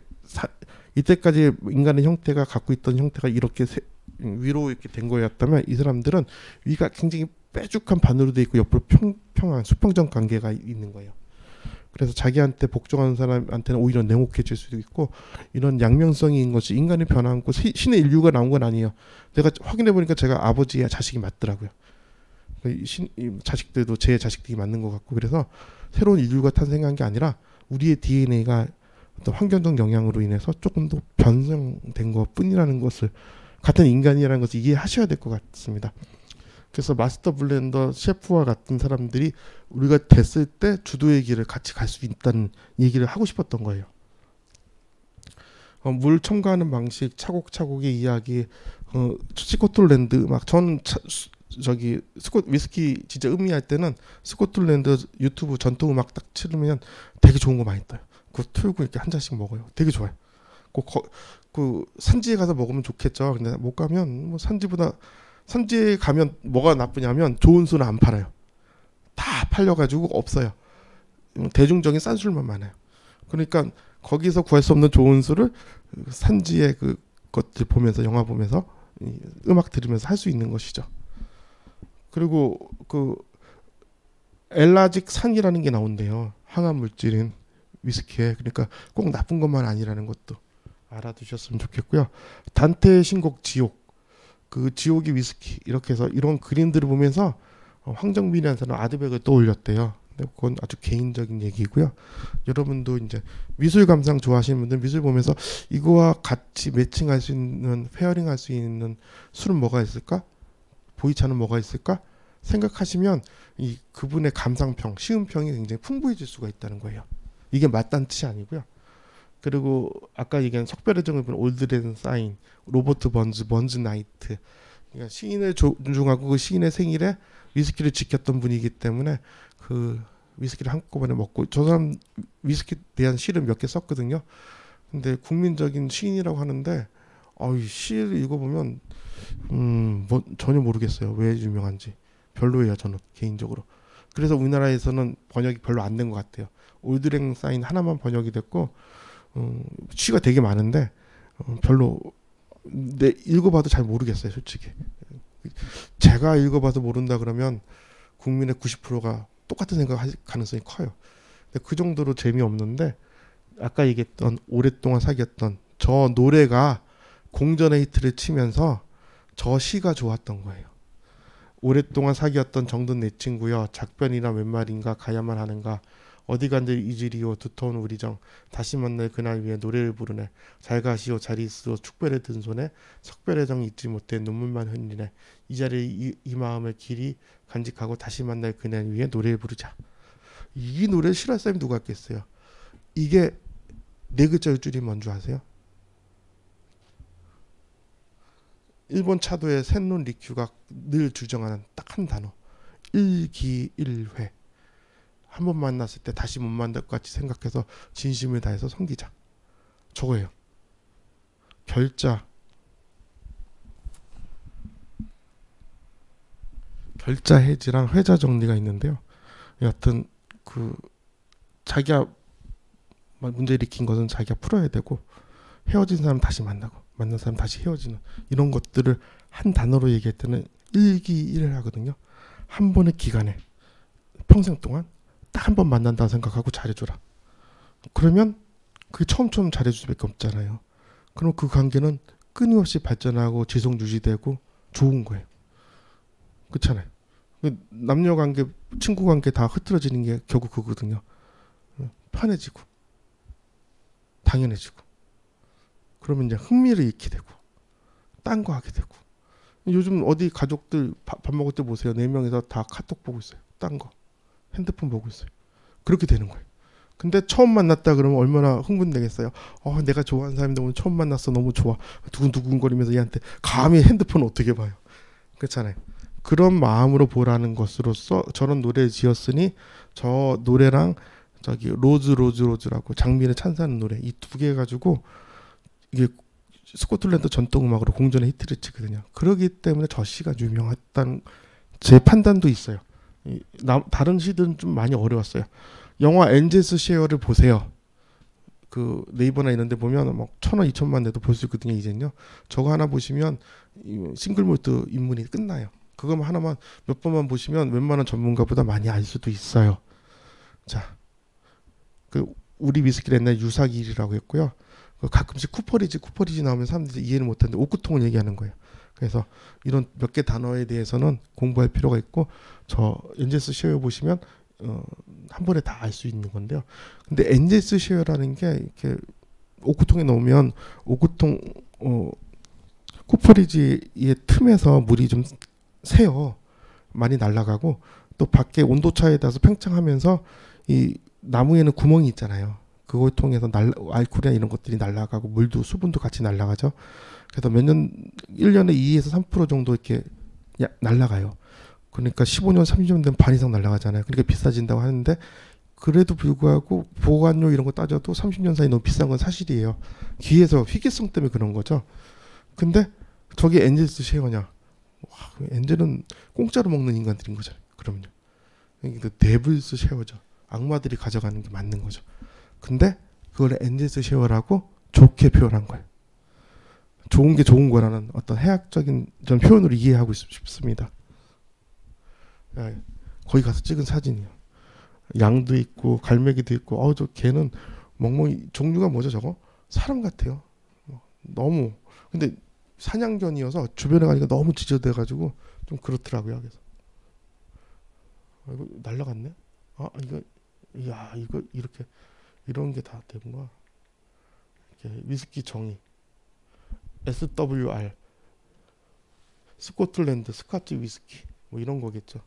이때까지 인간의 형태가 갖고 있던 형태가 이렇게 위로 이렇게 된 거였다면 이 사람들은 위가 굉장히 빼죽한 바늘로 돼 있고 옆으로 평평한 수평적 관계가 있는 거예요. 그래서 자기한테 복종하는 사람한테는 오히려 냉혹해질 수도 있고 이런 양면성인 것이 인간의 변화고 신의 인류가 나온 건 아니에요. 내가 확인해 보니까 제가 아버지의 자식이 맞더라고요. 자식들도 제 자식들이 맞는 것 같고 그래서 새로운 인류가 탄생한 게 아니라 우리의 DNA가 어떤 환경적 영향으로 인해서 조금 더 변성된 것 뿐이라는 것을 같은 인간이라는 것을 이해하셔야 될 것 같습니다. 그래서 마스터 블렌더 셰프와 같은 사람들이 우리가 됐을 때 주도의 길을 같이 갈 수 있다는 얘기를 하고 싶었던 거예요. 물 첨가하는 방식, 차곡차곡의 이야기, 스코틀랜드 막 저는 위스키 진짜 음미할 때는 스코틀랜드 유튜브 전통 음악 딱 치르면 되게 좋은 거 많이 떠요. 그거 틀고 이렇게 한 잔씩 먹어요. 되게 좋아요. 그 산지에 가서 먹으면 좋겠죠. 근데 못 가면 뭐 산지에 가면 뭐가 나쁘냐면 좋은 술은 안 팔아요. 다 팔려가지고 없어요. 대중적인 싼 술만 많아요. 그러니까 거기서 구할 수 없는 좋은 술을 산지의 그 것들 보면서 영화 보면서 음악 들으면서 할 수 있는 것이죠. 그리고 그 엘라직 산이라는 게 나온대요. 항암 물질인 위스키에. 그러니까 꼭 나쁜 것만 아니라는 것도 알아두셨으면 좋겠고요. 단테의 신곡 지옥. 그 지옥의 위스키 이렇게 해서 이런 그림들을 보면서 황정민이라는 사람 아드백을 떠올렸대요. 근데 그건 아주 개인적인 얘기고요. 여러분도 이제 미술 감상 좋아하시는 분들 미술 보면서 이거와 같이 매칭할 수 있는 페어링할 수 있는 술은 뭐가 있을까? 보이차는 뭐가 있을까? 생각하시면 이 그분의 감상평, 시음평이 굉장히 풍부해질 수가 있다는 거예요. 이게 맞다는 뜻이 아니고요. 그리고 아까 얘기한 석별의 정을 본 올드랜 사인, 로버트 번즈 나이트. 그러니까 시인을 존중하고 그 시인의 생일에 위스키를 지켰던 분이기 때문에 그 위스키를 한꺼번에 먹고 저 사람 위스키에 대한 시를 몇 개 썼거든요. 근데 국민적인 시인이라고 하는데 시를 읽어보면 뭐 전혀 모르겠어요. 왜 유명한지. 별로예요. 저는 개인적으로. 그래서 우리나라에서는 번역이 별로 안 된 것 같아요. 올드랭 사인 하나만 번역이 됐고 시가 되게 많은데 별로 읽어봐도 잘 모르겠어요. 솔직히. 제가 읽어봐서 모른다 그러면 국민의 90%가 똑같은 생각할 가능성이 커요. 근데 그 정도로 재미없는데 아까 얘기했던 오랫동안 사귀었던 저 노래가 공전의 히트를 치면서 저 시가 좋았던 거예요. 오랫동안 사귀었던 정든 내 친구여 작변이나 웬 말인가 가야만 하는가 어디 간들 잊으리오 두터운 우리 정 다시 만날 그날 위해 노래를 부르네. 잘 가시오 잘 있으오 축별에 든 손에 석별의 정 잊지 못해 눈물만 흘리네. 이 자리에 이 마음을 길이 간직하고 다시 만날 그날 위해 노래를 부르자. 이 노래 실화 쌤 누가 했겠어요? 이게 네 글자의 줄이 뭔 줄 아세요? 일본 차도의 센론 리큐가 늘 주장하는 딱 한 단어. 일기일회. 한 번 만났을 때 다시 못 만날 것 같이 생각해서 진심을 다해서 섬기자. 저거예요. 결자 해지랑 회자 정리가 있는데요. 여하튼 그 자기가 문제 일으킨 것은 자기가 풀어야 되고 헤어진 사람 다시 만나고 만난 사람 다시 헤어지는 이런 것들을 한 단어로 얘기할 때는 일기일하거든요. 한 번의 기간에 평생 동안 딱 한 번 만난다 생각하고 잘해줘라. 그러면 그게 처음 잘해줄 수밖에 없잖아요. 그럼 그 관계는 끊임없이 발전하고 지속 유지되고 좋은 거예요. 그렇잖아요. 남녀 관계, 친구 관계 다 흐트러지는 게 결국 그거거든요. 편해지고 당연해지고 그러면 이제 흥미를 잃게 되고 딴 거 하게 되고. 요즘 어디 가족들 밥 먹을 때 보세요. 4명이서 다 카톡 보고 있어요. 딴 거 핸드폰 보고 있어요. 그렇게 되는 거예요. 근데 처음 만났다 그러면 얼마나 흥분되겠어요. 내가 좋아하는 사람인데 오늘 처음 만났어. 너무 좋아. 두근두근거리면서 얘한테 감히 핸드폰 어떻게 봐요. 그렇잖아요. 그런 마음으로 보라는 것으로서 저런 노래를 지었으니 저 노래랑 저기 로즈라고 장미를 찬사하는 노래 이 두 개 가지고 이게 스코틀랜드 전통음악으로 공전의 히트를 치거든요. 그러기 때문에 저 시가 유명했다는 제 판단도 있어요. 다른 시들은 좀 많이 어려웠어요. 영화 엔젤스 쉐어를 보세요. 그 네이버나 이런 데 보면 막 1,000원, 2,000만 내도 볼 수 있거든요. 이제는요. 저거 하나 보시면 싱글몰트 입문이 끝나요. 그거만 하나만 몇 번만 보시면 웬만한 전문가보다 많이 알 수도 있어요. 자, 그 우리 위스키를 옛날 유사길이라고 했고요. 가끔씩 쿠퍼리지 나오면 사람들이 이해를 못하는데 옥구통을 얘기하는 거예요. 그래서 이런 몇 개 단어에 대해서는 공부할 필요가 있고 저 엔젤스 쉐어 보시면 한 번에 다 알 수 있는 건데요. 근데 엔젤스 쉐어라는 게 이렇게 옥구통에 넣으면 옥구통 쿠퍼리지의 틈에서 물이 좀 새요. 많이 날아가고 또 밖에 온도차에 따라서 팽창하면서 이 나무에는 구멍이 있잖아요. 그걸 통해서 알코올이나 이런 것들이 날아가고 물도 수분도 같이 날아가죠. 그래서 1년에 2에서 3% 정도 이렇게 날아가요. 그러니까 15년, 30년 되면 반 이상 날아가잖아요. 그러니까 비싸진다고 하는데 그래도 불구하고 보관료 이런 거 따져도 30년 사이 너무 비싼 건 사실이에요. 귀에서 희귀성 때문에 그런 거죠. 근데 저게 엔젤스 쉐어냐? 와, 엔젤은 공짜로 먹는 인간들인 거잖아요. 그럼요. 이게 데블스 쉐어죠. 악마들이 가져가는 게 맞는 거죠. 근데 그걸 엔젤스 쉐어라고 좋게 표현한 거예요. 좋은 게 좋은 거라는 어떤 해학적인 전 표현으로 이해하고 싶습니다. 거기 가서 찍은 사진이요. 양도 있고 갈매기도 있고 저 개는 멍멍이 종류가 뭐죠 저거? 사람 같아요. 너무 근데 사냥견이어서 주변에 가니까 너무 지저대가지고 좀 그렇더라고요. 그래서 이거 날라갔네. 이거 이렇게 이런 게 다 되구나. 이렇게 위스키 정의 SWR 스코틀랜드 스카치 위스키 뭐 이런 거겠죠.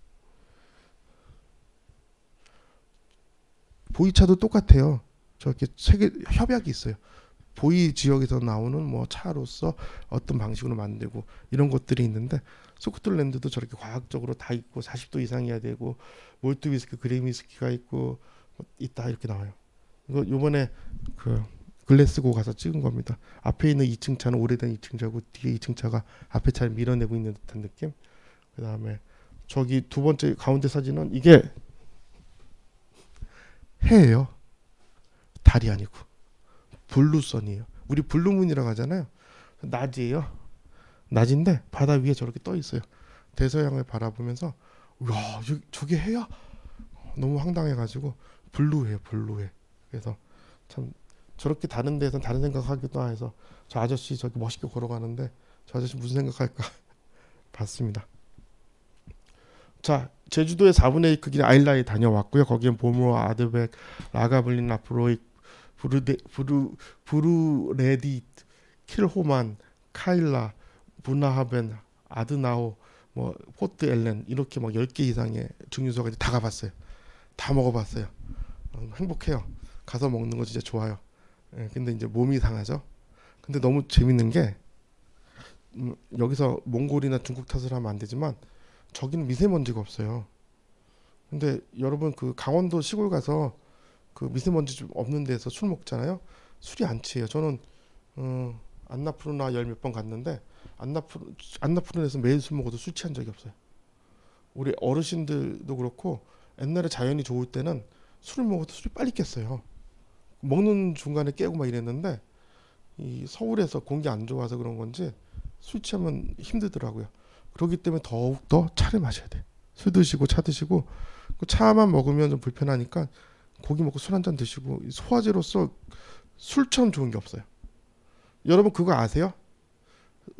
보이차도 똑같아요. 저렇게 세계 협약이 있어요. 보이 지역에서 나오는 뭐 차로서 어떤 방식으로 만들고 이런 것들이 있는데 스코틀랜드도 저렇게 과학적으로 다 있고 40도 이상이어야 되고 몰트 위스키, 그레인 위스키가 있고 있다 이렇게 나와요. 이거 요번에 그 글래스고 가서 찍은 겁니다. 앞에 있는 2층 차는 오래된 2층 차고 뒤에 2층 차가 앞에 차를 밀어내고 있는 듯한 느낌. 그 다음에 저기 두 번째 가운데 사진은 이게 해예요. 달이 아니고 블루선이에요. 우리 블루문이라고 하잖아요. 낮이에요. 낮인데 바다 위에 저렇게 떠 있어요. 대서양을 바라보면서 와 저게 해야 너무 황당해가지고 블루해요. 블루해. 그래서 참 저렇게 다른 데서는 다른 생각하기도 해서 저 아저씨 저기 멋있게 걸어가는데 저 아저씨 무슨 생각할까 봤습니다. 자 제주도의 4분의 1 크기의 아일라에 다녀왔고요. 거기엔 보모, 아드백, 라가블린, 라프로이, 브루레디, 킬호만, 카일라, 부나하벤, 아드나오, 뭐 포트 엘렌 이렇게 막 10개 이상의 증류소가 다 가봤어요. 다 먹어봤어요. 행복해요. 가서 먹는 거 진짜 좋아요. 예, 근데 이제 몸이 상하죠. 근데 너무 재밌는 게 여기서 몽골이나 중국 탓을 하면 안 되지만 저기는 미세먼지가 없어요. 근데 여러분 그 강원도 시골 가서 그 미세먼지 좀 없는 데서 술 먹잖아요. 술이 안 취해요. 저는 안나푸르나 열 몇 번 갔는데 안나푸르나에서 매일 술 먹어도 술 취한 적이 없어요. 우리 어르신들도 그렇고 옛날에 자연이 좋을 때는 술을 먹어도 술이 빨리 깼어요. 먹는 중간에 깨고 막 이랬는데 이 서울에서 공기 안 좋아서 그런 건지 술 취하면 힘들더라고요. 그렇기 때문에 더욱더 차를 마셔야 돼. 술 드시고 차 드시고 차만 먹으면 좀 불편하니까 고기 먹고 술 한 잔 드시고 소화제로서 술처럼 좋은 게 없어요. 여러분 그거 아세요?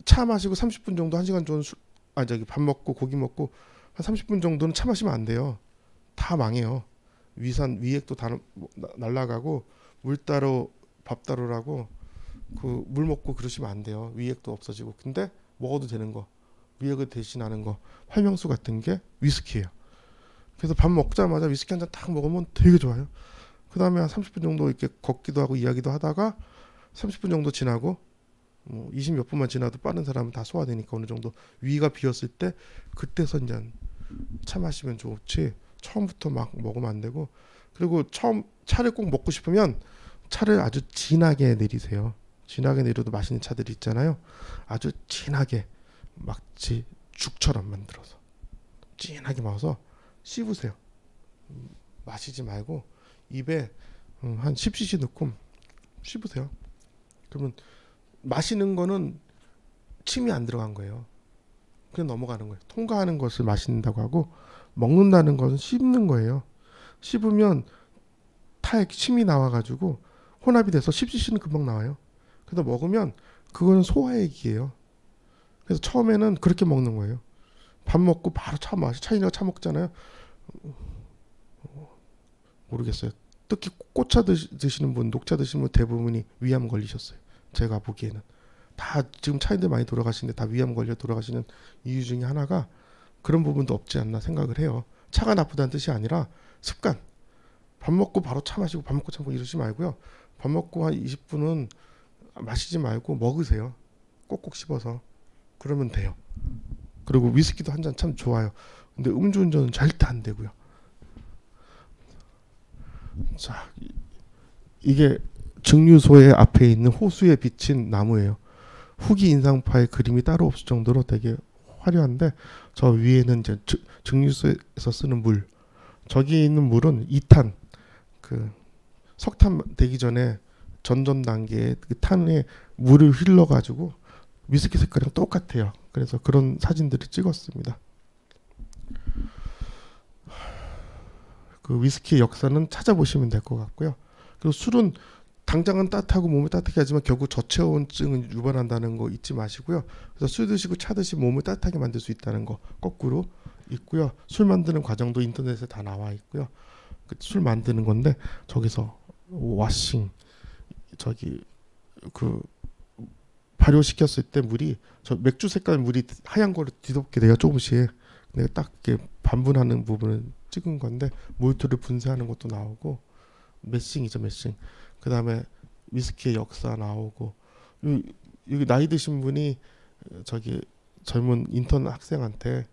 차 마시고 30분 정도 1시간 정도 밥 먹고 고기 먹고 한 30분 정도는 차 마시면 안 돼요. 다 망해요. 위액도 다 날라가고 물 따로 밥 따로라고 그 물 먹고 그러시면 안 돼요. 위액도 없어지고. 근데 먹어도 되는 거 위액을 대신하는 거 활명수 같은 게 위스키예요. 그래서 밥 먹자마자 위스키 한 잔 딱 먹으면 되게 좋아요. 그 다음에 한 30분 정도 이렇게 걷기도 하고 이야기도 하다가 30분 정도 지나고 20 몇 분만 지나도 빠른 사람은 다 소화되니까 어느 정도 위가 비었을 때 그때서 이제 차 마시면 좋지 처음부터 막 먹으면 안 되고 그리고 처음 차를 꼭 먹고 싶으면 차를 아주 진하게 내리세요. 진하게 내려도 맛있는 차들이 있잖아요. 아주 진하게 막지 죽처럼 만들어서 진하게 마셔서 씹으세요. 마시지 말고 입에 한 10cc 넣고 씹으세요. 그러면 마시는 거는 침이 안 들어간 거예요. 그냥 넘어가는 거예요. 통과하는 것을 마신다고 하고 먹는다는 것은 씹는 거예요. 씹으면 타에 침이 나와가지고 혼합이 돼서 10cc는 금방 나와요. 그래서 먹으면 그거는 소화액이에요. 그래서 처음에는 그렇게 먹는 거예요. 밥 먹고 바로 차이나 차 먹잖아요. 모르겠어요. 특히 꽃차 드시는 분, 녹차 드시는 분 대부분이 위암 걸리셨어요. 제가 보기에는 다 지금 차인들 많이 돌아가시는데 다 위암 걸려 돌아가시는 이유 중에 하나가 그런 부분도 없지 않나 생각을 해요. 차가 나쁘다는 뜻이 아니라 습관. 밥 먹고 바로 차 마시고 밥 먹고 차 먹고 이러지 말고요. 밥 먹고 한 20분은 마시지 말고 먹으세요. 꼭꼭 씹어서. 그러면 돼요. 그리고 위스키도 한 잔 참 좋아요. 근데 음주운전은 절대 안 되고요. 자, 이게 증류소의 앞에 있는 호수에 비친 나무예요. 후기 인상파의 그림이 따로 없을 정도로 되게 화려한데 저 위에는 이제 증류소에서 쓰는 물. 저기 있는 물은 2탄 그 석탄 되기 전에 전전 단계에 그 탄에 물을 흘러가지고 위스키 색깔이랑 똑같아요. 그래서 그런 사진들을 찍었습니다. 그 위스키의 역사는 찾아보시면 될 것 같고요. 그리고 술은 당장은 따뜻하고 몸을 따뜻하게 하지만 결국 저체온증을 유발한다는 거 잊지 마시고요. 그래서 술 드시고 차 드시고 몸을 따뜻하게 만들 수 있다는 거 거꾸로 있고요. 술 만드는 과정도 인터넷에 다 나와 있고요. 술 만드는 건데 저기서 와싱 저기 그 발효시켰을 때 물이 저 맥주 색깔 물이 하얀 거를 뒤덮게 돼요. 조금씩 내가 딱 이렇게 반분하는 부분을 찍은 건데 몰트를 분쇄하는 것도 나오고 매싱이죠 매싱. 그 다음에 위스키의 역사 나오고 여기 나이 드신 분이 저기 젊은 인턴 학생한테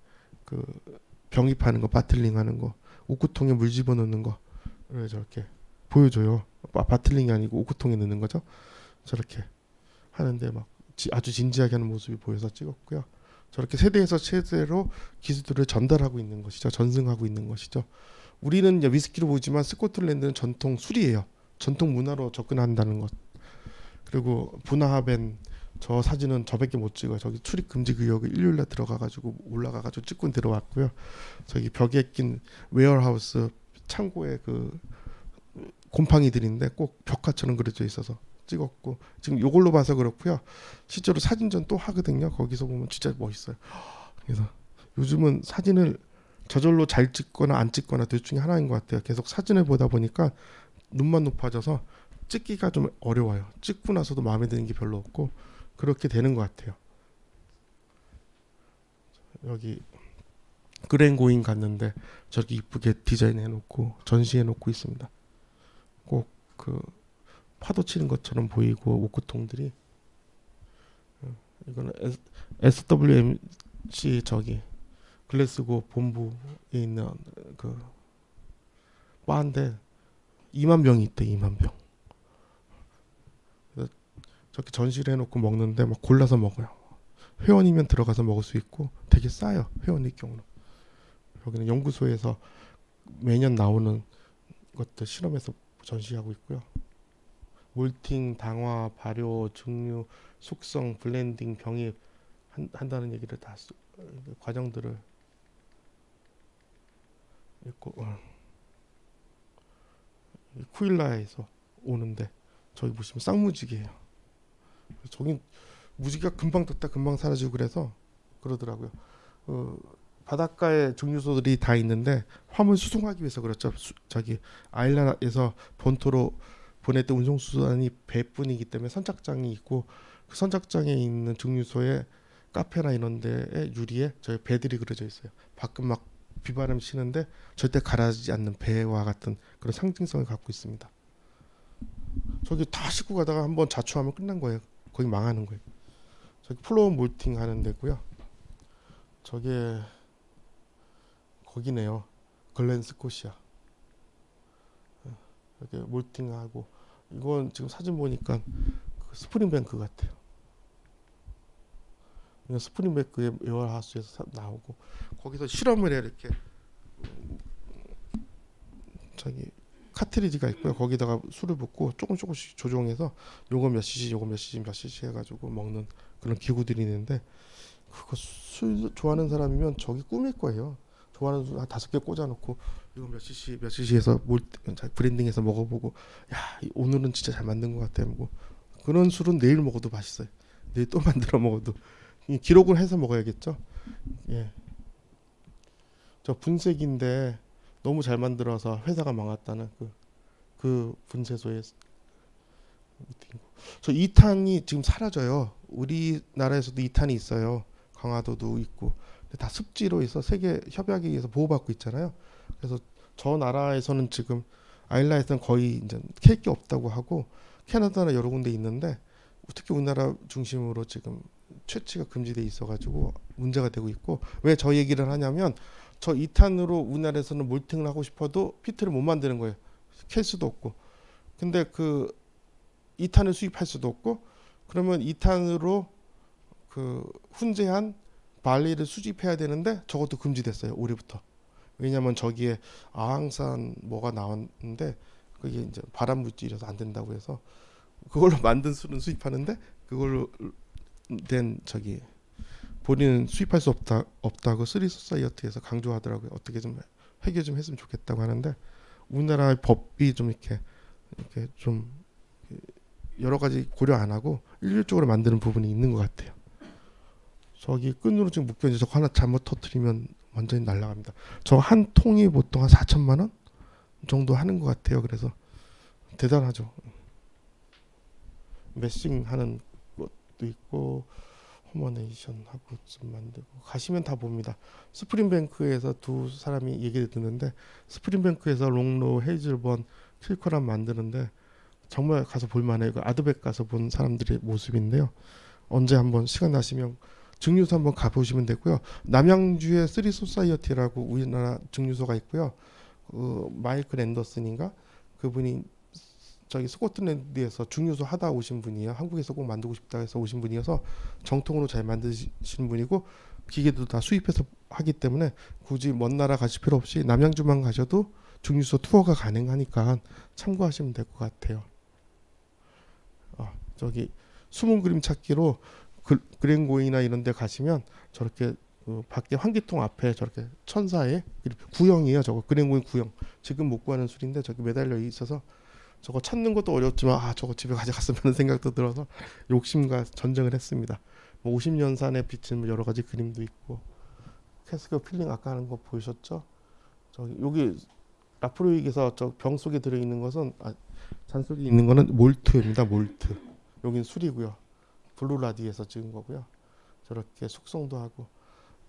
그 병입하는 거 바틀링하는 거 우쿠통에 물 집어넣는 거를 저렇게 보여줘요. 바틀링이 아니고 우쿠통에 넣는 거죠. 저렇게 하는데 막 아주 진지하게 하는 모습이 보여서 찍었고요. 저렇게 세대에서 세대로 기술들을 전달하고 있는 것이죠. 전승하고 있는 것이죠. 우리는 이제 위스키로 보지만 스코틀랜드는 전통 술이에요. 전통 문화로 접근한다는 것. 그리고 부나하벤 저 사진은 저밖에 못 찍어요. 저기 출입 금지 구역에 일요일날 들어가가지고 올라가가지고 찍고 들어왔고요. 저기 벽에 낀 웨어하우스 창고에 그 곰팡이들인데 꼭 벽화처럼 그려져 있어서 찍었고 지금 이걸로 봐서 그렇고요. 실제로 사진전 또 하거든요. 거기서 보면 진짜 멋있어요. 그래서 요즘은 사진을 저절로 잘 찍거나 안 찍거나 둘 중에 하나인 것 같아요. 계속 사진을 보다 보니까 눈만 높아져서 찍기가 좀 어려워요. 찍고 나서도 마음에 드는 게 별로 없고 그렇게 되는 것 같아요. 여기 그랜고인 갔는데 저렇게 이쁘게 디자인해 놓고 전시해 놓고 있습니다. 꼭 그 파도 치는 것처럼 보이고 옷구통들이. 이거는 SWMC 저기 글래스고 본부에 있는 그 바인데 2만 병이 있대. 2만 병. 그래서 저렇게 전시를 해놓고 먹는데 막 골라서 먹어요. 회원이면 들어가서 먹을 수 있고 되게 싸요. 회원일 경우는. 여기는 연구소에서 매년 나오는 것들 실험해서 전시하고 있고요. 몰팅, 당화, 발효, 증류, 숙성, 블렌딩, 병입 한다는 얘기를 다 과정들을 있고 쿠일라에서 오는데 저기 보시면 쌍무지개예요. 저기 무지개가 금방 떴다 금방 사라지고 그래서 그러더라고요. 바닷가에 증류소들이 다 있는데 화물 수송하기 위해서 그렇죠. 저기 아일랜드에서 본토로 보냈던 운송수단이 배뿐이기 때문에 선착장이 있고 그 선착장에 있는 증류소에 카페나 이런 데에 유리에 저희 배들이 그려져 있어요. 밖은 막 비바람 치는데 절대 가라앉지 않는 배와 같은 그런 상징성을 갖고 있습니다. 저기 다 싣고 가다가 한번 자초하면 끝난 거예요. 거기 망하는 거예요. 저기 플로어 몰팅 하는 데고요. 저게 거기네요. 글렌 스코시아. 여기 몰팅하고 이건 지금 사진 보니까 그 스프링뱅크 같아요. 이건 스프링뱅크의 웨어하우스에서 나오고 거기서 실험을 해 이렇게 저기 카트리지가 있고요. 거기다가 술을 붓고 조금씩 조종해서 요거 몇 cc, 요거 몇 cc, 몇 cc 해가지고 먹는 그런 기구들이 있는데 그거 술 좋아하는 사람이면 저기 꿈일 거예요. 좋아하는 술 한 5개 꽂아놓고 이거 몇 cc 해서 브랜딩해서 먹어보고 야 오늘은 진짜 잘 만든 것 같아. 뭐 그런 술은 내일 먹어도 맛있어요. 내일 또 만들어 먹어도 기록을 해서 먹어야겠죠. 예. 저 분쇄기인데 너무 잘 만들어서 회사가 망했다는 그 분쇄소에 저 2탄이 지금 사라져요. 우리나라에서도 2탄이 있어요. 강화도도 있고 다 습지로 해서 세계 협약에 의해서 보호받고 있잖아요. 그래서 저 나라에서는 지금 아일라에서는 거의 이제 캘 게 없다고 하고 캐나다나 여러 군데 있는데 특히 우리나라 중심으로 지금 채취가 금지돼 있어가지고 문제가 되고 있고 왜 저 얘기를 하냐면 저 2탄으로 우리나라에서는 몰팅을 하고 싶어도 피트를 못 만드는 거예요. 캘 수도 없고. 근데 그 2탄을 수입할 수도 없고 그러면 2탄으로 그 훈제한 발리를 수집해야 되는데 저것도 금지됐어요. 올해부터. 왜냐면 저기에 아항산 뭐가 나왔는데 그게 이제 발암 물질이라서 안 된다고 해서 그걸로 만든 술은 수입하는데 그걸로 된 저기 본인은 수입할 수 없다고 쓰리소사이어티에서 강조하더라고요. 어떻게 좀 해결 좀 했으면 좋겠다고 하는데 우리나라의 법이 좀 이렇게 좀 여러 가지 고려 안 하고 일률적으로 만드는 부분이 있는 것 같아요. 저기 끈으로 지금 묶여있는 저 하나 잘못 터뜨리면 완전히 날아갑니다. 저 한 통이 보통 한 4천만 원 정도 하는 것 같아요. 그래서 대단하죠. 매싱 하는 것도 있고 호머네이션 하고 좀 만들고 가시면 다 봅니다. 스프링뱅크에서 두 사람이 얘기를 듣는데 스프링뱅크에서 롱로, 헤이즐번, 킬커람 만드는데 정말 가서 볼만해요. 아드백 가서 본 사람들의 모습인데요. 언제 한번 시간 나시면 증류소 한번 가보시면 되고요. 남양주에 쓰리소사이어티라고 우리나라 증류소가 있고요. 마이클 앤더슨인가 그분이 저기 스코틀랜드에서 증류소 하다 오신 분이에요. 한국에서 꼭 만들고 싶다 해서 오신 분이어서 정통으로 잘 만드시는 분이고 기계도 다 수입해서 하기 때문에 굳이 먼 나라 가실 필요 없이 남양주만 가셔도 증류소 투어가 가능하니까 참고하시면 될 것 같아요. 저기 숨은 그림 찾기로 그랜고이나 이런 데 가시면 저렇게 밖에 환기통 앞에 저렇게 천사의 구형이에요. 저거 그랜고이 구형. 지금 못 구하는 술인데 저기 매달려 있어서 저거 찾는 것도 어렵지만 저거 집에 가져갔으면 생각도 들어서 욕심과 전쟁을 했습니다. 뭐 50년산에 비친 여러 가지 그림도 있고 캐스크 필링 아까 하는 거 보이셨죠? 저기 여기 라프로익에서 저 병 속에 들어 있는 것은 잔 속에 있는 거는 몰트입니다. 몰트. 여기는 술이고요. 블루라디에서 찍은 거고요. 저렇게 숙성도 하고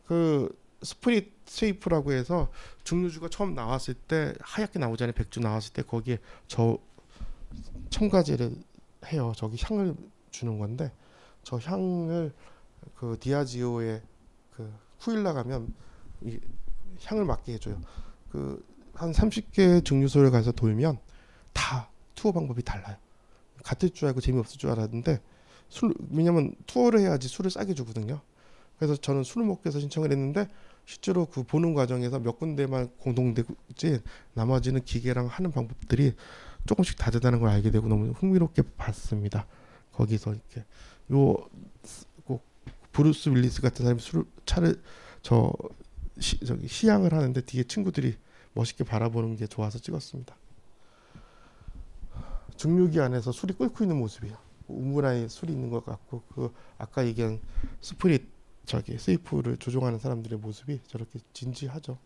그 스프릿 쉐이프라고 해서 증류주가 처음 나왔을 때 하얗게 나오잖아요. 백주 나왔을 때 거기에 저 첨가제를 해요. 저기 향을 주는 건데 저 향을 그 디아지오의 그 후일라 가면 이 향을 맡게 해줘요. 그 한 30개 증류소를 가서 돌면 다 투어 방법이 달라요. 같을 줄 알고 재미없을 줄 알았는데 왜냐면 투어를 해야지 술을 싸게 주거든요. 그래서 저는 술을 먹기 위해서 신청을 했는데 실제로 그 보는 과정에서 몇 군데만 공동되지 나머지는 기계랑 하는 방법들이 조금씩 다르다는 걸 알게 되고 너무 흥미롭게 봤습니다. 거기서 이렇게 꼭 브루스 윌리스 같은 사람이 차를 저기 시향을 하는데 뒤에 친구들이 멋있게 바라보는 게 좋아서 찍었습니다. 증류기 안에서 술이 끓고 있는 모습이에요. 우물안에 술이 있는 것 같고 그 아까 얘기한 스프릿 저기 세이프를 조종하는 사람들의 모습이 저렇게 진지하죠.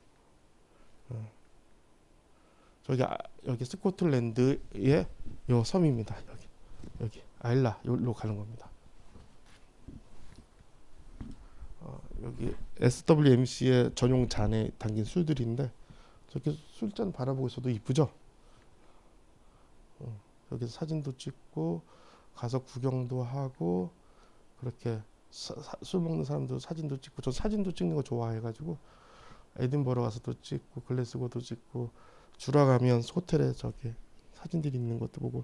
저기 여기 스코틀랜드의 요 섬입니다. 여기 아일라 여기로 가는 겁니다. 여기 SWMC의 전용 잔에 담긴 술들인데 저렇게 술잔 바라보고 있어도 이쁘죠. 여기서 사진도 찍고 가서 구경도 하고 그렇게 술 먹는 사람도 사진도 찍고 저 사진도 찍는 거 좋아해가지고 에딘버러 가서도 찍고 글래스고도 찍고 주라 가면 호텔에 저기 사진들이 있는 것도 보고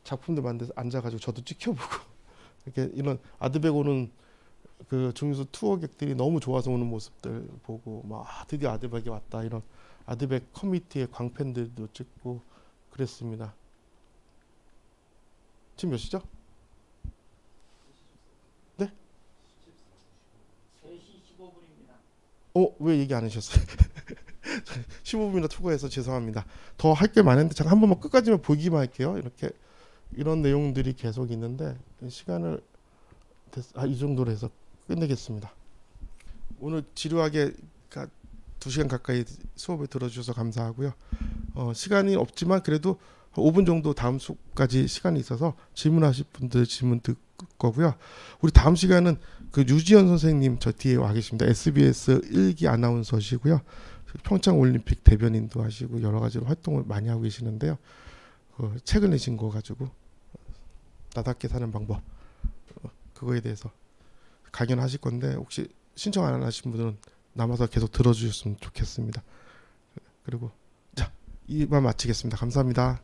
작품들 만든 데서 앉아가지고 저도 찍혀보고 이렇게 이런 아드백 오는 그 중유소 투어객들이 너무 좋아서 오는 모습들 보고 막 드디어 아드백이 왔다 이런 아드백 커뮤니티의 광팬들도 찍고 그랬습니다. 지금 몇 시죠? 네? 3시 15분입니다. 왜 얘기 안 하셨어요? 15분이나 투고해서 죄송합니다. 더 할 게 많은데 잠깐 한 번만 끝까지만 보기만 할게요. 이렇게 이런 내용들이 계속 있는데 시간을 이 정도로 해서 끝내겠습니다. 오늘 지루하게 2시간 가까이 수업을 들어주셔서 감사하고요. 시간이 없지만 그래도 5분 정도 다음 수업까지 시간이 있어서 질문하실 분들 질문 들 거고요. 우리 다음 시간은 그 유지연 선생님 저 뒤에 와 계십니다. SBS 1기 아나운서시고요. 평창올림픽 대변인도 하시고 여러 가지로 활동을 많이 하고 계시는데요. 그 책을 내신 거 가지고 나답게 사는 방법 그거에 대해서 강연하실 건데 혹시 신청 안 하신 분들은 남아서 계속 들어주셨으면 좋겠습니다. 그리고 자 이만 마치겠습니다. 감사합니다.